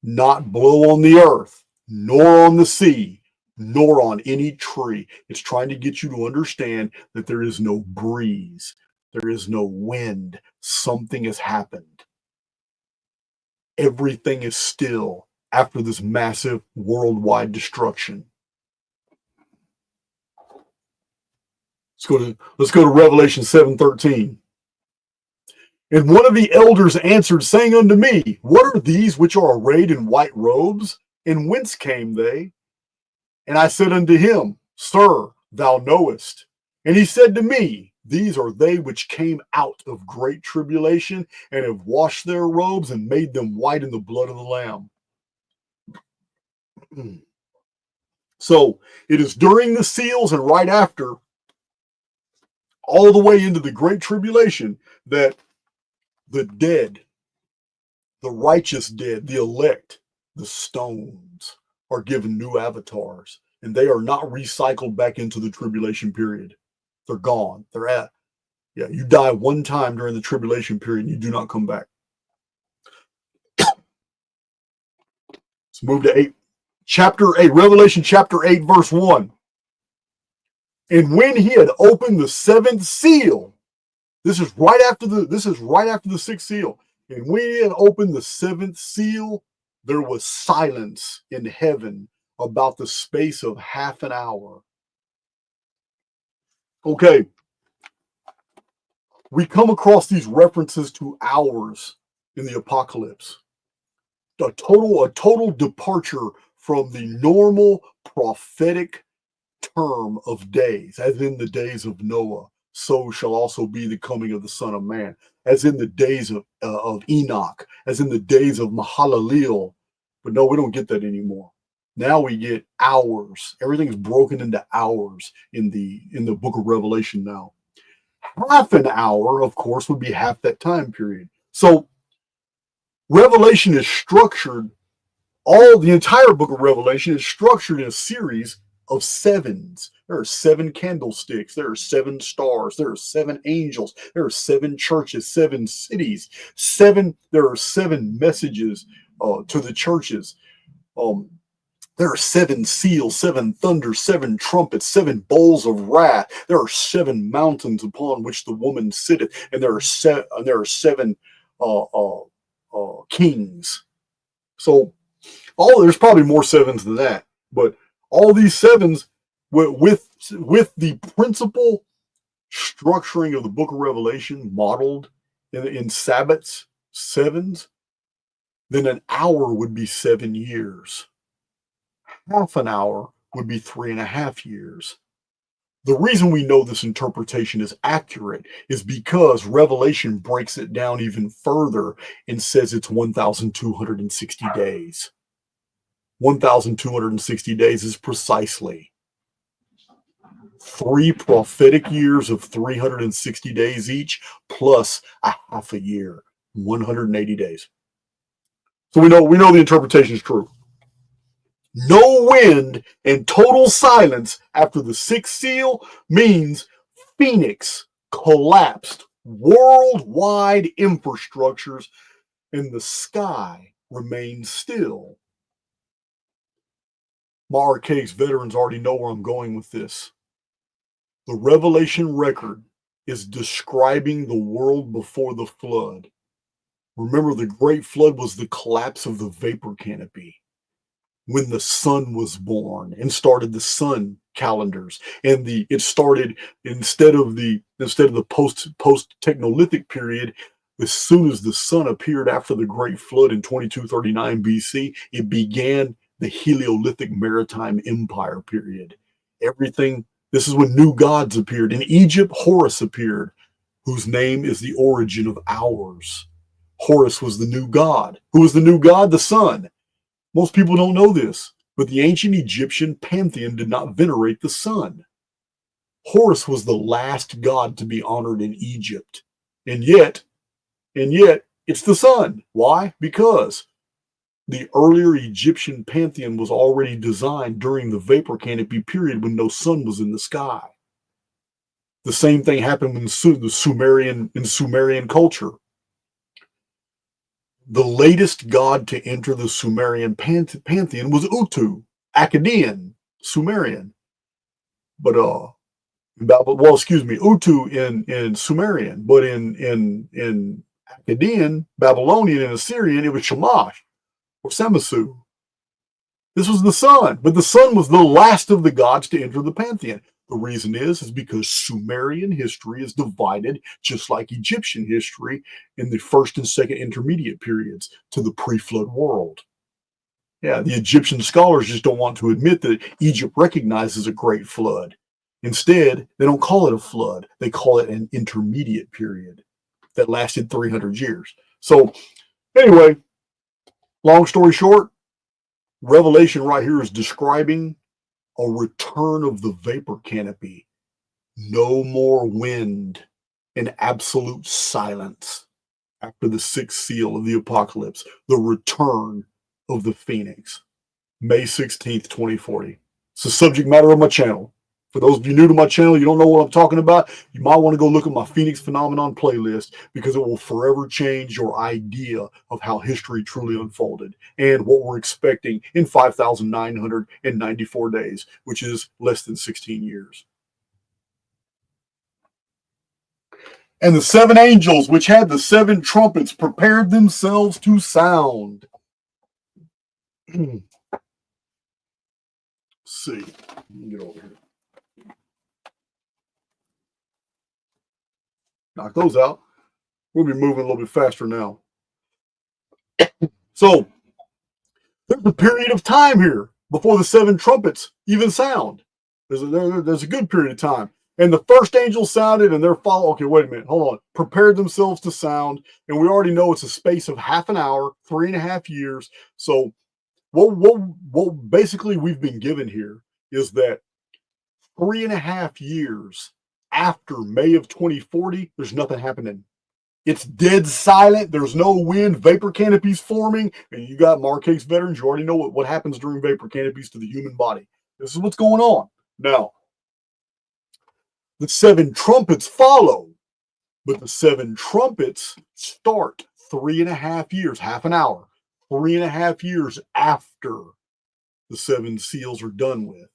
Not blow on the earth, nor on the sea, nor on any tree. It's trying to get you to understand that there is no breeze. There is no wind. Something has happened. Everything is still after this massive worldwide destruction. Let's go to Revelation 7:13. And one of the elders answered, saying unto me, What are these which are arrayed in white robes? And whence came they? And I said unto him, Sir, thou knowest. And he said to me, These are they which came out of great tribulation, and have washed their robes, and made them white in the blood of the Lamb. So it is during the seals and right after, all the way into the great tribulation, that the dead, the righteous dead, the elect, the stones are given new avatars, and they are not recycled back into the tribulation period. They're gone. You die one time during the tribulation period and you do not come back. Let's move to chapter 8, Revelation chapter 8, verse 1. And when he had opened the 7th seal, this is right after the 6th seal. And when he had opened the 7th seal, there was silence in heaven about the space of half an hour. Okay. We come across these references to hours in the apocalypse. A total departure from the normal prophetic term of days, as in the days of Noah, so shall also be the coming of the Son of Man. As in the days of Enoch, as in the days of Mahalalel. But no, we don't get that anymore. Now we get hours. Everything's broken into hours in the book of Revelation now. Half an hour, of course, would be half that time period. So Revelation is structured, the entire book of Revelation is structured in a series of sevens. There are 7 candlesticks. There are 7 stars. There are 7 angels. There are 7 churches, 7 cities. There are 7 messages to the churches. There are 7 seals, 7 thunders, 7 trumpets, 7 bowls of wrath. There are 7 mountains upon which the woman sitteth, and there are 7 kings. So, there's probably more 7s than that, but all these 7s with the principal structuring of the book of Revelation modeled in Sabbaths, 7s, then an hour would be 7 years. Half an hour would be 3.5 years. The reason we know this interpretation is accurate is because Revelation breaks it down even further and says it's 1,260 days. 1,260 days is precisely 3 prophetic years of 360 days each, plus a half a year, 180 days. So we know the interpretation is true. No wind and total silence after the 6th seal means Phoenix collapsed worldwide infrastructures and the sky remains still. My Archaix veterans already know where I'm going with this. The Revelation record is describing the world before the flood. Remember, the great flood was the collapse of the vapor canopy when the sun was born and started the sun calendars. And it started instead of the post technolithic period. As soon as the sun appeared after the great flood in 2239 BC, it began the Heliolithic maritime empire period. This is when new gods appeared. In Egypt, Horus appeared, whose name is the origin of ours. Horus was the new god. Who was the new god? The sun. Most people don't know this, but the ancient Egyptian pantheon did not venerate the sun. Horus was the last god to be honored in Egypt. And yet, it's the sun. Why? Because the earlier Egyptian pantheon was already designed during the vapor canopy period when no sun was in the sky. The same thing happened in Sumerian culture. The latest god to enter the Sumerian pantheon was Utu, Akkadian, Sumerian. Utu in Sumerian, but in Akkadian, Babylonian, and Assyrian, it was Shamash or Samasu. This was the sun, but the sun was the last of the gods to enter the pantheon. The reason is because Sumerian history is divided, just like Egyptian history, in the first and second intermediate periods to the pre-flood world. Yeah, the Egyptian scholars just don't want to admit that Egypt recognizes a great flood. Instead, they don't call it a flood. They call it an intermediate period that lasted 300 years. So anyway, long story short, Revelation right here is describing a return of the vapor canopy. No more wind and absolute silence after the 6th seal of the apocalypse. The return of the Phoenix. May 16th, 2040. It's the subject matter of my channel. For those of you new to my channel, you don't know what I'm talking about, you might want to go look at my Phoenix Phenomenon playlist because it will forever change your idea of how history truly unfolded and what we're expecting in 5,994 days, which is less than 16 years. And the 7 angels, which had the 7 trumpets, prepared themselves to sound. Let's see. Let me get over here. Knock those out. We'll be moving a little bit faster now. So, there's a period of time here before the 7 trumpets even sound. There's a good period of time. And the first angel sounded, and they're following. Okay, wait a minute. Hold on. Prepared themselves to sound. And we already know it's a space of half an hour, 3.5 years. So what basically we've been given here is that 3.5 years after May of 2040, there's nothing happening. It's dead silent. There's no wind. Vapor canopies forming. And you got Archaix veterans. You already know what happens during vapor canopies to the human body. This is what's going on. Now, the seven trumpets follow, but the seven trumpets start 3.5 years, half an hour, 3.5 years after the seven seals are done with.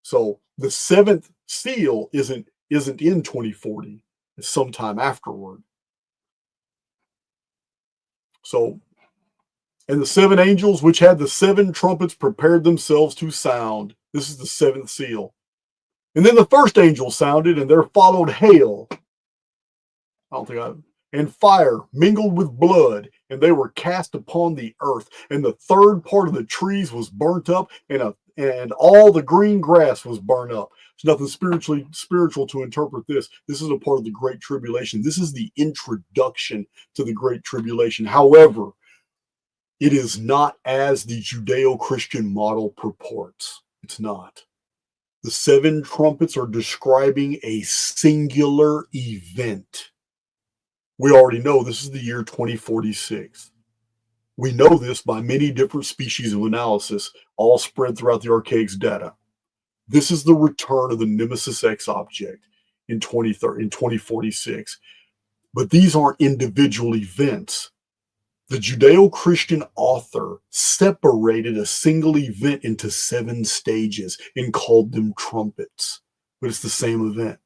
So the seventh seal isn't in 2040. It's sometime afterward. So, and the seven angels which had the seven trumpets prepared themselves to sound. This is the seventh seal. And then the first angel sounded, and there followed hail. And fire mingled with blood, and they were cast upon the earth. And the third part of the trees was burnt up, and all the green grass was burned up. There's nothing spiritual to interpret this. This is a part of the Great Tribulation. This is the introduction to the Great Tribulation. However, it is not as the Judeo-Christian model purports. It's not. The seven trumpets are describing a singular event. We already know this is the year 2046. We know this by many different species of analysis, all spread throughout the Archaix data. This is the return of the Nemesis X object in 2046. But these aren't individual events. The Judeo-Christian author separated a single event into 7 stages and called them trumpets. But it's the same event.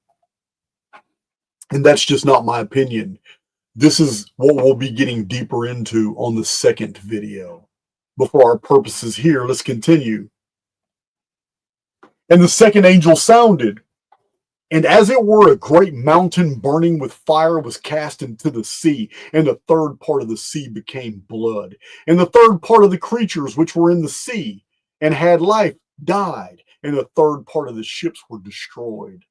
And that's just not my opinion. This is what we'll be getting deeper into on the second video. But for our purposes here, let's continue. And the second angel sounded, and as it were, a great mountain burning with fire was cast into the sea, and the third part of the sea became blood. And the third part of the creatures which were in the sea and had life died, and the third part of the ships were destroyed.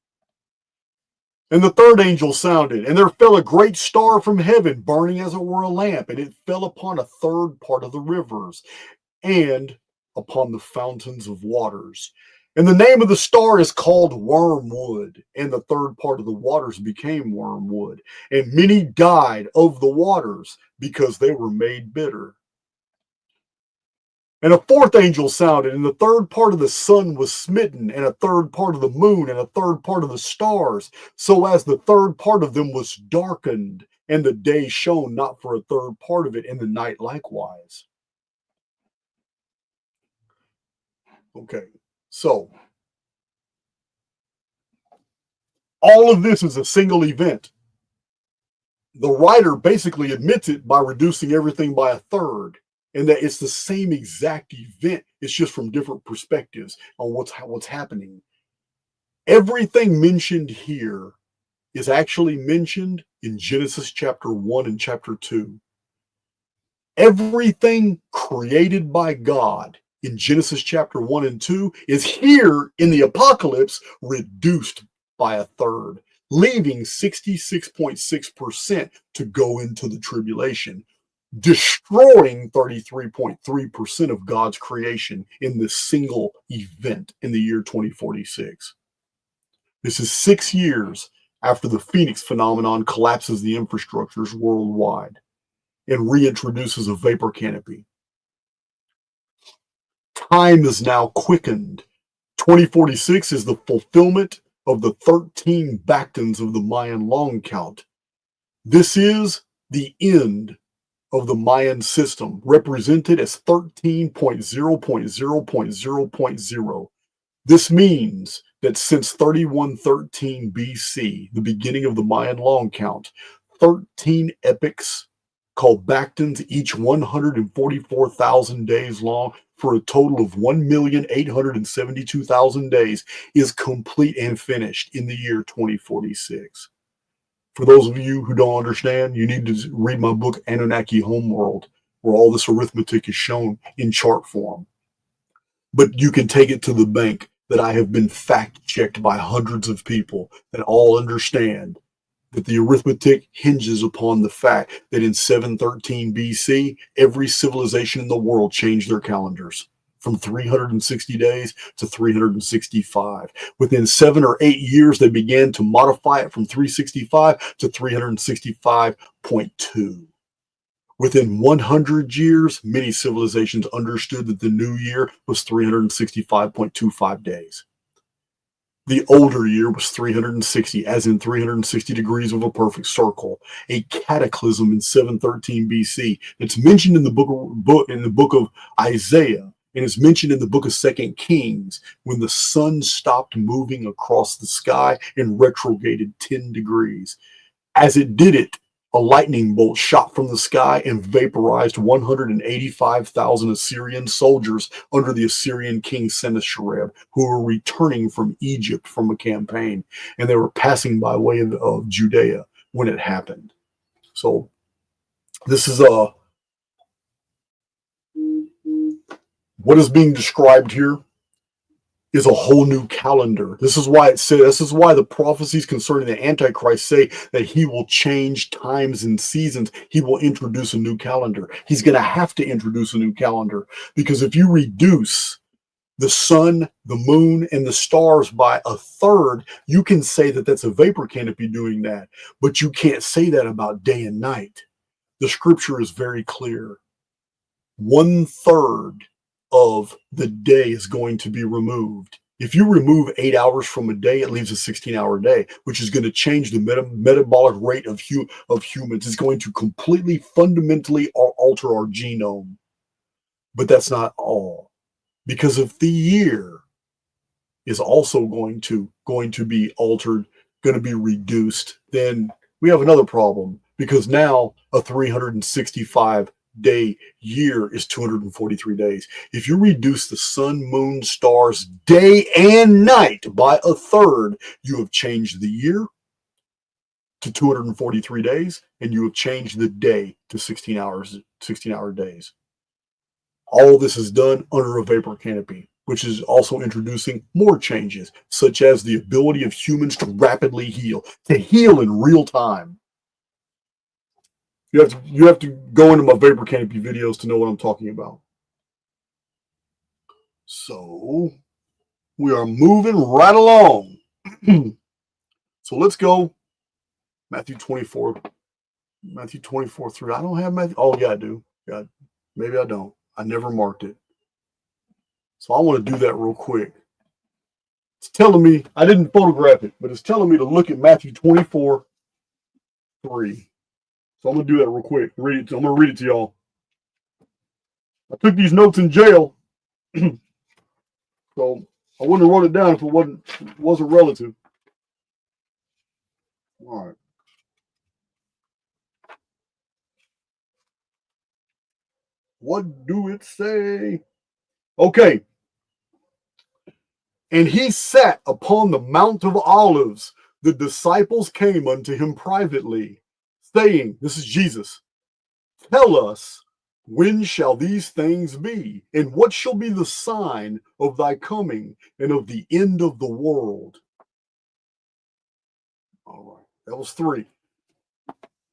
And the third angel sounded, and there fell a great star from heaven, burning as it were a lamp, and it fell upon a third part of the rivers, and upon the fountains of waters. And the name of the star is called Wormwood, and the third part of the waters became wormwood. And many died of the waters because they were made bitter. And a fourth angel sounded, and the third part of the sun was smitten, and a third part of the moon, and a third part of the stars, so as the third part of them was darkened, and the day shone not for a third part of it, and the night likewise. Okay. So, all of this is a single event. The writer basically admits it by reducing everything by a third, and that it's the same exact event. It's just from different perspectives on what's happening. Everything mentioned here is actually mentioned in Genesis chapter 1 and chapter 2. Everything created by God in Genesis chapter 1 and 2 is here in the apocalypse reduced by a third, leaving 66.6% to go into the tribulation, destroying 33.3% of God's creation in this single event in the year 2046. This is 6 years after the Phoenix phenomenon collapses the infrastructures worldwide and reintroduces a vapor canopy. Time is now quickened. 2046 is the fulfillment of the 13 Bactans of the Mayan long count. This is the end of the Mayan system, represented as 13.0.0.0.0. This means that since 3113 BC, the beginning of the Mayan long count, 13 epochs called Bactans, each 144,000 days long, for a total of 1,872,000 days, is complete and finished in the year 2046. For those of you who don't understand, you need to read my book, Anunnaki Homeworld, where all this arithmetic is shown in chart form. But you can take it to the bank that I have been fact-checked by hundreds of people that all understand that the arithmetic hinges upon the fact that in 713 BC, every civilization in the world changed their calendars from 360 days to 365. Within 7 or 8 years, they began to modify it from 365 to 365.2. Within 100 years, many civilizations understood that the new year was 365.25 days. The older year was 360, as in 360 degrees of a perfect circle. A cataclysm in 713 BC. It's mentioned in the book of Isaiah, and it's mentioned in the book of 2 Kings, when the sun stopped moving across the sky and retrograded 10 degrees. As it did it, a lightning bolt shot from the sky and vaporized 185,000 Assyrian soldiers under the Assyrian king Sennacherib, who were returning from Egypt from a campaign, and they were passing by way of Judea when it happened. So this is what is being described here is a whole new calendar. This is why the prophecies concerning the Antichrist say that he will change times and seasons. He will introduce a new calendar. He's going to have to introduce a new calendar, because if you reduce the sun, the moon, and the stars by a third, you can say that that's a vapor canopy doing that, but you can't say that about day and night. The scripture is very clear. 1/3 of the day is going to be removed. If you remove 8 hours from a day, it leaves a 16-hour day, which is going to change the metabolic rate of humans. It's going to completely, fundamentally alter our genome. But that's not all, because if the year is also going to be altered, going to be reduced, then we have another problem, because now a 365 day year is 243 days. If you reduce the sun, moon, stars, day and night by a third, you have changed the year to 243 days, and you have changed the day to 16-hour days. All this is done under a vapor canopy, which is also introducing more changes, such as the ability of humans to rapidly heal in real time. You have to go into my vapor canopy videos to know what I'm talking about. So we are moving right along. So let's go Matthew 24 through. I don't have Matthew. Oh yeah, I do. Yeah, maybe I don't. I never marked it. So I want to do that real quick. It's telling me, I didn't photograph it, but it's telling me to look at Matthew 24:3. So I'm going to do that real quick. I'm going to read it to y'all. I took these notes in jail, so I wouldn't have wrote it down if it wasn't relative. All right. What do it say? Okay. And he sat upon the Mount of Olives. The disciples came unto him privately, saying, this is Jesus, tell us, when shall these things be? And what shall be the sign of thy coming and of the end of the world? All right, that was 3.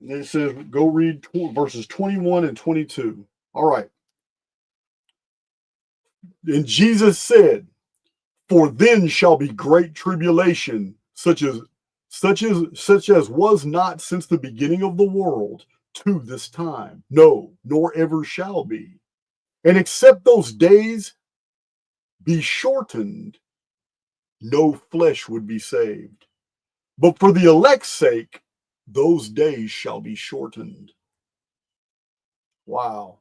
And then it says, go read verses 21 and 22. All right. And Jesus said, for then shall be great tribulation, such as was not since the beginning of the world to this time, no, nor ever shall be. And except those days be shortened, no flesh would be saved. But for the elect's sake, those days shall be shortened. Wow.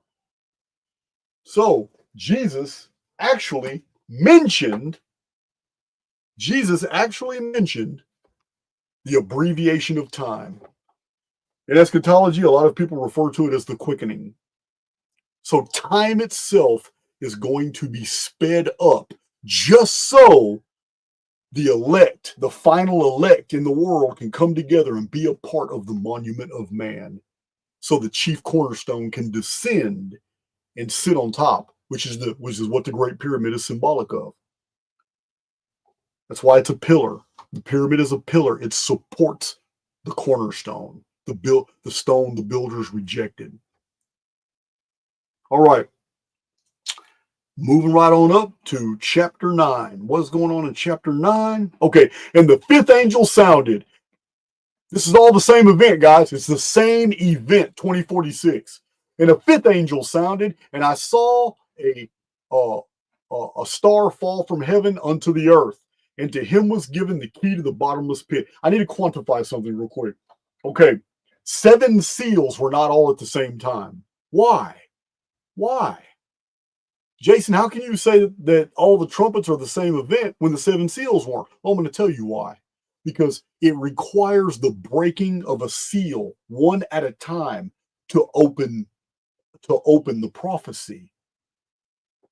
So Jesus actually mentioned the abbreviation of time. In eschatology, a lot of people refer to it as the quickening. So time itself is going to be sped up just so the elect, the final elect in the world, can come together and be a part of the monument of man. So the chief cornerstone can descend and sit on top, which is what the Great Pyramid is symbolic of. That's why it's a pillar. The pyramid is a pillar. It supports the cornerstone, the stone the builders rejected. All right. Moving right on up to chapter 9. What's going on in chapter 9? Okay, and the fifth angel sounded. This is all the same event, guys. It's the same event, 2046. And a fifth angel sounded, and I saw a star fall from heaven unto the earth, and to him was given the key to the bottomless pit. I need to quantify something real quick. Okay, 7 seals were not all at the same time. Why? Why? Jason, how can you say that all the trumpets are the same event when the 7 seals weren't? Well, I'm going to tell you why. Because it requires the breaking of a seal one at a time to open the prophecy.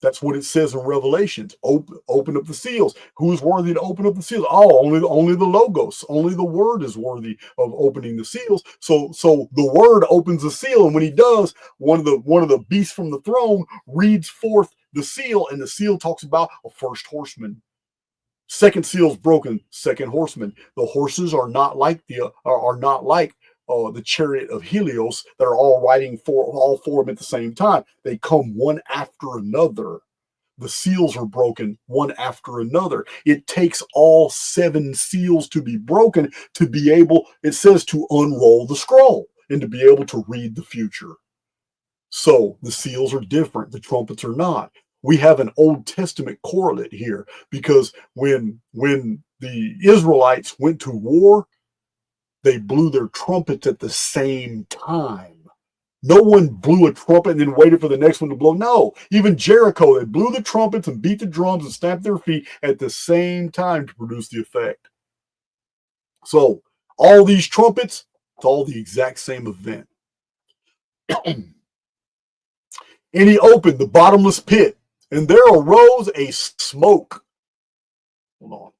That's what it says in Revelations. Open up the seals. Who is worthy to open up the seals? Oh, only the Logos. Only the Word is worthy of opening the seals. So the Word opens the seal, and when he does, one of the beasts from the throne reads forth the seal, and the seal talks about a first horseman. Second seal's broken. Second horseman. The horses are not like the chariot of Helios that are all riding all 4 of them at the same time. They come one after another. The seals are broken one after another. It takes all 7 seals to be broken to be able, it says, to unroll the scroll and to be able to read the future. So the seals are different. The trumpets are not. We have an Old Testament correlate here because when the Israelites went to war, they blew their trumpets at the same time. No one blew a trumpet and then waited for the next one to blow. No, even Jericho, they blew the trumpets and beat the drums and stamped their feet at the same time to produce the effect. So all these trumpets, it's all the exact same event. And he opened the bottomless pit, and there arose a smoke. Hold on.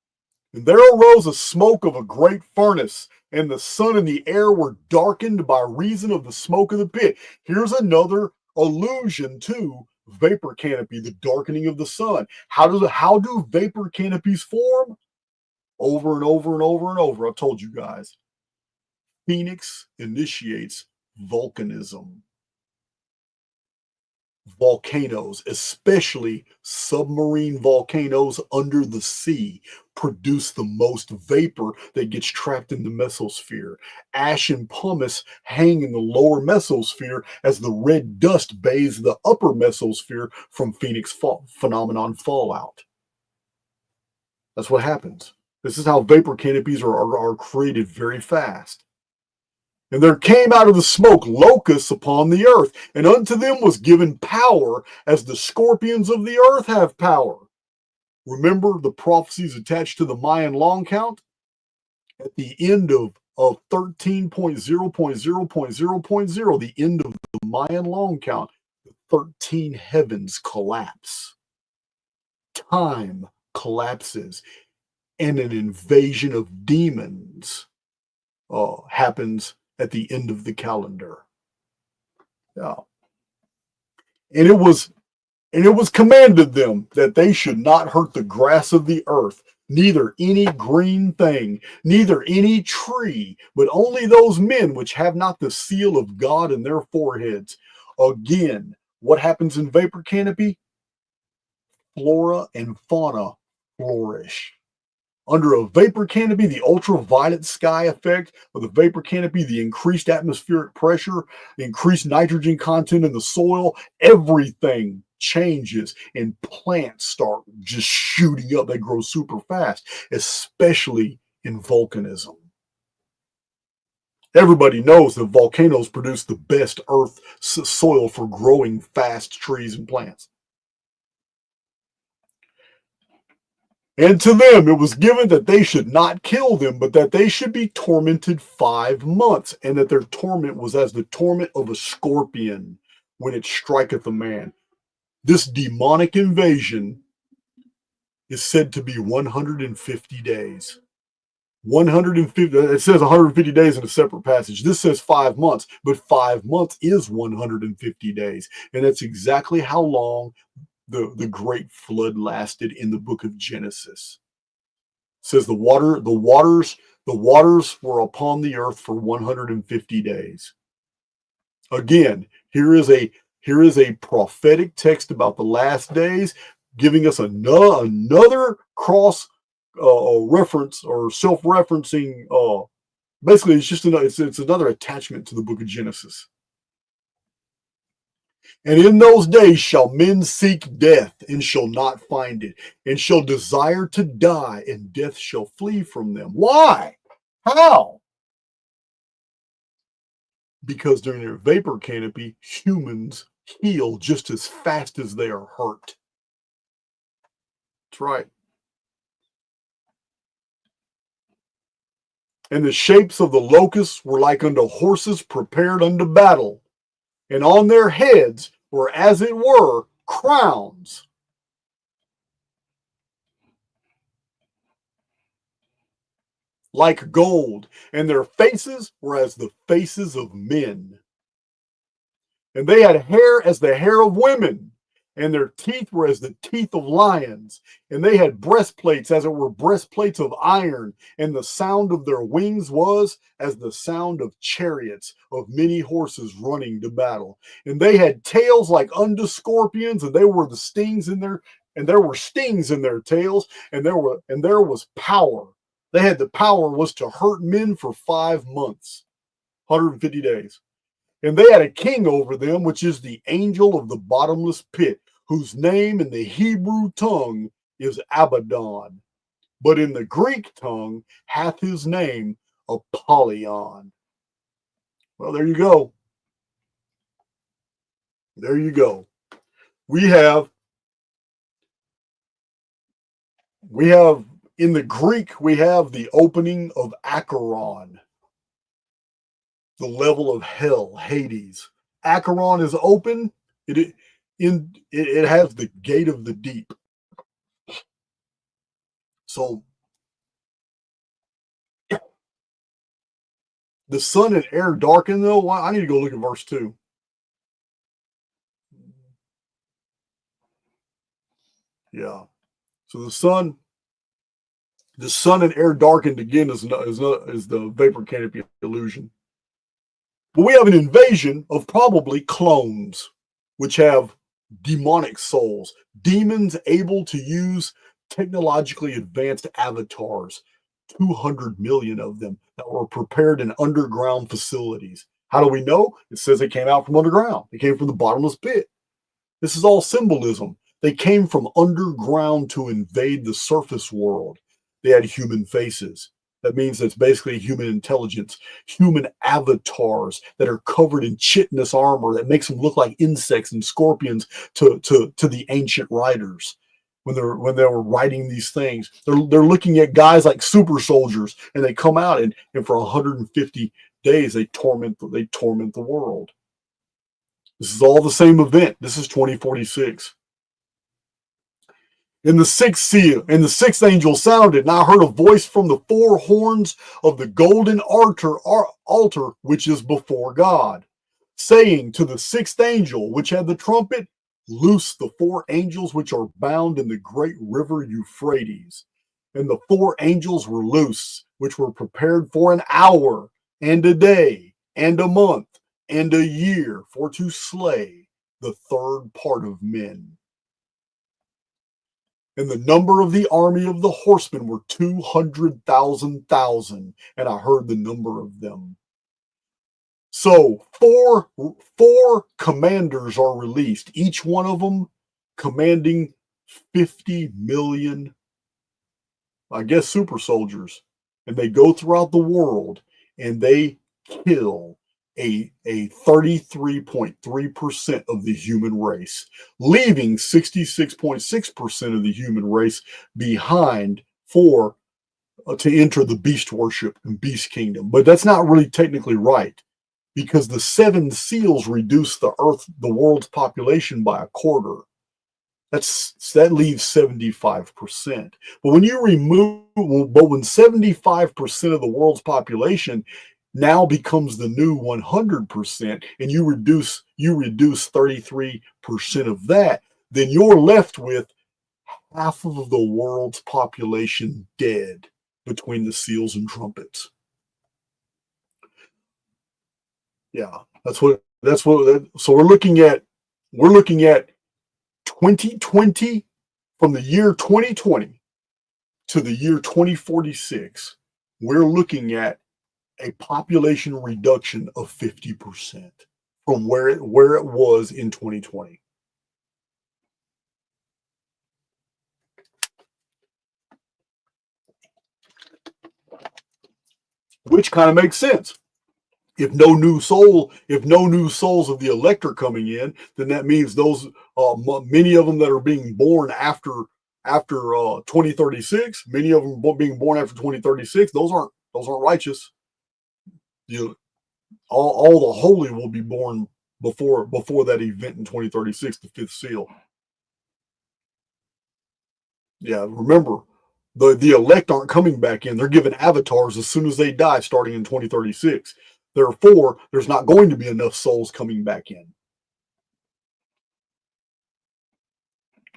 And there arose a smoke of a great furnace, and the sun and the air were darkened by reason of the smoke of the pit. Here's another allusion to vapor canopy, the darkening of the sun. How do vapor canopies form? Over and over and over and over. I've told you guys. Phoenix initiates volcanism. Volcanoes, especially submarine volcanoes under the sea, produce the most vapor that gets trapped in the mesosphere. Ash and pumice hang in the lower mesosphere as the red dust bathes the upper mesosphere from Phoenix phenomenon fallout. That's what happens. This is how vapor canopies are created very fast. And there came out of the smoke locusts upon the earth, and unto them was given power as the scorpions of the earth have power. Remember the prophecies attached to the Mayan long count? At the end of 13.0.0.0.0, the end of the Mayan long count, the 13 heavens collapse. Time collapses, and an invasion of demons happens at the end of the calendar. Yeah. And it was commanded them that they should not hurt the grass of the earth, neither any green thing, neither any tree, but only those men which have not the seal of God in their foreheads. Again, what happens in vapor canopy? Flora and fauna flourish. Under a vapor canopy, the ultraviolet sky effect of the vapor canopy, the increased atmospheric pressure, the increased nitrogen content in the soil, everything changes and plants start just shooting up. They grow super fast, especially in volcanism. Everybody knows that volcanoes produce the best earth soil for growing fast trees and plants. And to them it was given that they should not kill them, but that they should be tormented 5 months, and that their torment was as the torment of a scorpion when it striketh a man. This demonic invasion is said to be 150 days. 150, it says 150 days in a separate passage. This says 5 months, but 5 months is 150 days. And that's exactly how long the great flood lasted in the book of Genesis. says the waters were upon the earth for 150 days. Again, here is a prophetic text about the last days, giving us another cross reference or self-referencing. Basically, it's just it's another attachment to the book of Genesis. And in those days shall men seek death, and shall not find it, and shall desire to die, and death shall flee from them. Why? How? Because during their vapor canopy, humans heal just as fast as they are hurt. That's right. And the shapes of the locusts were like unto horses prepared unto battle, and on their heads were as it were crowns. Like gold, and their faces were as the faces of men. And they had hair as the hair of women, and their teeth were as the teeth of lions. And they had breastplates as it were breastplates of iron, and the sound of their wings was as the sound of chariots of many horses running to battle. And they had tails like unto scorpions, and there were stings in their tails, and there was power. They had the power was to hurt men for 5 months, 150 days. And they had a king over them, which is the angel of the bottomless pit, whose name in the Hebrew tongue is Abaddon, but in the Greek tongue hath his name Apollyon. Well, there you go. There you go. We have in the Greek, we have the opening of Acheron, the level of hell, Hades. Acheron is open. It has the gate of the deep. So the sun and air darken, though. I need to go look at verse 2. Yeah. So the sun and air darkened again is the vapor canopy illusion. But we have an invasion of probably clones, which have demonic souls, demons able to use technologically advanced avatars, 200 million of them that were prepared in underground facilities. How do we know? It says they came out from underground. They came from the bottomless pit. This is all symbolism. They came from underground to invade the surface world. They had human faces. That means it's basically human intelligence, human avatars that are covered in chitinous armor that makes them look like insects and scorpions to the ancient writers. When they were writing these things, they're looking at guys like super soldiers, and they come out and for 150 days they torment the world. This is all the same event. This is 2046. In the sixth angel sounded, and I heard a voice from the 4 horns of the golden altar which is before God, saying to the 6th angel which had the trumpet, loose the 4 angels which are bound in the great river Euphrates. And the 4 angels were loose, which were prepared for an hour, and a day, and a month, and a year, for to slay the 3rd part of men. And the number of the army of the horsemen were 200,000, and I heard the number of them. So four commanders are released, each one of them commanding 50 million, I guess, super soldiers. And they go throughout the world, and they kill a 33.3% of the human race, leaving 66.6% of the human race behind to enter the beast worship and beast kingdom. But that's not really technically right, because the 7 seals reduce the world's population by a quarter. That leaves 75%. But when 75% of the world's population now becomes the new 100%, and you reduce 33% of that, then you're left with half of the world's population dead. between the seals and trumpets. Yeah, so we're looking at 2020, from the year 2020 to the year 2046. We're looking at a population reduction of 50% from where it was in 2020. Which kind of makes sense. If no new souls of the elect are coming in, then that means those many of them that are being born after 2036, many of them being born after 2036, those aren't righteous. All the holy will be born before that event in 2036, the fifth seal. Yeah, remember, the elect aren't coming back in. They're given avatars as soon as they die, starting in 2036. Therefore, there's not going to be enough souls coming back in.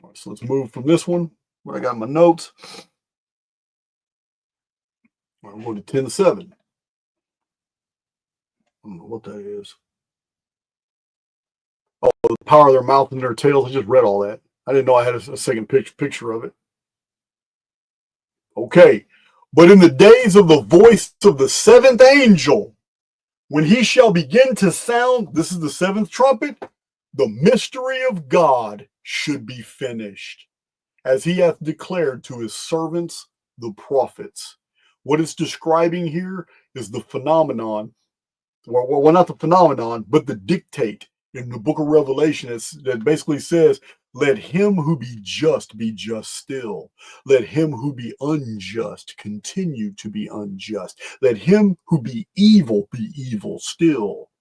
All right, so let's move from this one, where I got my notes. All right, we're going to 10:7. I don't know what that is. Oh, the power of their mouth and their tails. I just read all that. I didn't know I had a second picture of it. Okay. But in the days of the voice of the seventh angel, when he shall begin to sound, this is the seventh trumpet, the mystery of God should be finished, as he hath declared to his servants, the prophets. What it's describing here is the phenomenon, well, not the phenomenon, but the dictate in the book of Revelation that basically says, let him who be just still. Let him who be unjust continue to be unjust. Let him who be evil still.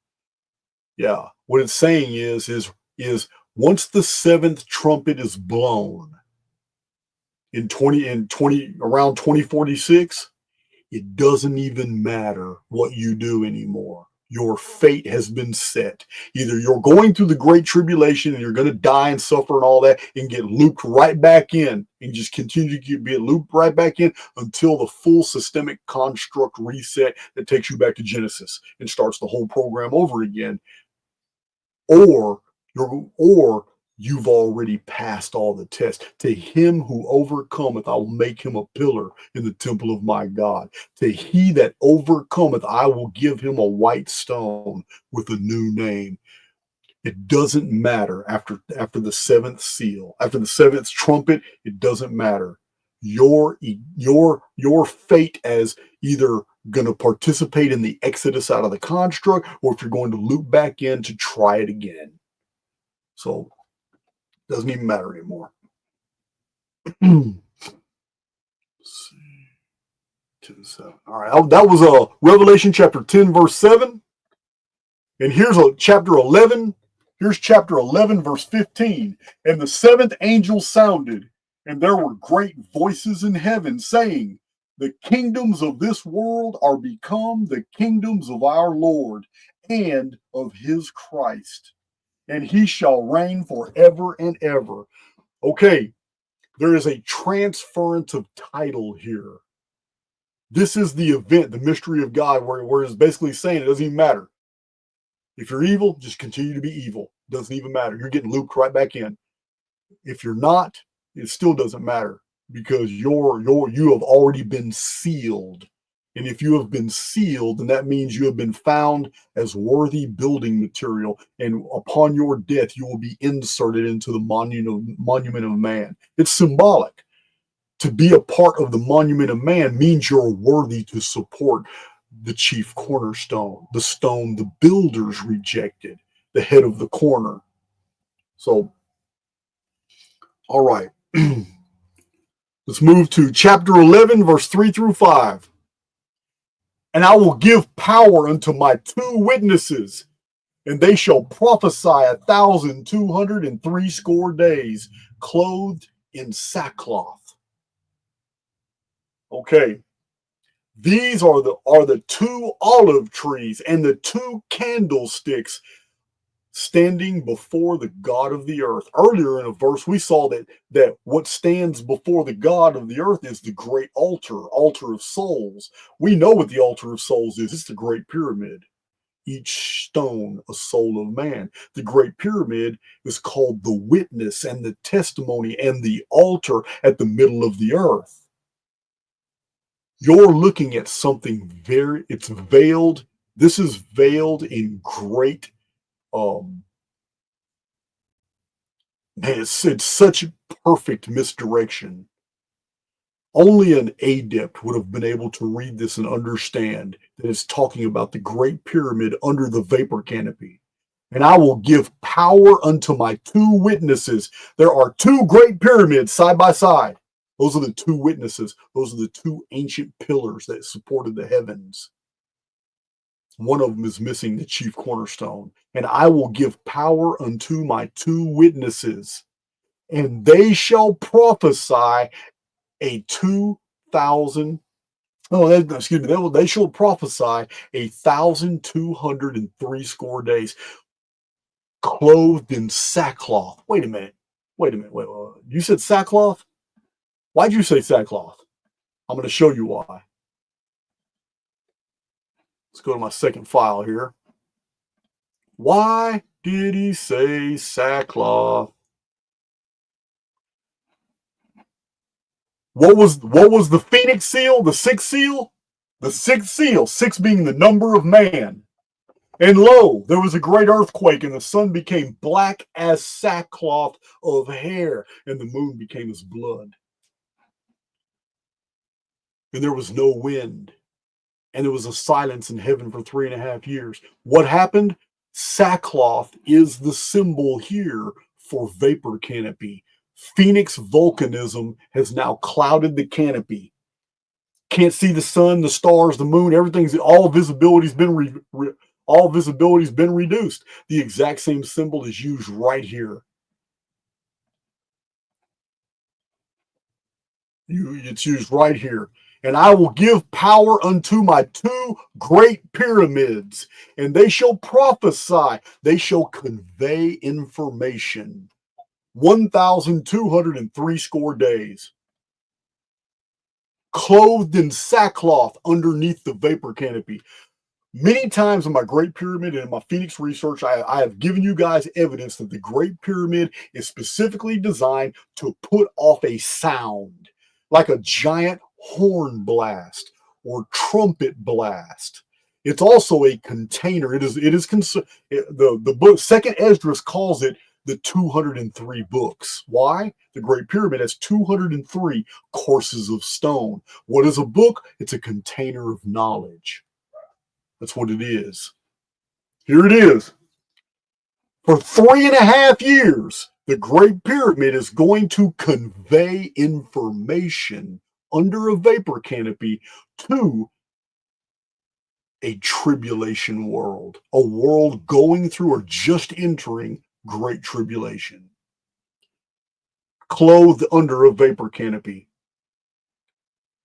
Yeah, what it's saying is once the seventh trumpet is blown in around 2046, it doesn't even matter what you do anymore. Your fate has been set. Either you're going through the great tribulation and you're going to die and suffer and all that and get looped right back in and just continue to get looped right back in until the full systemic construct reset that takes you back to Genesis and starts the whole program over again. Or you've already passed all the tests. To him who overcometh, I will make him a pillar in the temple of my God. To he that overcometh, I will give him a white stone with a new name. It doesn't matter after the seventh seal, after the seventh trumpet, it doesn't matter. Your fate as either going to participate in the exodus out of the construct, or if you're going to loop back in to try it again. So doesn't even matter anymore. Let's see. 10:7. All right, that was Revelation chapter 10, verse 7. And here's chapter 11. Here's chapter 11, verse 15. And the seventh angel sounded, and there were great voices in heaven saying, the kingdoms of this world are become the kingdoms of our Lord and of his Christ, and he shall reign forever and ever. Okay, there is a transference of title here. This is the event, the mystery of God, where it's basically saying it doesn't even matter. If you're evil, just continue to be evil. It doesn't even matter. You're getting looped right back in. If you're not, it still doesn't matter because you have already been sealed. And if you have been sealed, then that means you have been found as worthy building material. And upon your death, you will be inserted into the monument of man. It's symbolic. To be a part of the monument of man means you're worthy to support the chief cornerstone, the stone the builders rejected, the head of the corner. So, all right. Let's move to chapter 11, verse 3 through 5. And I will give power unto my 2 witnesses, and they shall prophesy 1,260 days, clothed in sackcloth. Okay. These are the 2 olive trees and the 2 candlesticks standing before the God of the earth. Earlier in a verse, we saw that what stands before the God of the earth is the great altar of souls. We know what the altar of souls is. It's the Great Pyramid. Each stone a soul of man. The Great Pyramid is called the witness and the testimony and the altar at the middle of the earth. You're looking at something it's veiled. This is veiled in great, man, it's such perfect misdirection. Only an adept would have been able to read this and understand that it's talking about the Great Pyramid under the vapor canopy. And I will give power unto my two witnesses. There are two great pyramids side by side. Those are the two witnesses. Those are the two ancient pillars that supported the heavens. One of them is missing the chief cornerstone. And I will give power unto my two witnesses, and they shall prophesy they shall prophesy 1,203 score days, clothed in sackcloth. Wait a minute. You said sackcloth? Why'd you say sackcloth? I'm going to show you why. Let's go to my second file here. Why did he say sackcloth? What was the Phoenix seal? The sixth seal? The sixth seal, 6 being the number of man. And lo, there was a great earthquake, and the sun became black as sackcloth of hair, and the moon became as blood. And there was no wind, and there was a silence in heaven for 3.5 years. What happened? Sackcloth is the symbol here for vapor canopy. Phoenix volcanism has now clouded the canopy. Can't see the sun, the stars, the moon, all visibility's been reduced. The exact same symbol is used right here. It's used right here. And I will give power unto my two great pyramids, and they shall prophesy. They shall convey information. 1,203 score days. Clothed in sackcloth underneath the vapor canopy. Many times in my Great Pyramid and in my Phoenix research, I have given you guys evidence that the Great Pyramid is specifically designed to put off a sound, like a giant horn blast or trumpet blast. It's also a container. The book Second Esdras calls it the 203 books. Why? The Great Pyramid has 203 courses of stone. What is a book? It's a container of knowledge. That's what it is. Here it is. For 3.5 years, the Great Pyramid is going to convey information under a vapor canopy to a tribulation world, a world going through or just entering Great Tribulation, clothed under a vapor canopy.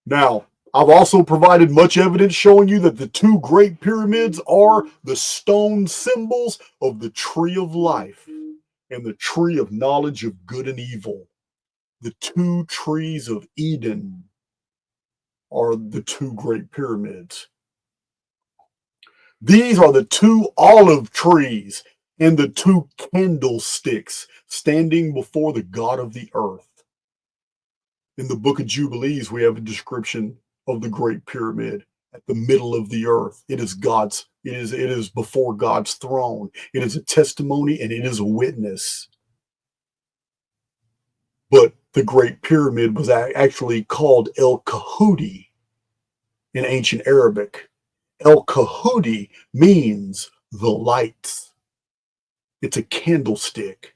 Now, I've also provided much evidence showing you that the two great pyramids are the stone symbols of the tree of life and the tree of knowledge of good and evil. The two trees of Eden are the two great pyramids. These are the two olive trees and the two candlesticks standing before the God of the earth. In the book of Jubilees, we have a description of the Great Pyramid at the middle of the earth. It is before God's throne. It is a testimony and it is a witness. But the Great Pyramid was actually called El Kahudi in ancient Arabic. El Kahudi means the lights. It's a candlestick.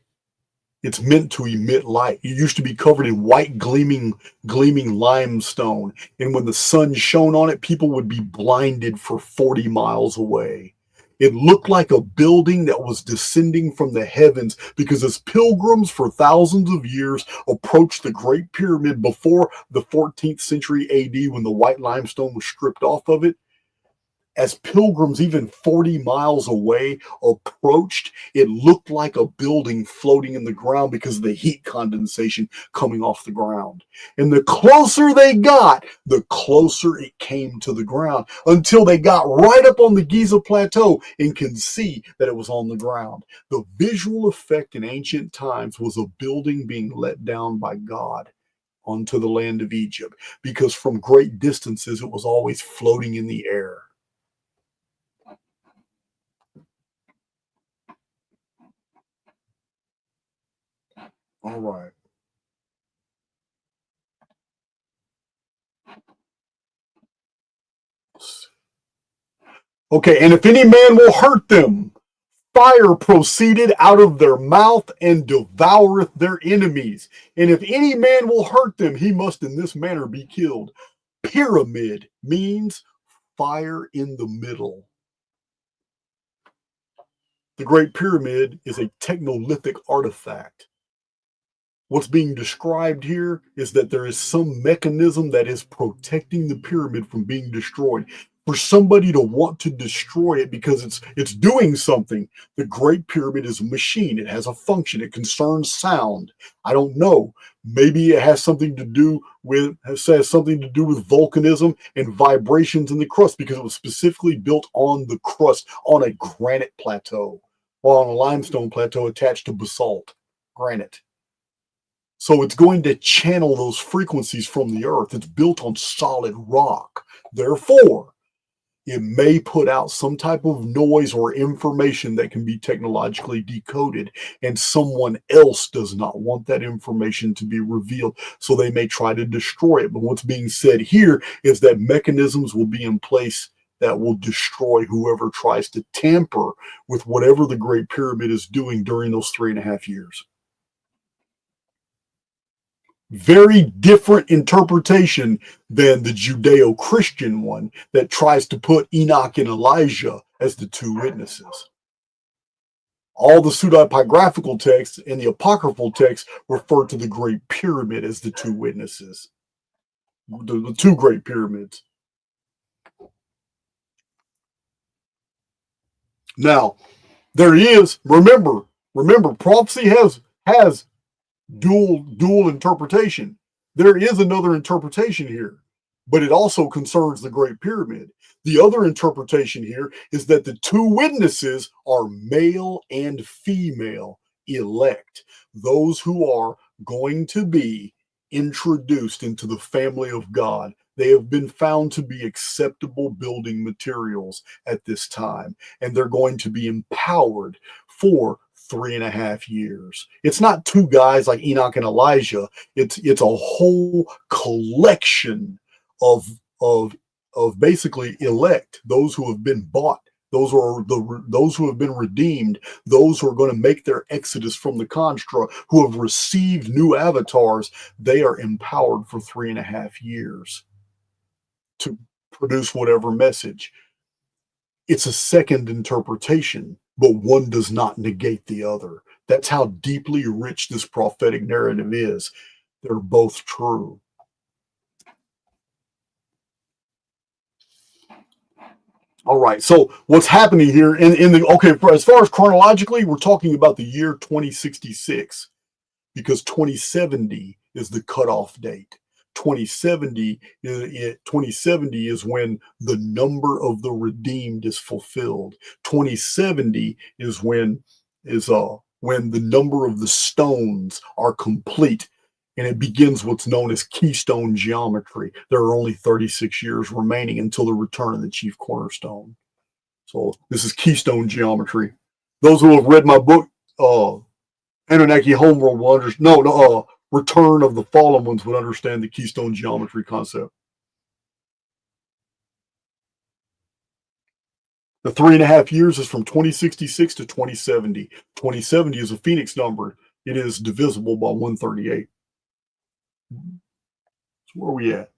It's meant to emit light. It used to be covered in white gleaming limestone. And when the sun shone on it, people would be blinded for 40 miles away. It looked like a building that was descending from the heavens, because as pilgrims for thousands of years approached the Great Pyramid before the 14th century AD, when the white limestone was stripped off of it, as pilgrims even 40 miles away approached, it looked like a building floating in the ground because of the heat condensation coming off the ground. And the closer they got, the closer it came to the ground until they got right up on the Giza Plateau and can see that it was on the ground. The visual effect in ancient times was a building being let down by God onto the land of Egypt, because from great distances it was always floating in the air. All right. Okay, and if any man will hurt them, fire proceeded out of their mouth and devoureth their enemies. And if any man will hurt them, he must in this manner be killed. Pyramid means fire in the middle. The Great Pyramid is a technolithic artifact. What's being described here is that there is some mechanism that is protecting the pyramid from being destroyed. For somebody to want to destroy it because it's doing something, the Great Pyramid is a machine. It has a function. It concerns sound. I don't know. Maybe it has something to do with volcanism and vibrations in the crust, because it was specifically built on the crust on a granite plateau, or on a limestone plateau attached to basalt, granite. So it's going to channel those frequencies from the earth. It's built on solid rock. Therefore, it may put out some type of noise or information that can be technologically decoded, and someone else does not want that information to be revealed, so they may try to destroy it. But what's being said here is that mechanisms will be in place that will destroy whoever tries to tamper with whatever the Great Pyramid is doing during those 3.5 years. Very different interpretation than the Judeo-Christian one that tries to put Enoch and Elijah as the two witnesses. All the pseudepigraphical texts and the apocryphal texts refer to the Great Pyramid as the two witnesses, the two Great Pyramids. Now, there is, remember, prophecy has dual interpretation. There is another interpretation here, but it also concerns the Great Pyramid. The other interpretation here is that the two witnesses are male and female elect, those who are going to be introduced into the family of God. They have been found to be acceptable building materials at this time, and they're going to be empowered for 3.5 years. It's not two guys like Enoch and Elijah. It's a whole collection of basically elect, those who have been bought, those who have been redeemed, those who are going to make their exodus from the construct, who have received new avatars. They are empowered for 3.5 years to produce whatever message. It's a second interpretation, but one does not negate the other. That's how deeply rich this prophetic narrative is. They're both true. All right, so what's happening here as far as chronologically, we're talking about the year 2066, because 2070 is the cutoff date. 2070 is when the number of the redeemed is fulfilled. 2070 is when the number of the stones are complete, and it begins what's known as keystone geometry. There are only 36 years remaining until the return of the chief cornerstone. So this is keystone geometry. Those who have read my book, Anunnaki Homeworld, will understand. Return of the Fallen Ones would understand the keystone geometry concept. The 3.5 years is from 2066 to 2070. 2070 is a Phoenix number. It is divisible by 138. So where are we at?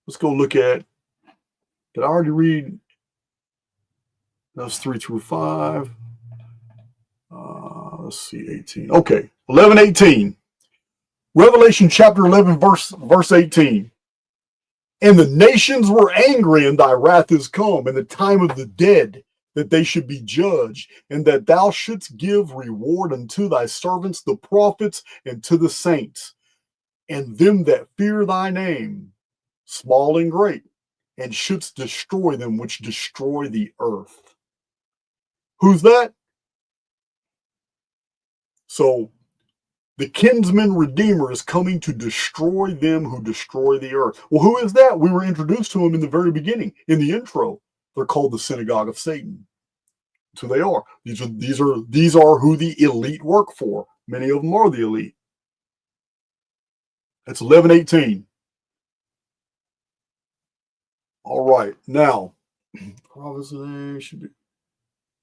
Let's go look at, did I already read? That's 3 through 5. Let's see, 18. Okay, 11:18. Revelation chapter 11, verse 18. And the nations were angry, and thy wrath is come, and the time of the dead, that they should be judged, and that thou shouldst give reward unto thy servants, the prophets, and to the saints, and them that fear thy name, small and great, and shouldst destroy them which destroy the earth. Who's that? So the kinsman redeemer is coming to destroy them who destroy the earth. Well, who is that? We were introduced to him in the very beginning, in the intro. They're called the Synagogue of Satan. That's who they are. These are who the elite work for. Many of them are the elite. That's 11:18. All right, now, prophecy should be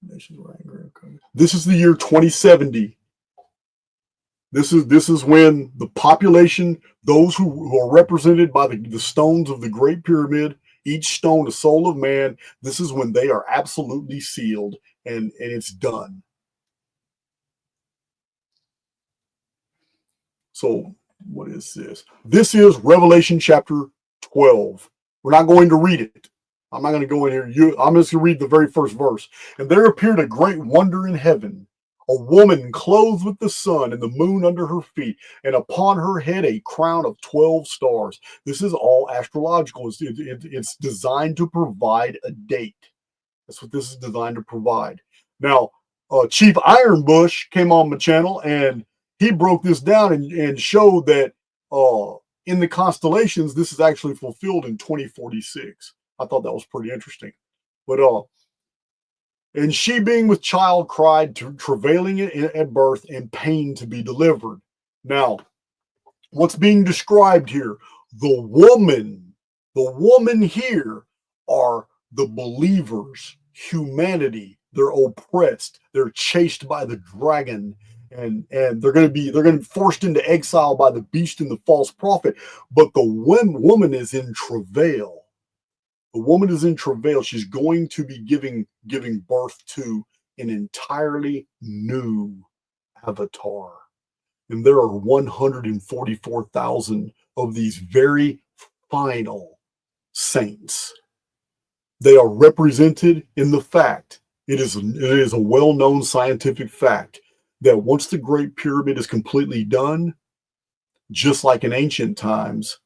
nations were angry. Okay. This is the year 2070. This is when the population, those who are represented by the stones of the Great Pyramid, each stone a soul of man. This is when they are absolutely sealed, and it's done. So what is this? This is Revelation chapter 12. We're not going to read it. I'm not going to go in here. I'm just going to read the very first verse. And there appeared a great wonder in heaven, a woman clothed with the sun and the moon under her feet, and upon her head a crown of 12 stars. This is all astrological. It's designed to provide a date. That's what this is designed to provide. Now, Chief Ironbush came on my channel, and he broke this down and showed that in the constellations, this is actually fulfilled in 2046. I thought that was pretty interesting. But and she being with child cried, travailing at birth and pain to be delivered. Now, what's being described here? The woman here are the believers, humanity. They're oppressed. They're chased by the dragon, and they're going to be forced into exile by the beast and the false prophet. But the woman is in travail. The woman is in travail. She's going to be giving birth to an entirely new avatar. And there are 144,000 of these very final saints. They are represented in the fact, it is a well-known scientific fact, that once the Great Pyramid is completely done, just like in ancient times,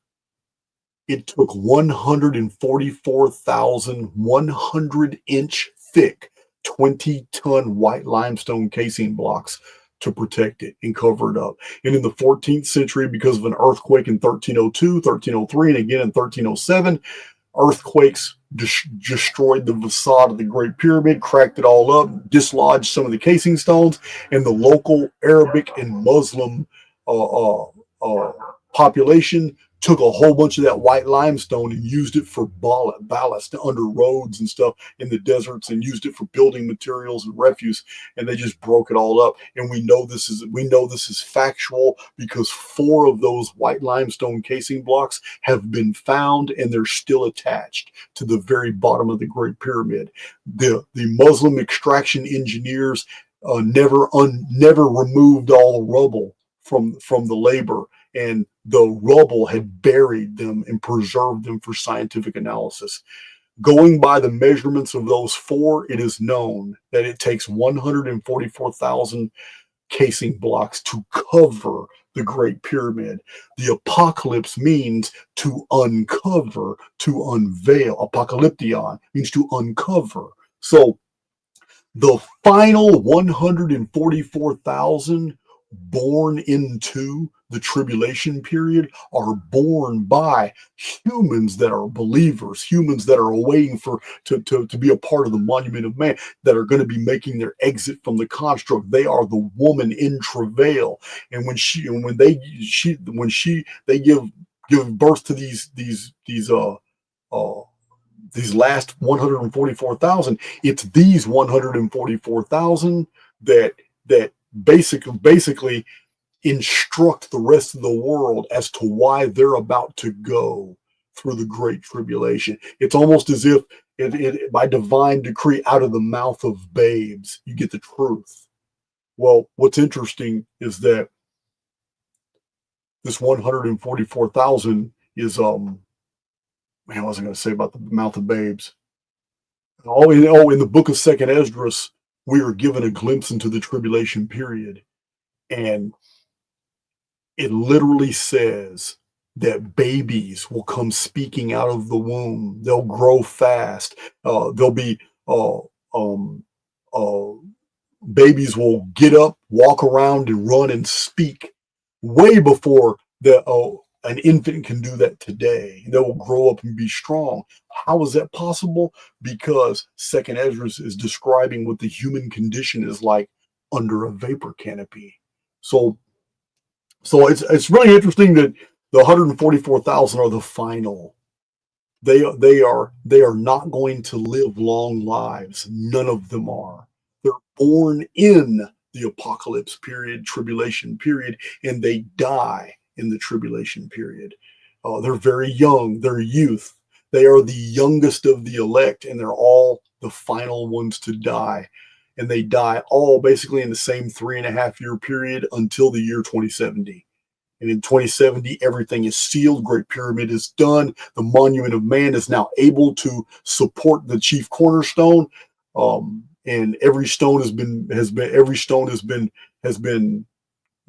it took 144,000 100-inch thick, 20-ton white limestone casing blocks to protect it and cover it up. And in the 14th century, because of an earthquake in 1302, 1303, and again in 1307, earthquakes destroyed the facade of the Great Pyramid, cracked it all up, dislodged some of the casing stones, and the local Arabic and Muslim population took a whole bunch of that white limestone and used it for ballast under roads and stuff in the deserts, and used it for building materials and refuse, and they just broke it all up. And we know this is factual because 4 of those white limestone casing blocks have been found, and they're still attached to the very bottom of the Great Pyramid. The Muslim extraction engineers never removed all the rubble from the labor, and the rubble had buried them and preserved them for scientific analysis. Going by the measurements of those 4, it is known that it takes 144,000 casing blocks to cover the Great Pyramid. The apocalypse means to uncover, to unveil. Apocalyption means to uncover. So the final 144,000 born into the tribulation period are born by humans that are believers, humans that are waiting to be a part of the monument of man, that are going to be making their exit from the construct. They are the woman in travail, and when they give birth to these last 144,000, it's these 144,000 that basically instruct the rest of the world as to why they're about to go through the Great Tribulation. It's almost as if it by divine decree, out of the mouth of babes, you get the truth. Well, what's interesting is that this 144,000 is Man, what was I going to say about the mouth of babes? In the book of Second Esdras, we are given a glimpse into the tribulation period, and it literally says that babies will come speaking out of the womb. They'll grow fast. They'll be uh, um, uh, babies will get up, walk around, and run and speak way before an infant can do that today. They will grow up and be strong. How is that possible? Because Second Esdras is describing what the human condition is like under a vapor canopy. So it's really interesting that the 144,000 are the final. They are not going to live long lives. None of them are. They're born in the apocalypse period, tribulation period, and they die in the tribulation period. They're very young. They're youth. They are the youngest of the elect, and they're all the final ones to die. And they die all basically in the same 3.5 year period until the year 2070. And in 2070, everything is sealed. Great Pyramid is done. The Monument of Man is now able to support the chief cornerstone. And every stone has been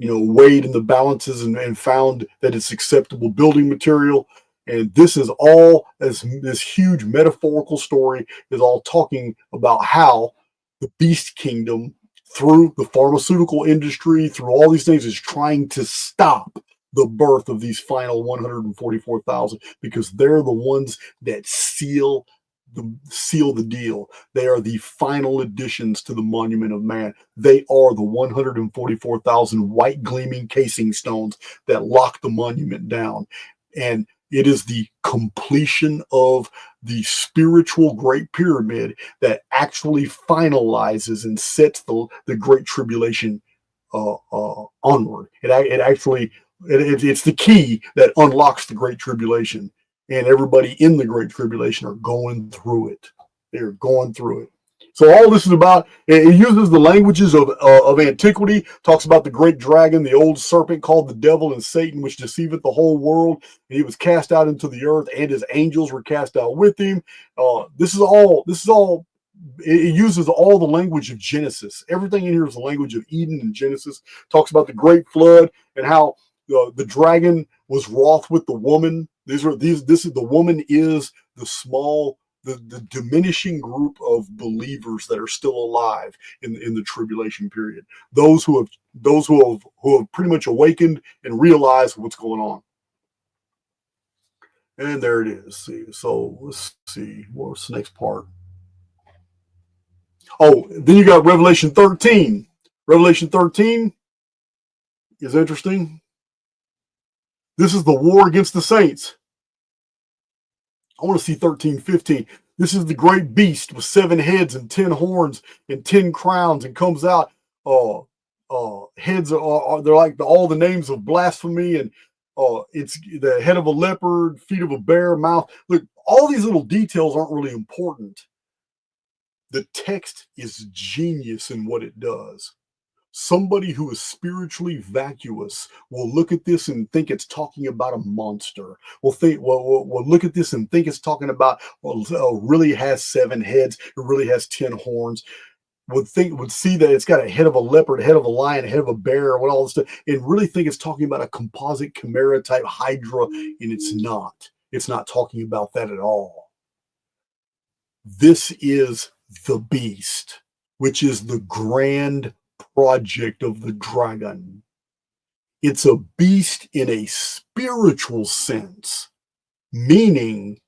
weighed in the balances and found that it's acceptable building material. And this is all, as this huge metaphorical story is all talking about how the beast kingdom, through the pharmaceutical industry, through all these things, is trying to stop the birth of these final 144,000, because they're the ones that seal the deal. They are the final additions to the Monument of Man. They are the 144,000 white gleaming casing stones that lock the monument down. And it is the completion of the spiritual Great Pyramid that actually finalizes and sets the Great Tribulation onward. It's the key that unlocks the Great Tribulation, and everybody in the Great Tribulation are going through it. They're going through it. So all this is about, it uses the languages of antiquity, talks about the great dragon, the old serpent called the devil and Satan, which deceiveth the whole world. And he was cast out into the earth, and his angels were cast out with him. This is all, it uses all the language of Genesis. Everything in here is the language of Eden and Genesis. Talks about the great flood and how the dragon was wroth with the woman. The woman is the diminishing group of believers that are still alive in the tribulation period. Those who have pretty much awakened and realized what's going on. And there it is. So let's see, what's the next part? Oh, then you got Revelation 13. Revelation 13 is interesting. This is the war against the saints. I want to see 13:15. This is the great beast with 7 heads and 10 horns and 10 crowns, and comes out. Heads they're like all the names of blasphemy, and it's the head of a leopard, feet of a bear, mouth. Look, all these little details aren't really important. The text is genius in what it does. Somebody who is spiritually vacuous will look at this and think it's talking about a monster. We'll look at this and think it's talking about, really has 7 heads, it really has 10 horns. Would see that it's got a head of a leopard, head of a lion, head of a bear, what all this stuff, and really think it's talking about a composite chimera type hydra, and it's not. It's not talking about that at all. This is the beast, which is the grand project of the dragon. It's a beast in a spiritual sense, meaning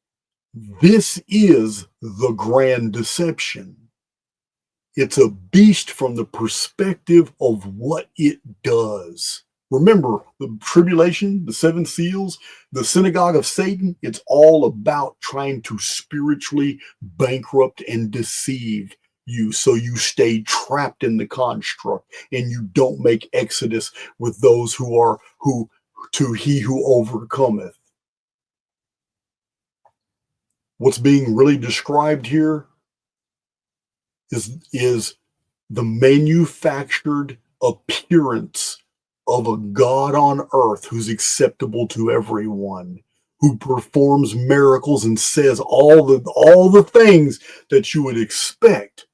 this is the grand deception. It's a beast from the perspective of what it does. Remember, the tribulation, the 7 seals, the synagogue of Satan, it's all about trying to spiritually bankrupt and deceive you, so you stay trapped in the construct and you don't make exodus with those who he who overcometh. What's being really described here is the manufactured appearance of a God on earth who's acceptable to everyone, who performs miracles and says all the things that you would expect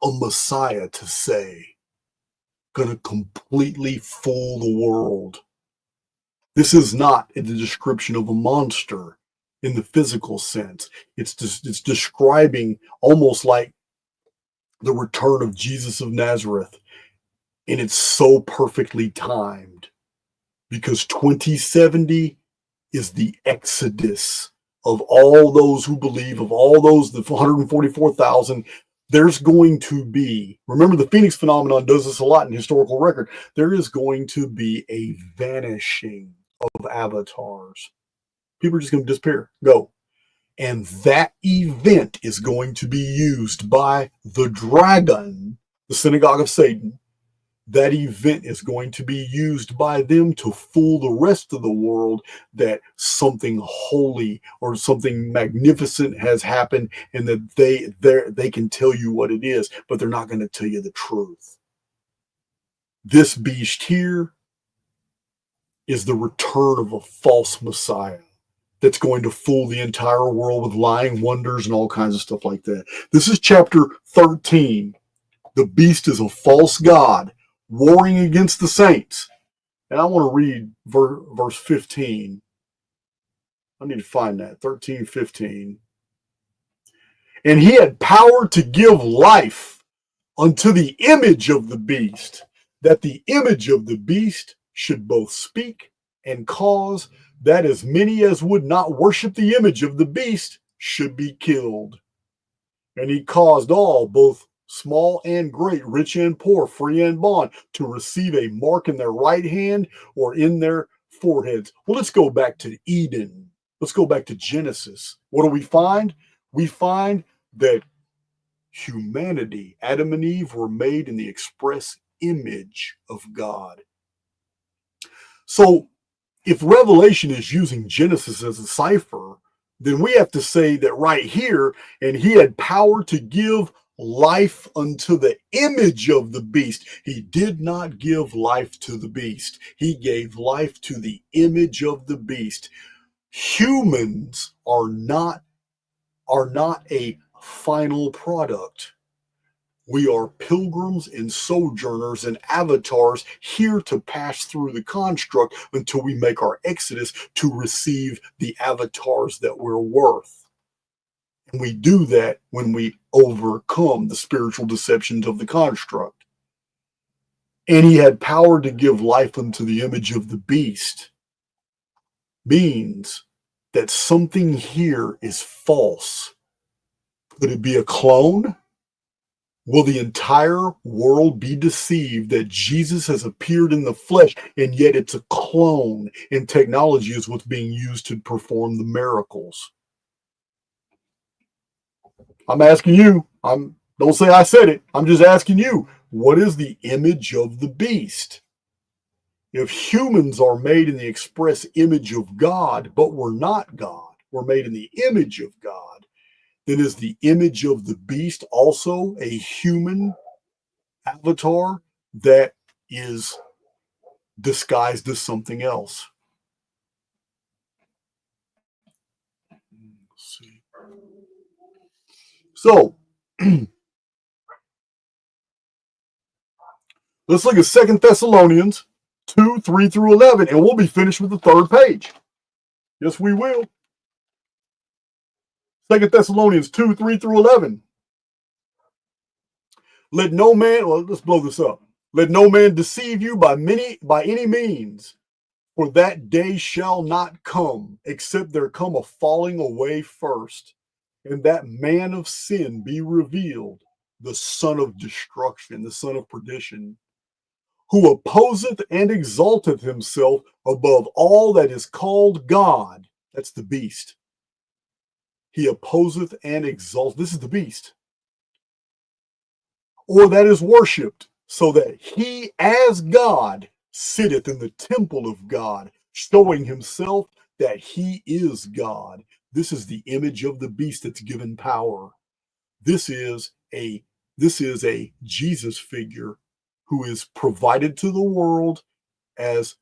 a Messiah to say. Gonna completely fool the world. This is not the description of a monster in the physical sense. It's describing almost like the return of Jesus of Nazareth. And it's so perfectly timed because 2070 is the exodus of all those who believe, of all those, the 144,000. There's going to be, remember the Phoenix phenomenon does this a lot in historical record. There is going to be a vanishing of avatars. People are just going to disappear, go. And that event is going to be used by the dragon, the Synagogue of Satan. That event is going to be used by them to fool the rest of the world that something holy or something magnificent has happened and that they can tell you what it is, but they're not going to tell you the truth. This beast here is the return of a false Messiah that's going to fool the entire world with lying wonders and all kinds of stuff like that. This is chapter 13. The beast is a false god warring against the saints. And I want to read verse 15. I need to find that. 13:15. And he had power to give life unto the image of the beast, that the image of the beast should both speak and cause that as many as would not worship the image of the beast should be killed. And he caused all, both small and great, rich and poor, free and bond, to receive a mark in their right hand or in their foreheads. Well, let's go back to Eden. Let's go back to Genesis. What do we find? We find that humanity, Adam and Eve, were made in the express image of God. So if Revelation is using Genesis as a cipher, then we have to say that right here, and he had power to give life unto the image of the beast. He did not give life to the beast. He gave life to the image of the beast. Humans are not a final product. We are pilgrims and sojourners and avatars here to pass through the construct until we make our exodus to receive the avatars that we're worth. And we do that when we overcome the spiritual deceptions of the construct. And he had power to give life unto the image of the beast. Means that something here is false. Could it be a clone? Will the entire world be deceived that Jesus has appeared in the flesh and yet it's a clone and technology is what's being used to perform the miracles? I'm asking you. Don't say I said it. I'm just asking you. What is the image of the beast? If humans are made in the express image of God, but we're not God, we're made in the image of God, then is the image of the beast also a human avatar that is disguised as something else? Let's see. So let's look at 2 Thessalonians 2, 3 through 11, and we'll be finished with the third page. Yes, we will. 2 Thessalonians 2, 3 through 11. Let no man, well, let's blow this up. Let no man deceive you by any means, for that day shall not come, except there come a falling away first, and that man of sin be revealed, the son of destruction, the son of perdition, who opposeth and exalteth himself above all that is called God. That's the beast. He opposeth and exalteth. This is the beast. Or that is worshipped, so that he as God sitteth in the temple of God, showing himself that he is God. This is the image of the beast that's given power. This is a Jesus figure who is provided to the world as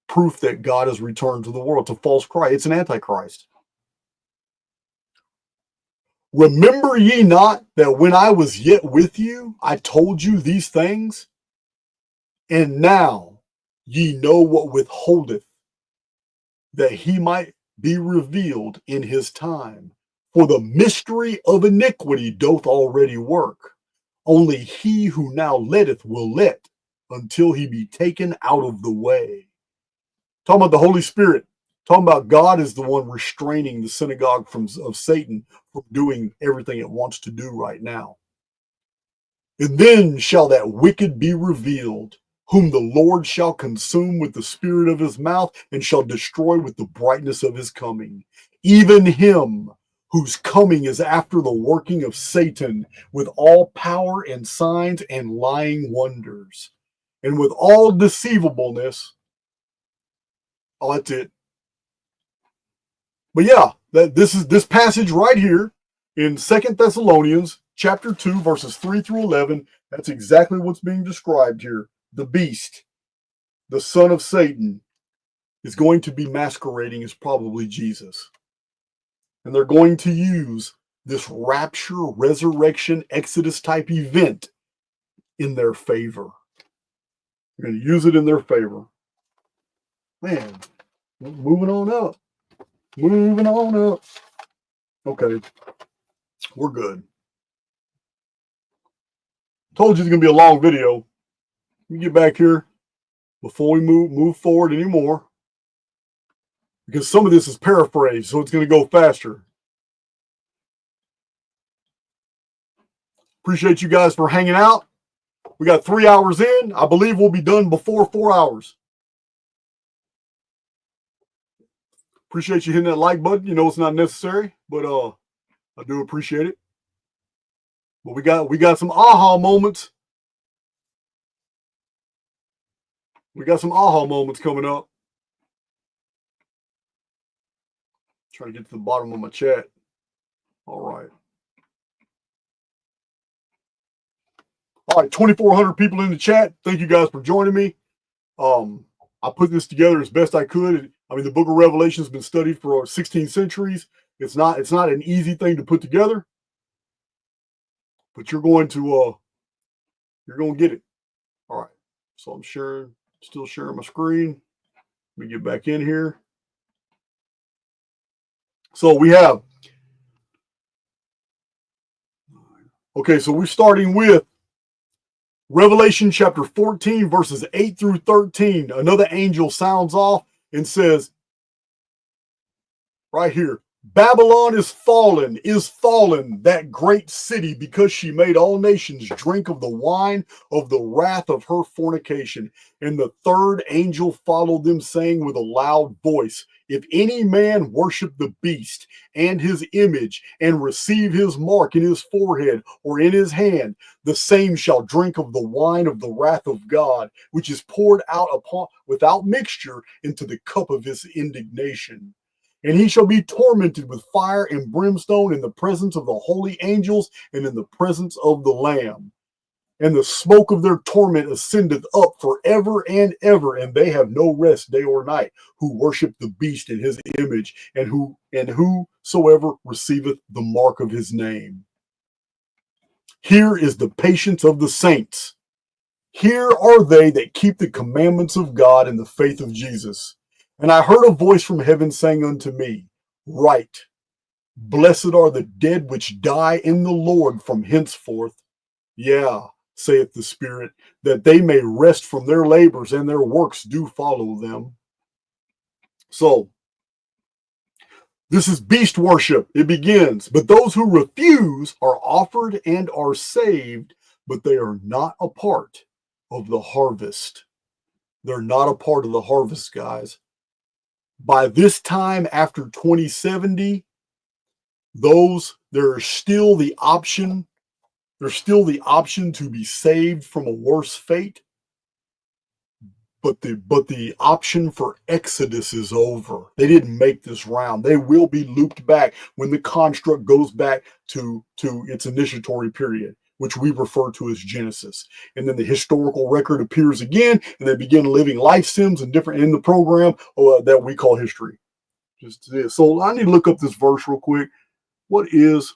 proof that God has returned to the world. It's a false Christ. It's an antichrist. Remember ye not that when I was yet with you, I told you these things? And now ye know what withholdeth, that he might be revealed in his time. For the mystery of iniquity doth already work. Only he who now letteth will let, until he be taken out of the way. Talking about the Holy Spirit. Talking about God is the one restraining the synagogue of Satan from doing everything it wants to do right now. And then shall that wicked be revealed, whom the Lord shall consume with the spirit of his mouth, and shall destroy with the brightness of his coming. Even him whose coming is after the working of Satan, with all power and signs and lying wonders, and with all deceivableness. Oh, that's it. But yeah, this passage right here in 2 Thessalonians chapter 2, verses 3 through 11, that's exactly what's being described here. The beast, the son of Satan, is going to be masquerading as probably Jesus. And they're going to use this rapture, resurrection, Exodus type event in their favor. They're going to use it in their favor. Man, moving on up. Moving on up. Okay, we're good. Told you it's going to be a long video. Let me get back here before we move forward anymore, because some of this is paraphrased, so it's going to go faster. Appreciate you guys for hanging out. We got 3 hours in. I believe we'll be done before 4 hours. Appreciate you hitting that like button. You know it's not necessary, but I do appreciate it. But we got some aha moments. We got some aha moments coming up. Trying to get to the bottom of my chat. All right. All right, 2,400 people in the chat. Thank you guys for joining me. I put this together as best I could. I mean, the Book of Revelation has been studied for 16 centuries. It's not an easy thing to put together, but you're going to get it. All right. So I'm still sharing my screen. Let me get back in here. So we have, okay, so we're starting with Revelation chapter 14, verses 8 through 13. Another angel sounds off and says, right here, Babylon is fallen, that great city, because she made all nations drink of the wine of the wrath of her fornication. And the third angel followed them, saying with a loud voice, if any man worship the beast and his image, and receive his mark in his forehead or in his hand, the same shall drink of the wine of the wrath of God, which is poured out upon without mixture into the cup of his indignation. And he shall be tormented with fire and brimstone in the presence of the holy angels and in the presence of the Lamb. And the smoke of their torment ascendeth up forever and ever, and they have no rest day or night, who worship the beast in his image, and whosoever receiveth the mark of his name. Here is the patience of the saints. Here are they that keep the commandments of God and the faith of Jesus. And I heard a voice from heaven saying unto me, write, blessed are the dead which die in the Lord from henceforth. Yeah, saith the Spirit, that they may rest from their labors, and their works do follow them. So, this is beast worship. It begins. But those who refuse are offered and are saved, but they are not a part of the harvest. They're not a part of the harvest, guys. By this time, after 2070, there's still the option to be saved from a worse fate. But the option for Exodus is over. They didn't make this round. They will be looped back when the construct goes back to its initiatory period. which we refer to as Genesis. And then the historical record appears again, and they begin living life sims and different in the program that we call history. Just this. So I need to look up this verse real quick. What is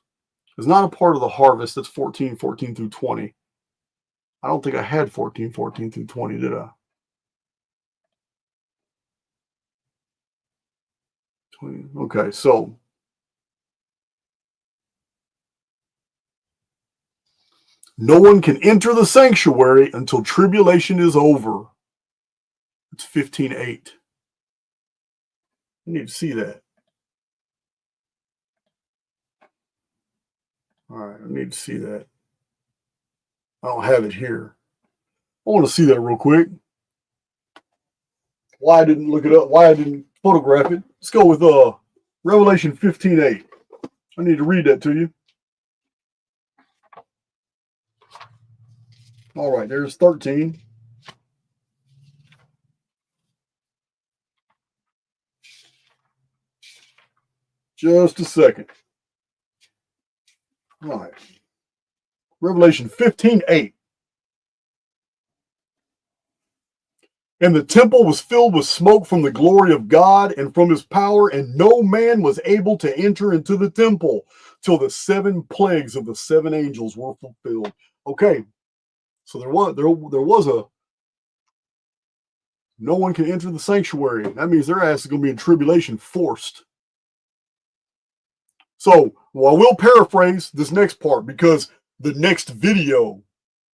not a part of the harvest? That's 14:14 through 20. I don't think I had 14:14 through 20, did I? 20. Okay, so no one can enter the sanctuary until tribulation is over. It's 15:8. I need to see that. All right, I need to see that. I don't have it here. I want to see that real quick. Why I didn't look it up, why I didn't photograph it. Let's go with Revelation 15:8. I need to read that to you. All right, there's 13. Just a second. All right. Revelation 15:8. And the temple was filled with smoke from the glory of God and from his power, and no man was able to enter into the temple till the 7 plagues of the 7 angels were fulfilled. Okay, so there was a no one can enter the sanctuary. That means their ass is going to be in tribulation, forced. So, well, I will paraphrase this next part because the next video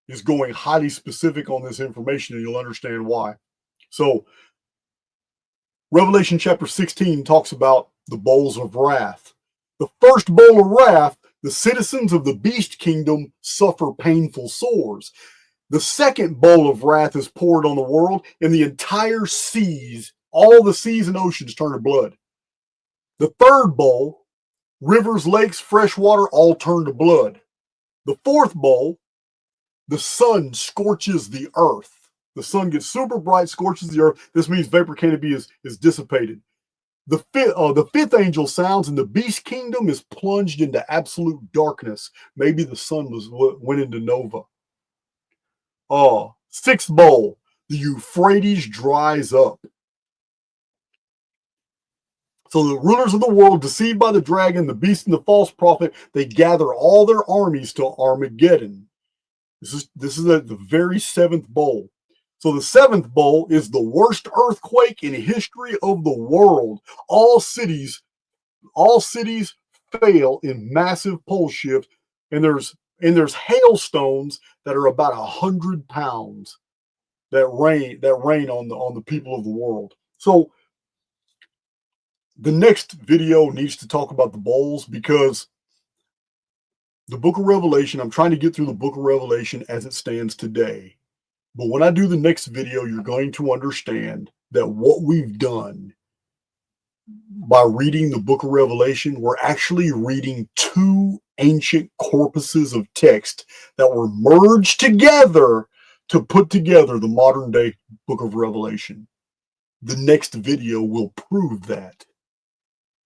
is going highly specific on this information, and you'll understand why. So, Revelation chapter 16 talks about the bowls of wrath. The first bowl of wrath, the citizens of the beast kingdom suffer painful sores. The second bowl of wrath is poured on the world, and the entire seas, all the seas and oceans turn to blood. The third bowl, rivers, lakes, fresh water, all turn to blood. The fourth bowl, the sun scorches the earth. The sun gets super bright, scorches the earth. This means vapor canopy is dissipated. The fifth angel sounds, and the beast kingdom is plunged into absolute darkness. Maybe the sun went into nova. Sixth bowl, the Euphrates dries up. So the rulers of the world, deceived by the dragon, the beast, and the false prophet, they gather all their armies to Armageddon. This is the very 7th bowl. So the 7th bowl is the worst earthquake in history of the world. All cities fail in massive pole shift, and there's hailstones that are about 100 pounds that rain on the people of the world. So the next video needs to talk about the bowls, because the book of Revelation, I'm trying to get through the book of Revelation as it stands today. But when I do the next video, you're going to understand that what we've done by reading the book of Revelation, we're actually reading 2 ancient corpuses of text that were merged together to put together the modern day book of Revelation. The next video will prove that.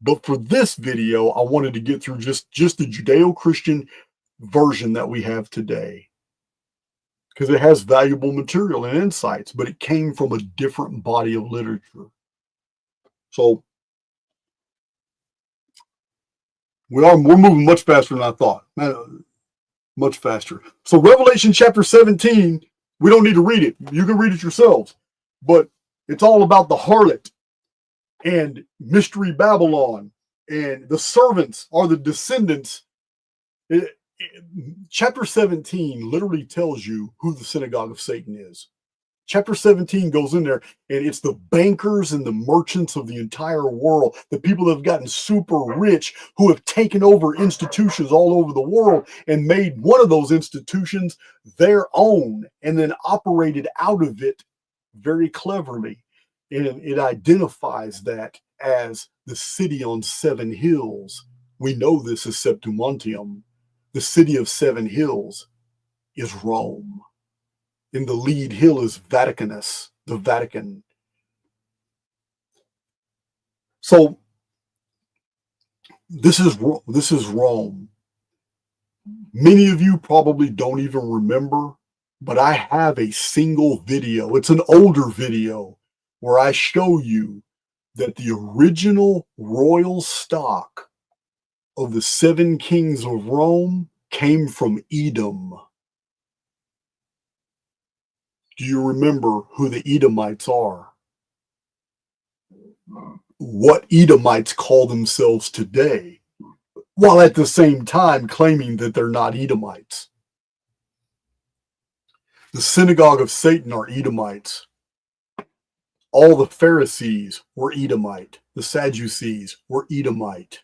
But for this video, I wanted to get through just the Judeo-Christian version that we have today, because it has valuable material and insights, but it came from a different body of literature. So we're moving much faster than I thought. Much faster. So Revelation chapter 17, we don't need to read it. You can read it yourselves. But it's all about the harlot and Mystery Babylon, and the servants are the descendants. Chapter 17 literally tells you who the Synagogue of Satan is. Chapter 17 goes in there, and it's the bankers and the merchants of the entire world, the people that have gotten super rich, who have taken over institutions all over the world and made one of those institutions their own, and then operated out of it very cleverly. And it identifies that as the city on 7 hills. We know this as Septumontium. The city of 7 hills is Rome. And the lead hill is Vaticanus, the Vatican. So this is Rome. Many of you probably don't even remember, but I have a single video. It's an older video where I show you that the original royal stock of the seven kings of Rome came from Edom. Do you remember who the Edomites are? What Edomites call themselves today, while at the same time claiming that they're not Edomites. The Synagogue of Satan are Edomites. All the Pharisees were Edomite. The Sadducees were Edomite.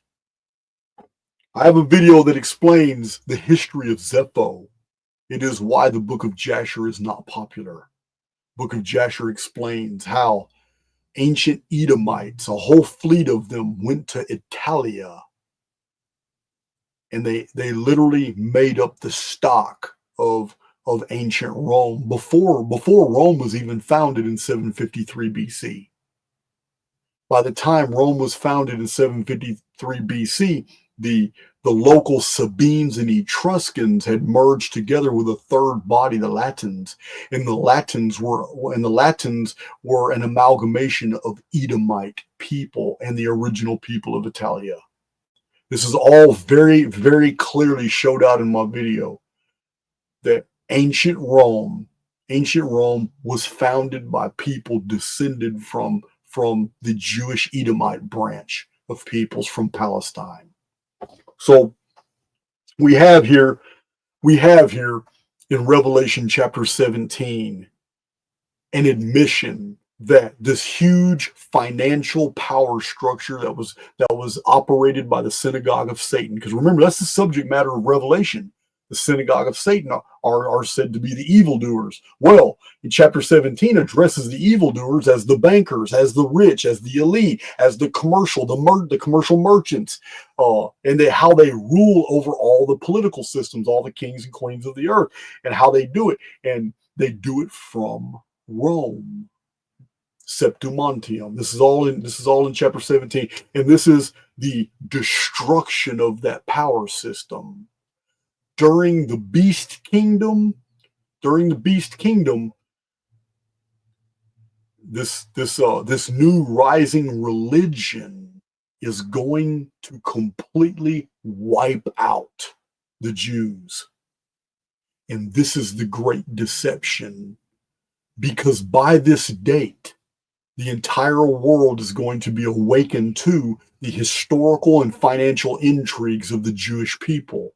I have a video that explains the history of Zepho. It is why the book of Jasher is not popular. Book of Jasher explains how ancient Edomites, a whole fleet of them, went to Italia, and they literally made up the stock of ancient Rome before Rome was even founded in 753 BC. By the time Rome was founded in 753 BC, the local Sabines and Etruscans had merged together with a third body, the Latins, and the Latins were an amalgamation of Edomite people and the original people of Italia. This is all very, very clearly showed out in my video, that ancient Rome was founded by people descended from the Jewish Edomite branch of peoples from Palestine. So we have here in Revelation chapter 17 an admission that this huge financial power structure that was operated by the Synagogue of Satan, because remember, that's the subject matter of Revelation. The Synagogue of Satan are said to be the evildoers. Well, in chapter 17 addresses the evildoers as the bankers, as the rich, as the elite, as the commercial merchants, and how they rule over all the political systems, all the kings and queens of the earth, and how they do it. And they do it from Rome. Septumontium. This is all in chapter 17, and this is the destruction of that power system. During the beast kingdom, this new rising religion is going to completely wipe out the Jews. And this is the great deception, because by this date, the entire world is going to be awakened to the historical and financial intrigues of the Jewish people.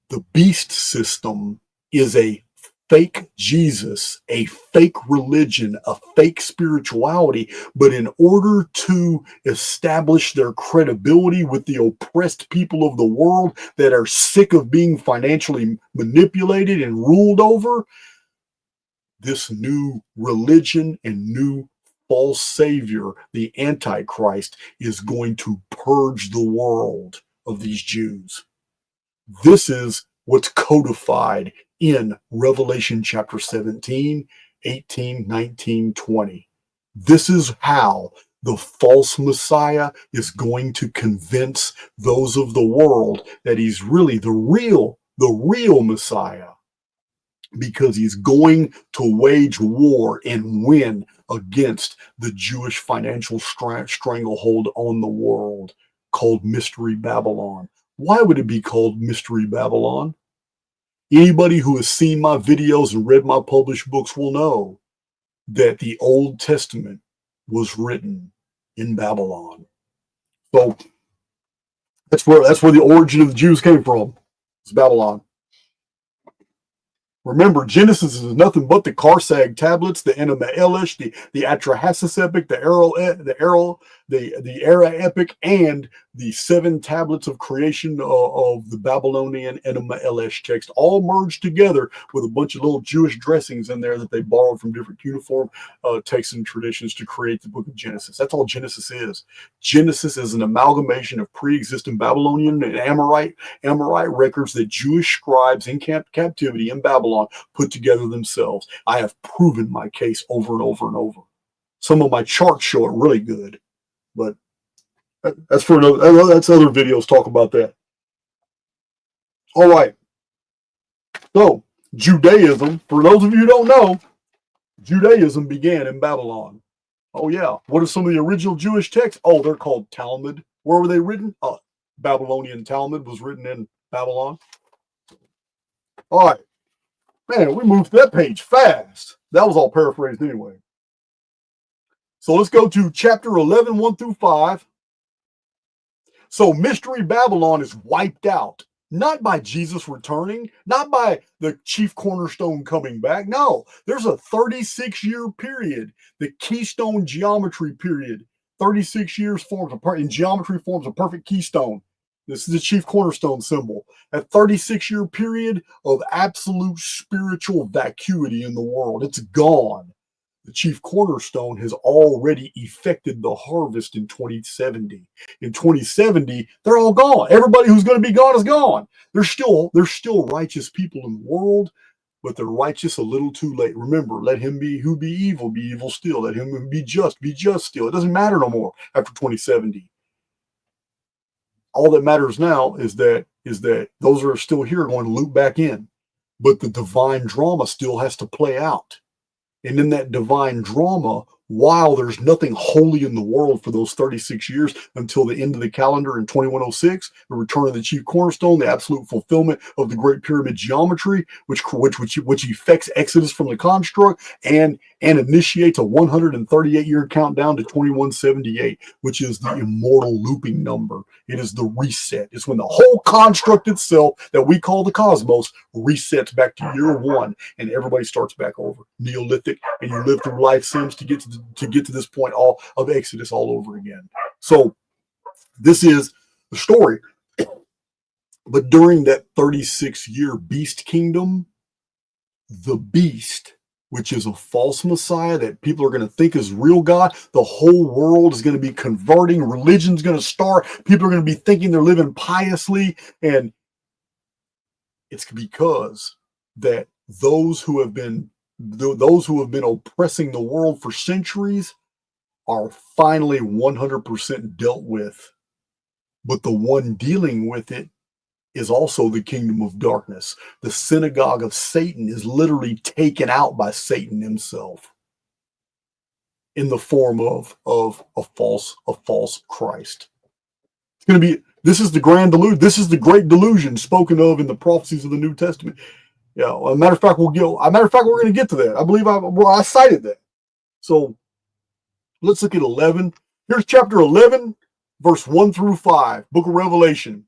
The beast system is a fake Jesus, a fake religion, a fake spirituality, but in order to establish their credibility with the oppressed people of the world that are sick of being financially manipulated and ruled over, this new religion and new false savior, the Antichrist, is going to purge the world of these Jews. This is what's codified in Revelation chapter 17, 18, 19, 20. This is how the false Messiah is going to convince those of the world that he's really the real Messiah, because he's going to wage war and win against the Jewish financial stranglehold on the world called Mystery Babylon. Why would it be called Mystery Babylon? Anybody who has seen my videos and read my published books will know that the Old Testament was written in Babylon. So that's where the origin of the Jews came from. It's Babylon. Remember, Genesis is nothing but the Karsag tablets, the Enema Elish, the Atrahasis epic, the Era epic, and the 7 tablets of creation of the Babylonian Enema Elish text, all merged together with a bunch of little Jewish dressings in there that they borrowed from different uniform texts and traditions to create the book of Genesis. That's all Genesis is. Genesis is an amalgamation of pre-existing Babylonian and Amorite records that Jewish scribes in captivity in Babylon put together themselves. I have proven my case over and over and over. Some of my charts show it really good, but that's other videos talk about that. All right. So Judaism, for those of you who don't know, Judaism began in Babylon. Oh yeah. What are some of the original Jewish texts? Oh, they're called Talmud. Where were they written? Babylonian Talmud was written in Babylon. All right. Man, we moved that page fast. That was all paraphrased anyway. So let's go to chapter 11, 1 through 5. So Mystery Babylon is wiped out, not by Jesus returning, not by the chief cornerstone coming back. No, there's a 36-year period, the keystone geometry period. 36 years forms in geometry forms a perfect keystone. This is the chief cornerstone symbol. A 36-year period of absolute spiritual vacuity in the world. It's gone. The chief cornerstone has already effected the harvest in 2070. In 2070, they're all gone. Everybody who's going to be gone is gone. There's still righteous people in the world, but they're righteous a little too late. Remember, let him who be evil still. Let him who be just still. It doesn't matter no more after 2070. All that matters now is that those who are still here are going to loop back in. But the divine drama still has to play out. And in that divine drama, while there's nothing holy in the world for those 36 years until the end of the calendar in 2106, the return of the chief cornerstone, the absolute fulfillment of the Great Pyramid geometry, which effects Exodus from the construct and initiates a 138-year countdown to 2178, which is the immortal looping number. It is the reset. It's when the whole construct itself that we call the cosmos resets back to year one, and everybody starts back over. Neolithic, and you live through life sims to get to this point all of Exodus all over again. So this is the story. But during that 36-year beast kingdom, the beast, which is a false messiah that people are going to think is real God, the whole world is going to be converting, religion's going to start, people are going to be thinking they're living piously, and it's because that those who have been oppressing the world for centuries are finally 100% dealt with. But the one dealing with it is also the kingdom of darkness. The synagogue of Satan is literally taken out by Satan himself in the form of a false Christ. It's going to be, this is the grand delusion. This is the great delusion spoken of in the prophecies of the New Testament. Yeah, well, a matter of fact, we're going to get to that. I believe I cited that. So let's look at 11. Here's chapter 11, verse 1 through 5, book of Revelation.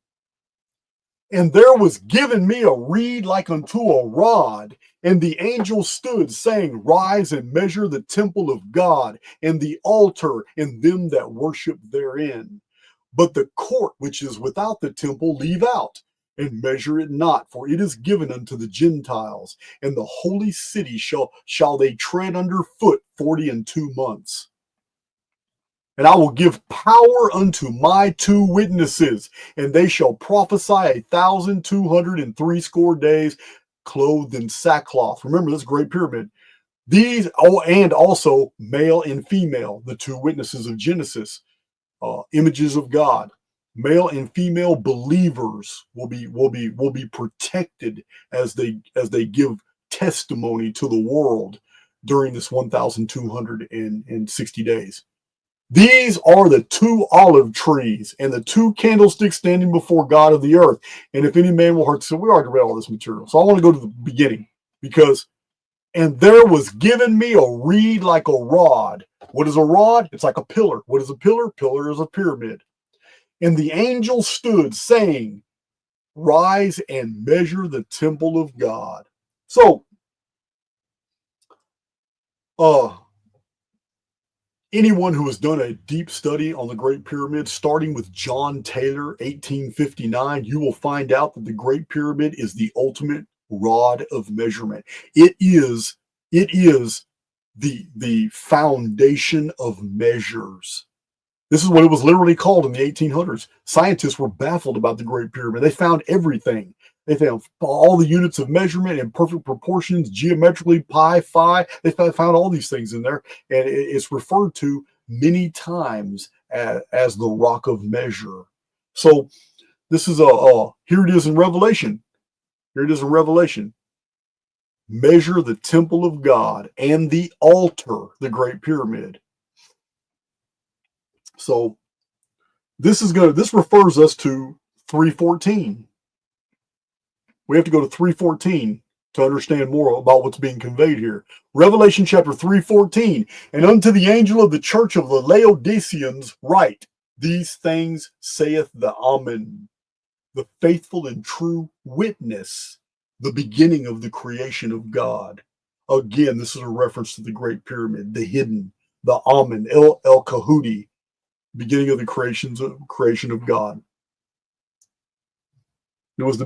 And there was given me a reed like unto a rod, and the angel stood, saying, Rise and measure the temple of God, and the altar, and them that worship therein. But the court which is without the temple leave out, and measure it not, for it is given unto the Gentiles, and the holy city shall they tread under foot 42 months. And I will give power unto my 2 witnesses, and they shall prophesy 1,260 days, clothed in sackcloth. Remember this great pyramid. These, and also male and female, the 2 witnesses of Genesis, images of God. Male and female believers will be protected as they give testimony to the world during this 1,260 days. These are the 2 olive trees and the 2 candlesticks standing before God of the earth. And if any man will hurt, so we already read all this material. So I want to go to the beginning, because, and there was given me a reed like a rod. What is a rod? It's like a pillar. What is a pillar? Pillar is a pyramid. And the angel stood, saying, Rise and measure the temple of God. So, anyone who has done a deep study on the Great Pyramid, starting with John Taylor, 1859, you will find out that the Great Pyramid is the ultimate rod of measurement. It is the foundation of measures. This is what it was literally called in the 1800s. Scientists were baffled about the Great Pyramid. They found everything. They found all the units of measurement in perfect proportions, geometrically, pi, phi. They found all these things in there. And it's referred to many times as the rock of measure. So this is here it is in Revelation. Here it is in Revelation. Measure the temple of God and the altar, the Great Pyramid. So this refers us to 3:14. We have to go to 3:14 to understand more about what's being conveyed here. Revelation chapter 3:14. And unto the angel of the church of the Laodiceans write, these things saith the Amen, the faithful and true witness, the beginning of the creation of God. Again, this is a reference to the Great Pyramid, the hidden, the Amen, El Kahudi, beginning of the creation of God. It was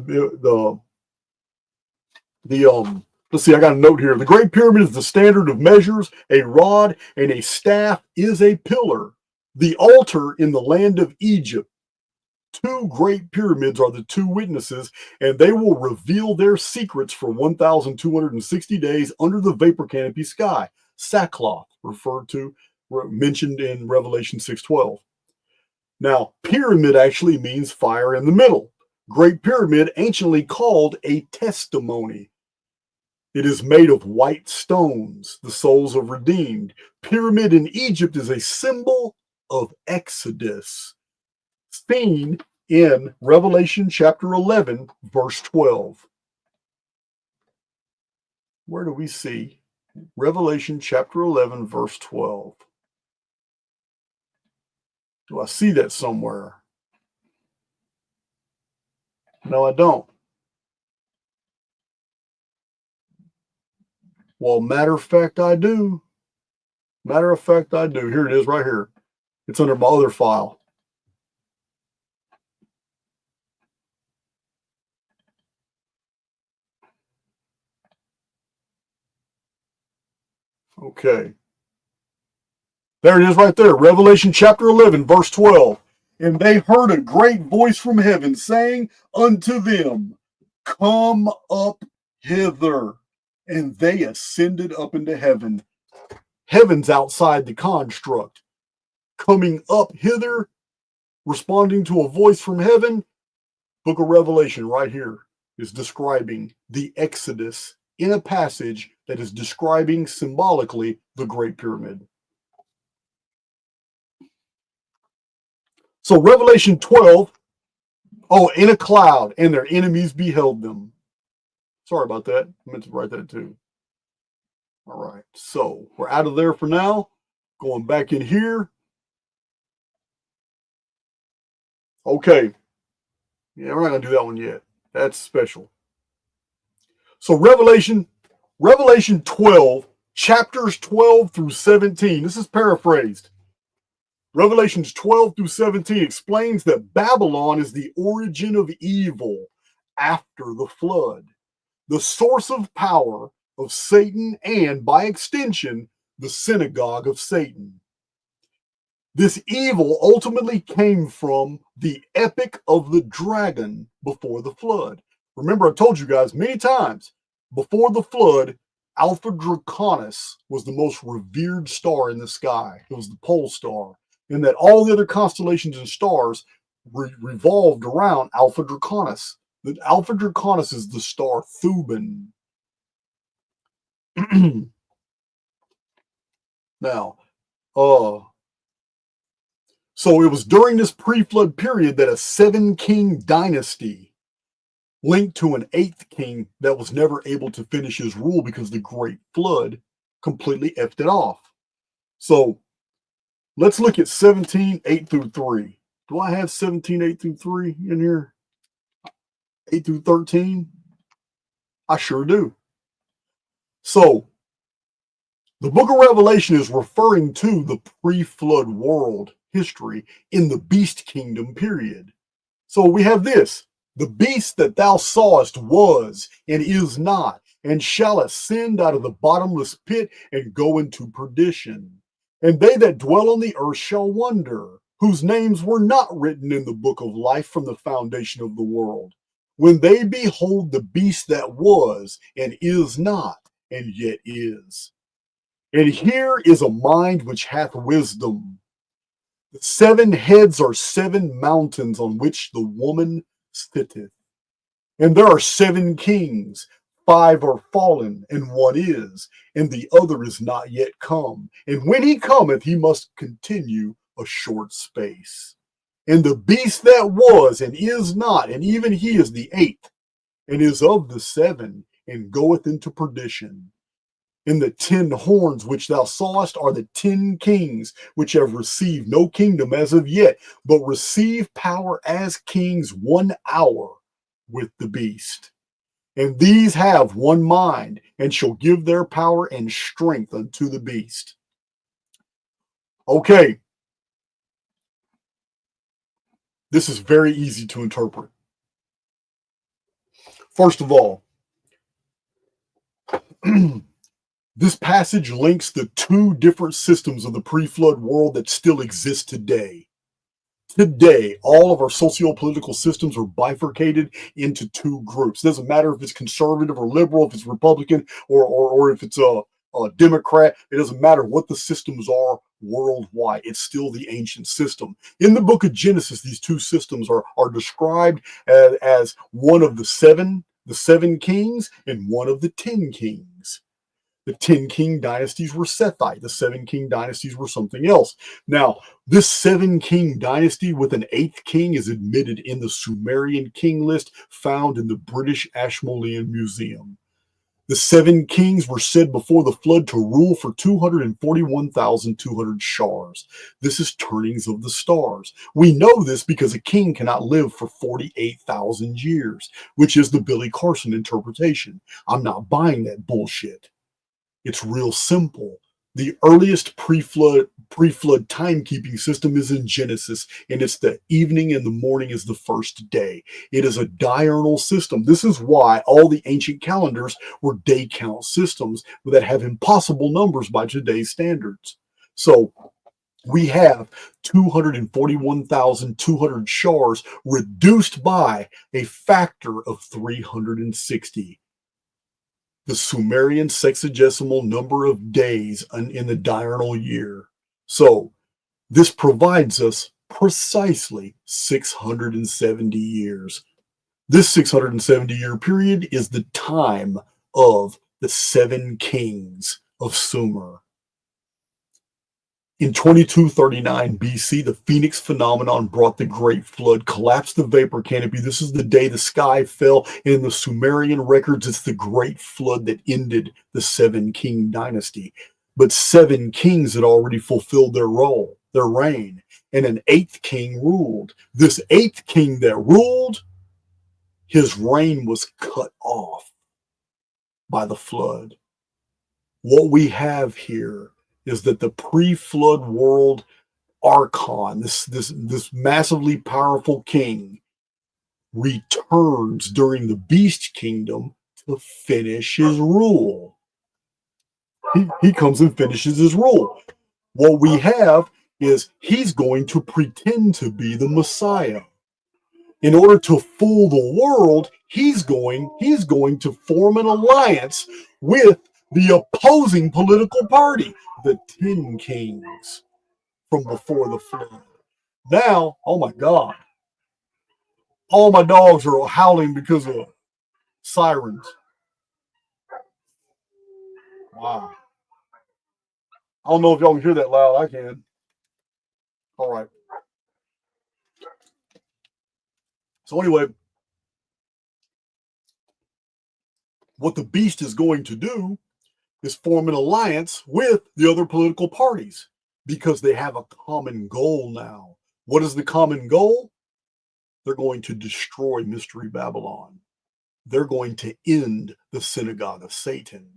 let's see, I got a note here. The Great Pyramid is the standard of measures. A rod and a staff is a pillar. The altar in the land of Egypt. Two great pyramids are the two witnesses, and they will reveal their secrets for 1,260 days under the vapor canopy sky. Sackcloth, mentioned in Revelation 6:12. Now, pyramid actually means fire in the middle. Great Pyramid, anciently called a testimony. It is made of white stones, the souls of redeemed. Pyramid in Egypt is a symbol of Exodus, seen in Revelation chapter 11, verse 12. Where do we see Revelation chapter 11, verse 12? Do I see that somewhere? No, I don't. Well, matter of fact, I do. Here it is right here. It's under my other file. Okay. There it is right there. Revelation chapter 11, verse 12. And they heard a great voice from heaven saying unto them, come up hither. And they ascended up into heaven. Heaven's outside the construct. Coming up hither, responding to a voice from heaven. Book of Revelation right here is describing the Exodus in a passage that is describing symbolically the Great Pyramid. So Revelation 12, in a cloud, and their enemies beheld them. Sorry about that. I meant to write that too. All right, so we're out of there for now. Going back in here. Okay. Yeah, we're not going to do that one yet. That's special. So Revelation 12, chapters 12 through 17. This is paraphrased. Revelations 12 through 17 explains that Babylon is the origin of evil after the flood, the source of power of Satan, and by extension, the synagogue of Satan. This evil ultimately came from the epic of the dragon before the flood. Remember, I told you guys many times, before the flood, Alpha Draconis was the most revered star in the sky. It was the pole star. And that all the other constellations and stars revolved around Alpha Draconis. The Alpha Draconis is the star Thuban. Now, so it was during this pre-flood period that a 7-king dynasty linked to an 8th king that was never able to finish his rule because the Great Flood completely effed it off. So let's look at 17:8 through 3. Do I have 17:8 through 3 in here? 8 through 13? I sure do. So the book of Revelation is referring to the pre-flood world history in the beast kingdom period. So we have this. The beast that thou sawest was and is not, and shall ascend out of the bottomless pit and go into perdition. And they that dwell on the earth shall wonder, whose names were not written in the book of life from the foundation of the world, when they behold the beast that was and is not, and yet is. And here is a mind which hath wisdom. The 7 heads are 7 mountains on which the woman sitteth. And there are 7 kings. 5 are fallen, and 1 is, and the other is not yet come. And when he cometh, he must continue a short space. And the beast that was and is not, and even he is the 8th, and is of the 7, and goeth into perdition. And the 10 horns which thou sawest are the 10 kings, which have received no kingdom as of yet, but receive power as kings 1 hour with the beast. And these have one mind, and shall give their power and strength unto the beast. Okay, this is very easy to interpret. First of all, this passage links the 2 different systems of the pre-flood world that still exist today. Today, all of our socio-political systems are bifurcated into 2 groups. It doesn't matter if it's conservative or liberal, if it's Republican or if it's a Democrat. It doesn't matter what the systems are worldwide. It's still the ancient system. In the book of Genesis, these 2 systems are described as one of the 7 kings and one of the 10 kings. The 10 king dynasties were Sethite. The 7 king dynasties were something else. Now, this 7 king dynasty with an 8th king is admitted in the Sumerian king list found in the British Ashmolean Museum. The 7 kings were said before the flood to rule for 241,200 shars. This is turnings of the stars. We know this because a king cannot live for 48,000 years, which is the Billy Carson interpretation. I'm not buying that bullshit. It's real simple. The earliest pre-flood timekeeping system is in Genesis, and it's the evening and the morning is the first day. It is a diurnal system. This is why all the ancient calendars were day count systems that have impossible numbers by today's standards. So we have 241,200 shars reduced by a factor of 360. The Sumerian sexagesimal number of days in the diurnal year. So this provides us precisely 670 years. This 670-year period is the time of the 7 kings of Sumer. In 2239 BC, the Phoenix phenomenon brought the Great Flood, collapsed the vapor canopy. This is the day the sky fell. And in the Sumerian records, it's the Great Flood that ended the 7 king dynasty. But 7 kings had already fulfilled their role, their reign, and an 8th king ruled. This 8th king that ruled, his reign was cut off by the flood. What we have here is that the pre-flood world Archaix, this massively powerful king, returns during the beast kingdom to finish his rule. He comes and finishes his rule. What we have is he's going to pretend to be the Messiah. In order to fool the world, he's going to form an alliance with the opposing political party, the 10 kings from before the flood. Now, oh my God, all my dogs are howling because of sirens. Wow. I don't know if y'all can hear that loud. I can. All right. So anyway, what the beast is going to do is form an alliance with the other political parties because they have a common goal now. What is the common goal? They're going to destroy Mystery Babylon. They're going to end the Synagogue of Satan.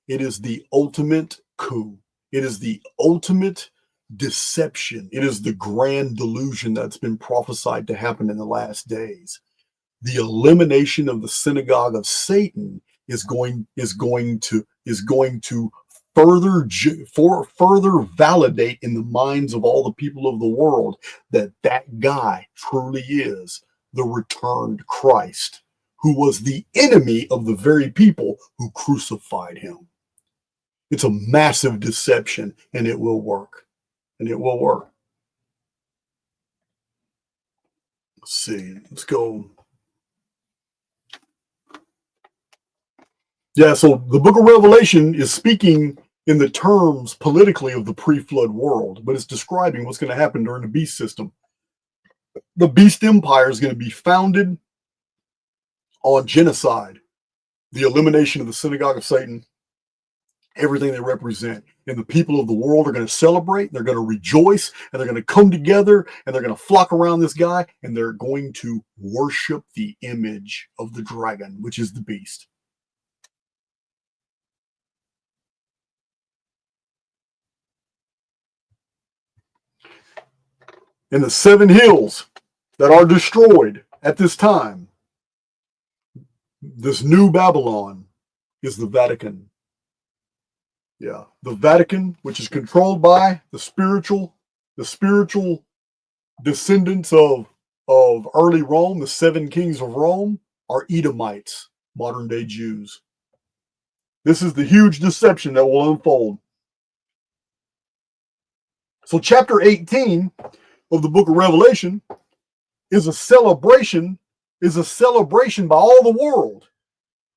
It is the ultimate coup. It is the ultimate deception. It is the grand delusion that's been prophesied to happen in the last days. The elimination of the Synagogue of Satan is going to further validate in the minds of all the people of the world that guy truly is the returned Christ, who was the enemy of the very people who crucified him. It's a massive deception, and it will work. And it will work. Let's see. Let's go. Yeah, so the book of Revelation is speaking in the terms politically of the pre-flood world, but it's describing what's going to happen during the beast system. The beast empire is going to be founded on genocide, the elimination of the Synagogue of Satan, everything they represent. And the people of the world are going to celebrate, they're going to rejoice, and they're going to come together, and they're going to flock around this guy, and they're going to worship the image of the dragon, which is the beast. And the seven hills that are destroyed at this time, this new Babylon, is the Vatican. Yeah, the Vatican, which is controlled by the spiritual descendants of early Rome, the seven kings of Rome, are Edomites, modern day Jews. This is the huge deception that will unfold. So chapter 18 of the book of Revelation is a celebration by all the world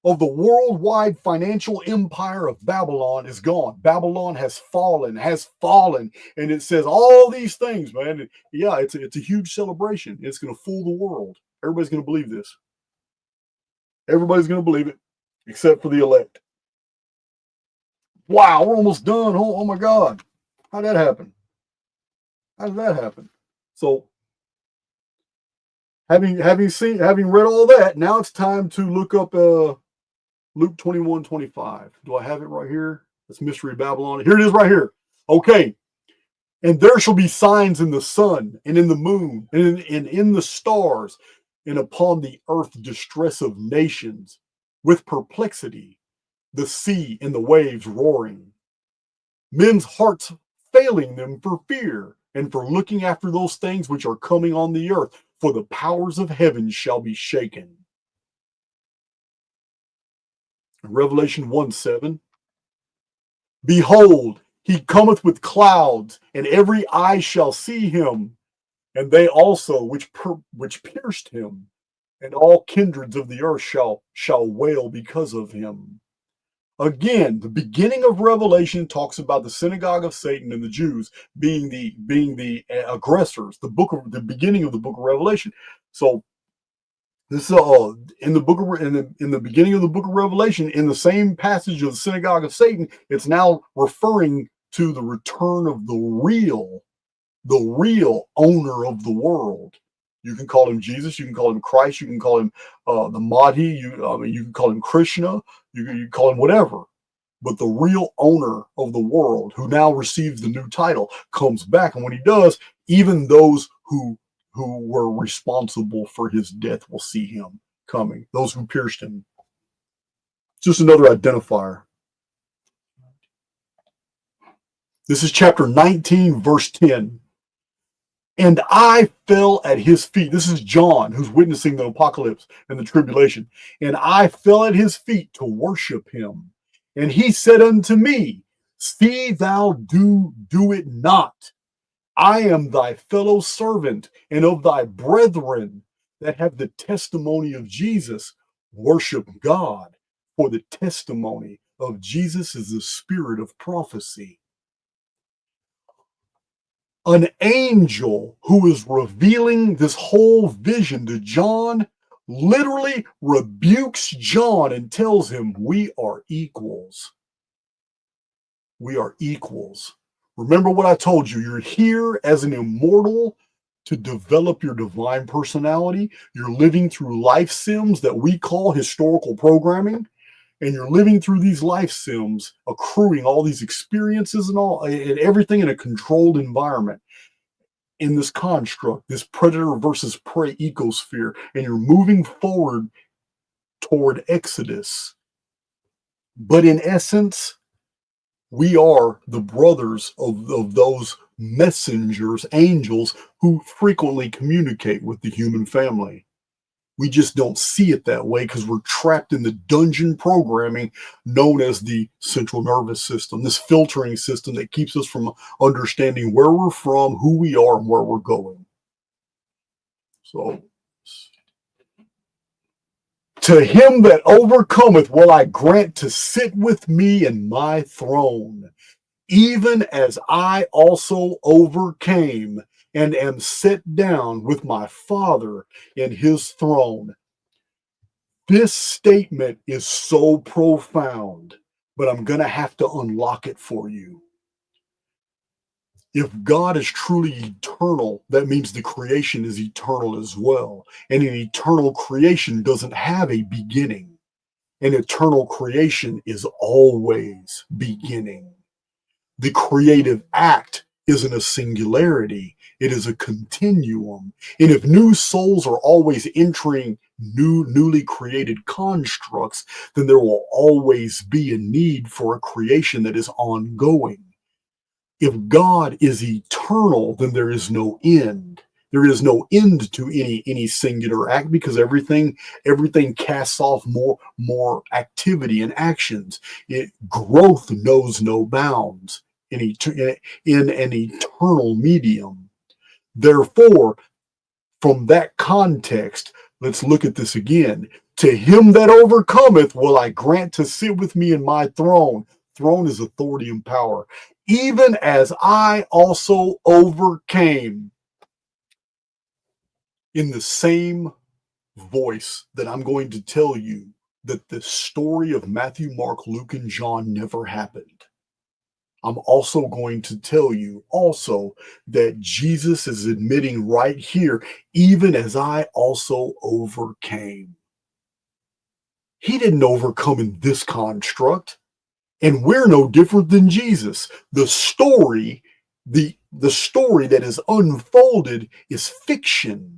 of the worldwide financial empire of Babylon is gone. Babylon has fallen, and it says all these things, man. Yeah, it's a huge celebration. It's going to fool the world. Everybody's going to believe this. Everybody's going to believe it, except for the elect. Wow, we're almost done. Oh my God, how'd that happen? How did that happen? So, having read all that, now it's time to look up Luke 21:25. Do I have it right here? That's Mystery Babylon. Here it is right here. Okay. And there shall be signs in the sun and in the moon and in the stars and upon the earth distress of nations with perplexity, the sea and the waves roaring. Men's hearts failing them for fear and for looking after those things which are coming on the earth, for the powers of heaven shall be shaken. Revelation 1:7. Behold, he cometh with clouds, and every eye shall see him, and they also which pierced him, and all kindreds of the earth shall wail because of him. Again, the beginning of Revelation talks about the synagogue of Satan and the Jews being the aggressors. The beginning of the book of Revelation. So this is in the beginning of the book of Revelation, in the same passage of the synagogue of Satan, it's now referring to the return of the real owner of the world. You can call him Jesus, you can call him Christ, you can call him the Mahdi, you can call him Krishna, you can call him whatever. But the real owner of the world, who now receives the new title, comes back, and when he does, even those who were responsible for his death will see him coming. Those who pierced him. Just another identifier. This is chapter 19, verse 10. And I fell at his feet. This is John, who's witnessing the apocalypse and the tribulation. And I fell at his feet to worship him. And he said unto me, see thou do it not. I am thy fellow servant and of thy brethren that have the testimony of Jesus. Worship God, for the testimony of Jesus is the spirit of prophecy. An angel who is revealing this whole vision to John literally rebukes John and tells him, we are equals. We are equals. Remember what I told you. You're here as an immortal to develop your divine personality. You're living through life sims that we call historical programming. And you're living through these life sims, accruing all these experiences and everything in a controlled environment, in this construct, this predator versus prey ecosphere, and you're moving forward toward Exodus. But in essence, we are the brothers of those messengers, angels, who frequently communicate with the human family. We just don't see it that way because we're trapped in the dungeon programming known as the central nervous system, this filtering system that keeps us from understanding where we're from, who we are, and where we're going. So To him that overcometh will I grant to sit with me in my throne, even as I also overcame and am set down with my Father in his throne. This statement is so profound, but I'm going to have to unlock it for you. If God is truly eternal, that means the creation is eternal as well. And an eternal creation doesn't have a beginning. An eternal creation is always beginning. The creative act isn't a singularity, it is a continuum. And if new souls are always entering newly created constructs, then there will always be a need for a creation that is ongoing. If God is eternal, then there is no end. There is no end to any singular act, because everything casts off more activity and actions. Growth knows no bounds in an eternal medium. Therefore, from that context, let's look at this again. To him that overcometh will I grant to sit with me in my throne. Throne is authority and power. Even as I also overcame. In the same voice that I'm going to tell you that the story of Matthew, Mark, Luke, and John never happened, I'm also going to tell you also that Jesus is admitting right here, even as I also overcame. He didn't overcome in this construct, and we're no different than Jesus. The story that is unfolded is fiction.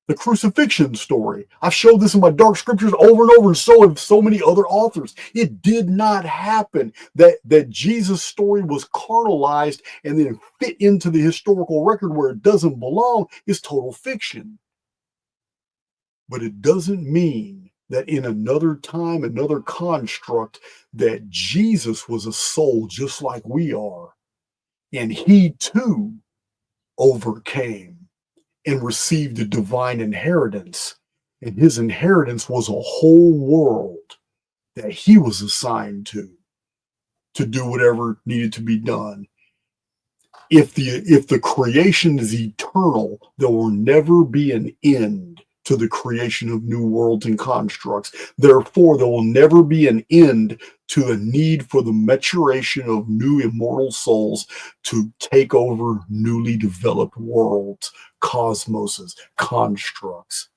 The crucifixion story. I've showed this in my dark scriptures over and over, and so have so many other authors. It did not happen. That Jesus' story was carnalized and then fit into the historical record where it doesn't belong is total fiction. But it doesn't mean that in another time, another construct, that Jesus was a soul just like we are. And he too overcame and received a divine inheritance. And his inheritance was a whole world that he was assigned to do whatever needed to be done. If the creation is eternal, there will never be an end to the creation of new worlds and constructs. Therefore, there will never be an end to a need for the maturation of new immortal souls to take over newly developed worlds, cosmoses, constructs.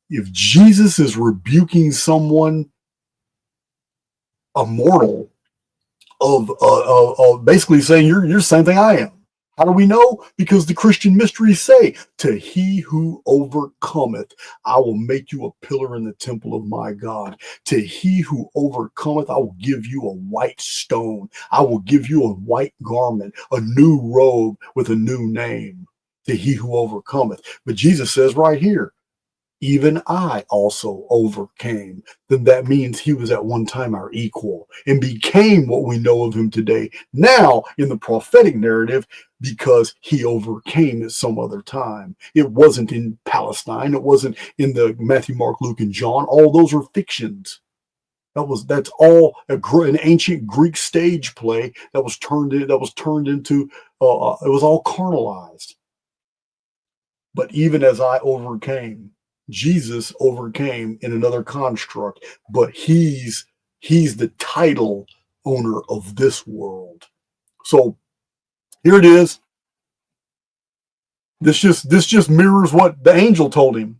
If Jesus is rebuking someone, a mortal, of basically saying you're the same thing I am. How do we know? Because the Christian mysteries say, to he who overcometh, I will make you a pillar in the temple of my God. To he who overcometh, I will give you a white stone. I will give you a white garment, a new robe with a new name. To he who overcometh. But Jesus says right here, even I also overcame. Then that means he was at one time our equal and became what we know of him today. Now, in the prophetic narrative, because he overcame at some other time. It wasn't in Palestine. It wasn't in the Matthew, Mark, Luke, and John. All those are fictions. That's all an ancient Greek stage play that was turned into. It was all carnalized. But even as I overcame, Jesus overcame in another construct, but he's the title owner of this world. So here it is. This just mirrors what the angel told him.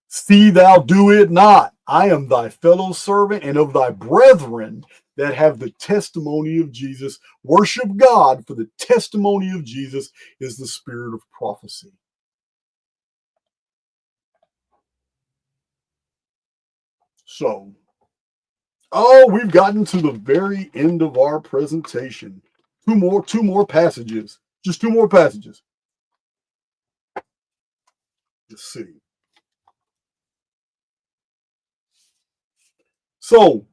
See thou do it not. I am thy fellow servant and of thy brethren that have the testimony of Jesus. Worship God, for the testimony of Jesus is the spirit of prophecy. So, we've gotten to the very end of our presentation. Two more passages. Just two more passages. Let's see. So,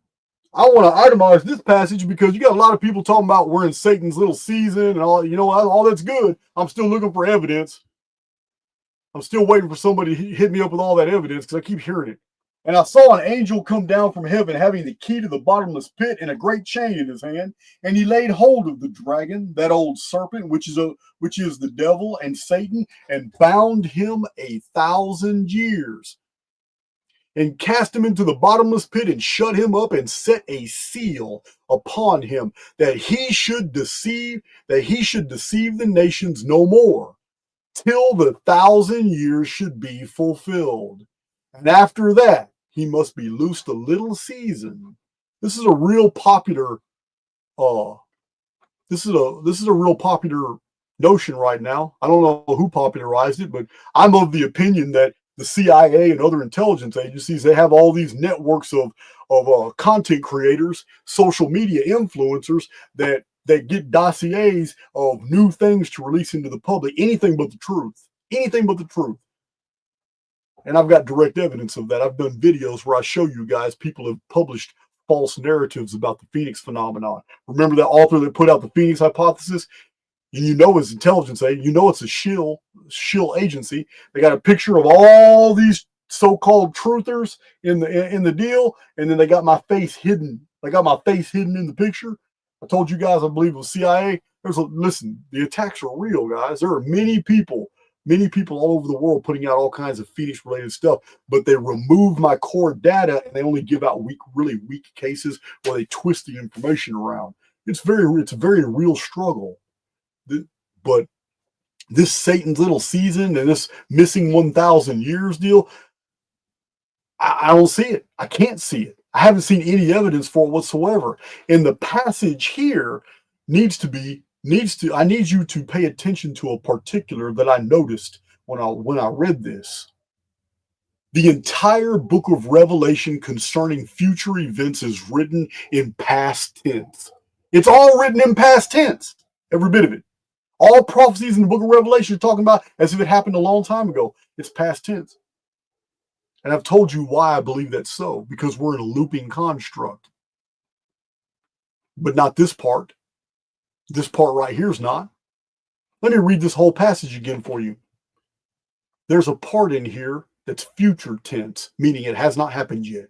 I want to itemize this passage because you got a lot of people talking about we're in Satan's little season and all that's good. I'm still looking for evidence. I'm still waiting for somebody to hit me up with all that evidence because I keep hearing it. And I saw an angel come down from heaven, having the key to the bottomless pit and a great chain in his hand. And he laid hold of the dragon, that old serpent, which is the devil and Satan, and bound him 1,000 years, and cast him into the bottomless pit, and shut him up, and set a seal upon him, that he should deceive the nations no more, till the 1,000 years should be fulfilled. And after that, he must be loosed a little season. This is a real popular this is a real popular notion right now. I don't know who popularized it, but I'm of the opinion that the CIA and other intelligence agencies, they have all these networks of content creators, social media influencers that get dossiers of new things to release into the public. Anything but the truth. Anything but the truth. And I've got direct evidence of that. I've done videos where I show you guys people have published false narratives about the Phoenix phenomenon. Remember that author that put out the Phoenix hypothesis? And you know it's intelligence, you know it's a shill agency. They got a picture of all these so-called truthers in the deal, and then they got my face hidden. They got my face hidden in the picture. I told you guys I believe it was CIA. Listen, the attacks are real, guys. There are many people all over the world putting out all kinds of Phoenix-related stuff, but they remove my core data and they only give out really weak cases where they twist the information around. It's a very real struggle. But this Satan's little season and this missing 1,000 years deal, I don't see it. I can't see it. I haven't seen any evidence for it whatsoever. And the passage here I need you to pay attention to a particular that I noticed when I read this. The entire book of Revelation concerning future events is written in past tense. It's all written in past tense, every bit of it. All prophecies in the book of Revelation are talking about as if it happened a long time ago. It's past tense. And I've told you why I believe that's so, because we're in a looping construct. But not this part. This part right here is not. Let me read this whole passage again for you. There's a part in here that's future tense, meaning it has not happened yet.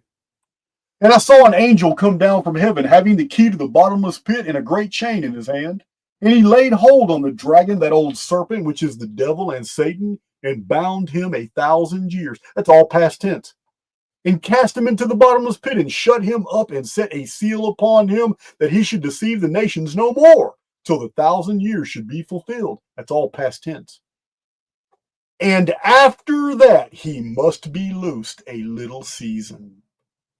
And I saw an angel come down from heaven, having the key to the bottomless pit and a great chain in his hand. And he laid hold on the dragon, that old serpent, which is the devil and Satan, and bound him 1,000 years. That's all past tense. And cast him into the bottomless pit, and shut him up, and set a seal upon him, that he should deceive the nations no more, till the 1,000 years should be fulfilled. That's all past tense. And after that, he must be loosed a little season.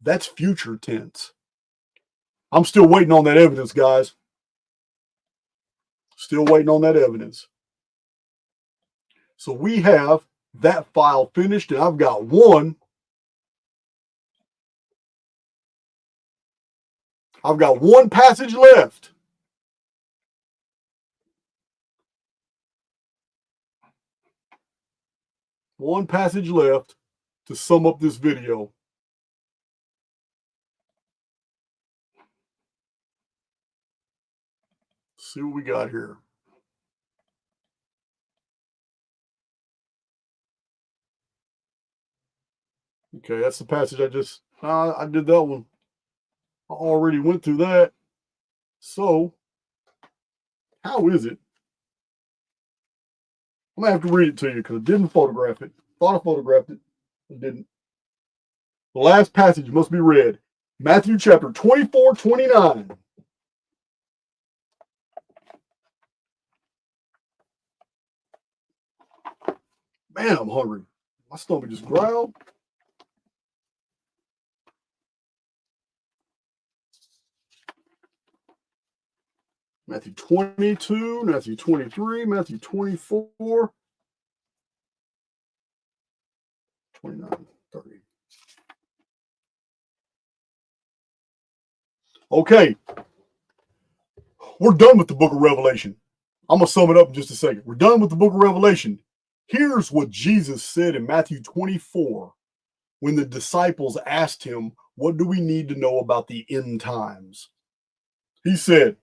That's future tense. I'm still waiting on that evidence, guys. Still waiting on that evidence. So we have that file finished, and I've got one passage left. One passage left to sum up this video. Let's see what we got here. Okay, that's the passage I did that one. I already went through that. So, how is it? I'm going to have to read it to you because I didn't photograph it. Thought I photographed it, but didn't. The last passage must be read. Matthew chapter 24:29. Man, I'm hungry. My stomach just growled. Matthew 22, Matthew 23, Matthew 24, 29, 30. Okay. We're done with the book of Revelation. I'm going to sum it up in just a second. We're done with the book of Revelation. Here's what Jesus said in Matthew 24 when the disciples asked him, what do we need to know about the end times? He said,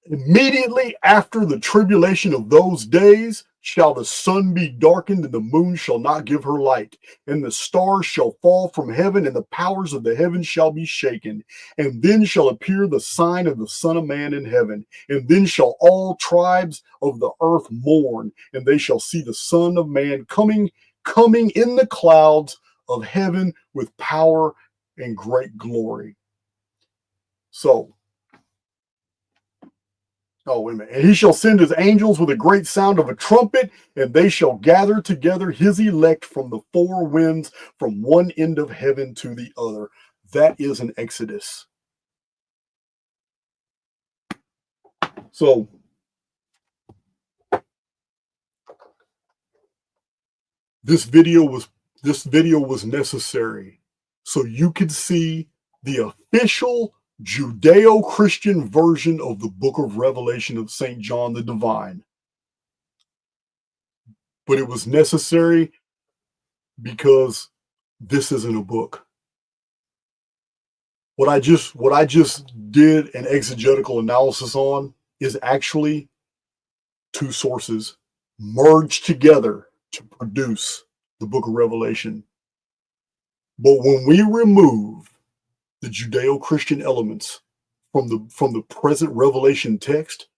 Immediately after the tribulation of those days shall the sun be darkened, and the moon shall not give her light, and the stars shall fall from heaven, and the powers of the heavens shall be shaken. And then shall appear the sign of the Son of Man in heaven. And then shall all tribes of the earth mourn, and they shall see the Son of Man coming in the clouds of heaven with power and great glory. So, oh, wait a minute. And he shall send his angels with a great sound of a trumpet, and they shall gather together his elect from the four winds, from one end of heaven to the other. That is an Exodus. So, this video was necessary so you could see the official Judeo-Christian version of the book of Revelation of St. John the Divine. But it was necessary because this isn't a book. What I just did an exegetical analysis on is actually two sources merged together to produce the book of Revelation. But when we remove the Judeo-Christian elements from the present Revelation text,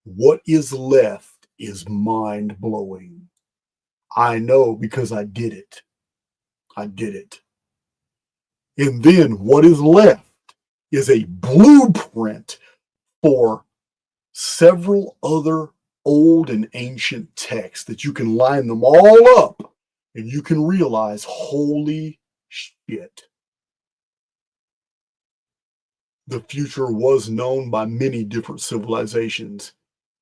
what is left is mind-blowing. I know because I did it. I did it. And then what is left is a blueprint for several other old and ancient texts that you can line them all up and you can realize, holy shit. The future was known by many different civilizations.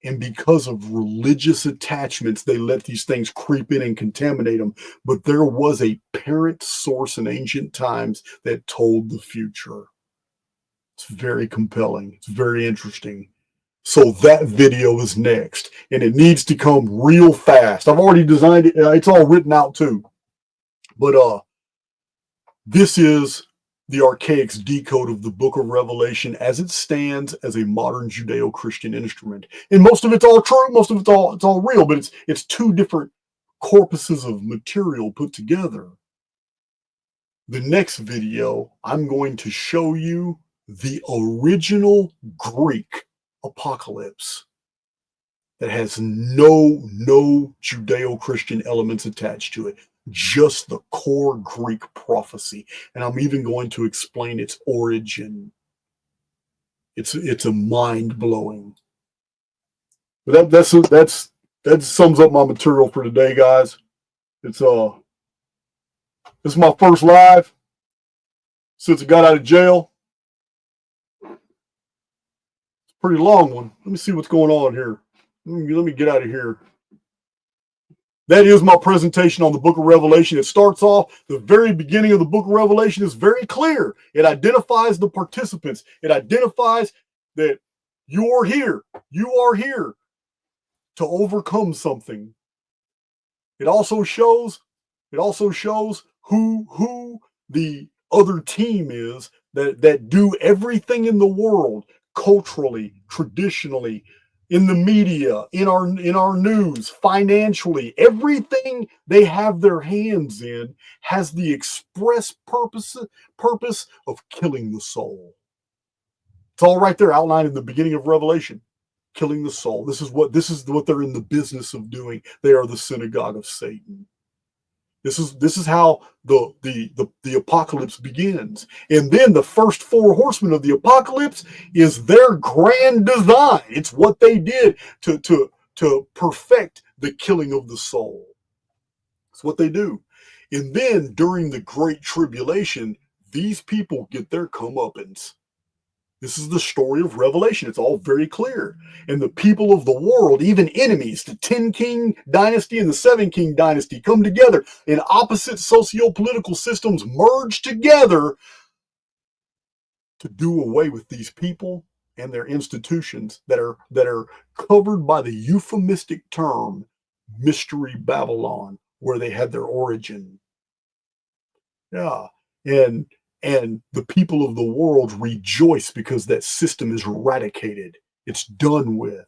And because of religious attachments, they let these things creep in and contaminate them. But there was a parent source in ancient times that told the future. It's very compelling. It's very interesting. So that video is next. And it needs to come real fast. I've already designed it. It's all written out too. But this is the Archaix decode of the book of Revelation as it stands as a modern Judeo-Christian instrument. And most of it's all true, most of it's all real, but it's two different corpuses of material put together. The next video, I'm going to show you the original Greek apocalypse that has no Judeo-Christian elements attached to it. Just the core Greek prophecy. And I'm even going to explain its origin. It's a mind-blowing. But that sums up my material for today, guys. This is my first live since I got out of jail. It's a pretty long one. Let me see what's going on here. Let me get out of here. That is my presentation on the book of Revelation. It starts off, the very beginning of the book of Revelation is very clear. It identifies the participants. It identifies that you are here. You are here to overcome something. It also shows who the other team is that do everything in the world, culturally, traditionally, in the media, in our news, financially, everything they have their hands in has the express purpose of killing the soul. It's all right there outlined in the beginning of Revelation. Killing the soul. This is what they're in the business of doing. They are the synagogue of Satan. This is how the apocalypse begins. And then the first four horsemen of the apocalypse is their grand design. It's what they did to perfect the killing of the soul. It's what they do. And then during the Great Tribulation, these people get their comeuppance. This is the story of Revelation. It's all very clear. And the people of the world, even enemies, the 10-king dynasty and the 7-king dynasty come together, and opposite socio-political systems merge together to do away with these people and their institutions that are covered by the euphemistic term Mystery Babylon, where they had their origin. Yeah. And the people of the world rejoice because that system is eradicated. It's done with.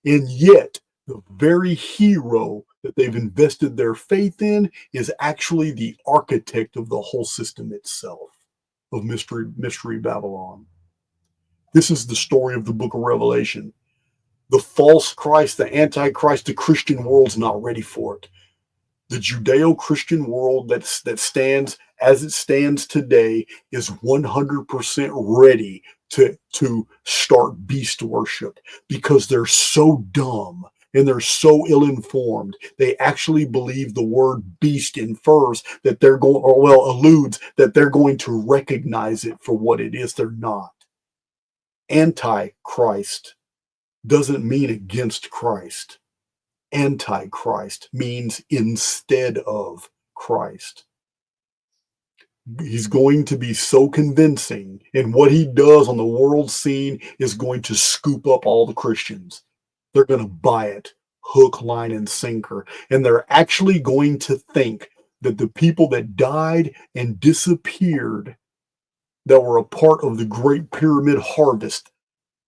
And yet, the very hero that they've invested their faith in is actually the architect of the whole system itself of Mystery Babylon. This is the story of the book of Revelation. The false Christ, the Antichrist, the Christian world's not ready for it. The Judeo-Christian world that stands as it stands today is 100% ready to start beast worship because they're so dumb and they're so ill-informed. They actually believe the word beast infers that they're going, or well, alludes that they're going to recognize it for what it is. They're not. Antichrist doesn't mean against Christ. Antichrist means instead of Christ. He's going to be so convincing, and what he does on the world scene is going to scoop up all the Christians. They're going to buy it, hook, line, and sinker. And they're actually going to think that the people that died and disappeared, that were a part of the Great Pyramid harvest,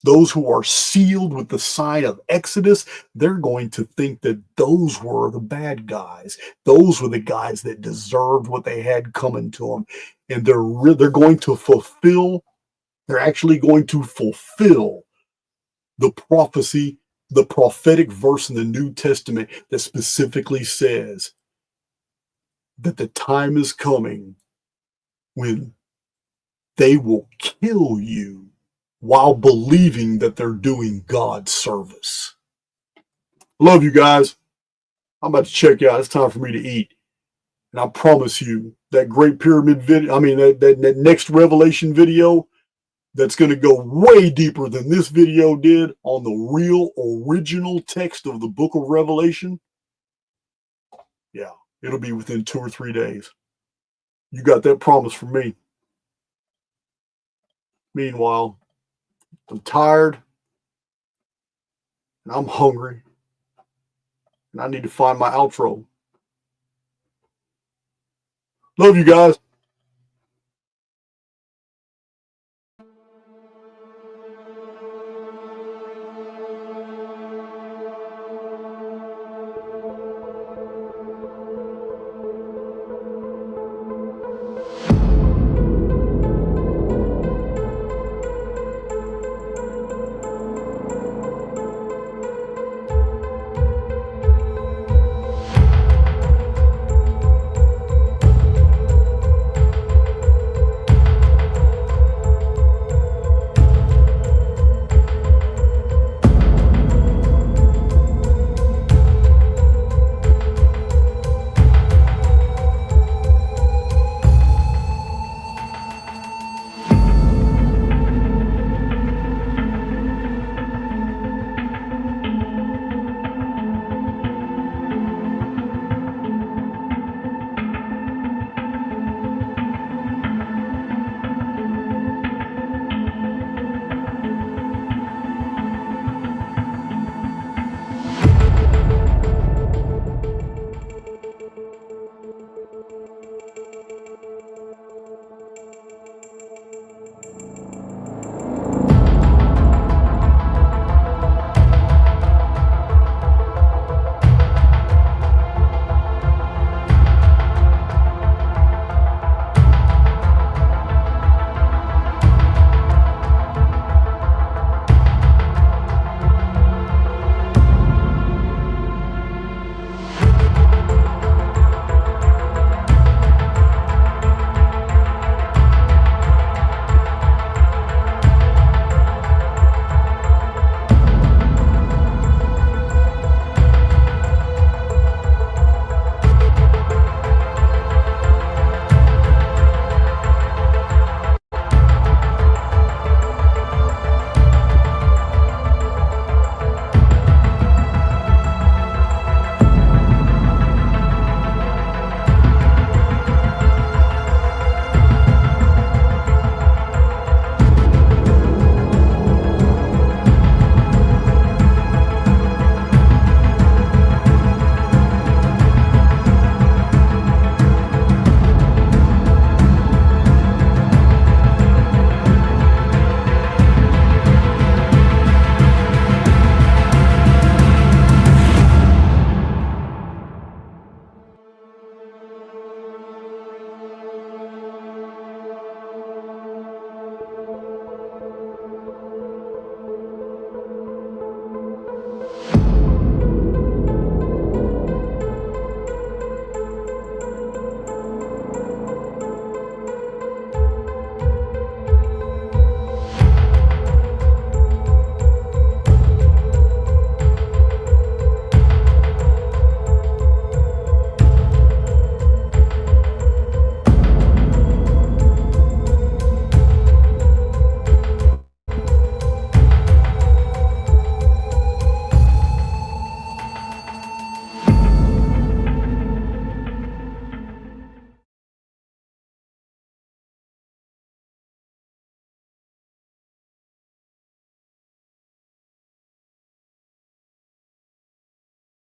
those who are sealed with the sign of Exodus, they're going to think that those were the bad guys. Those were the guys that deserved what they had coming to them. And they're going to fulfill, they're actually going to fulfill the prophecy, the prophetic verse in the New Testament that specifically says that the time is coming when they will kill you while believing that they're doing God's service. Love you guys. I'm about to check out. It's time for me to eat. And I promise you, that Great Pyramid video, that next Revelation video, that's going to go way deeper than this video did on the real original text of the book of Revelation. Yeah, it'll be within 2 or 3 days. You got that promise from me. Meanwhile, I'm tired, and I'm hungry, and I need to find my outro. Love you guys.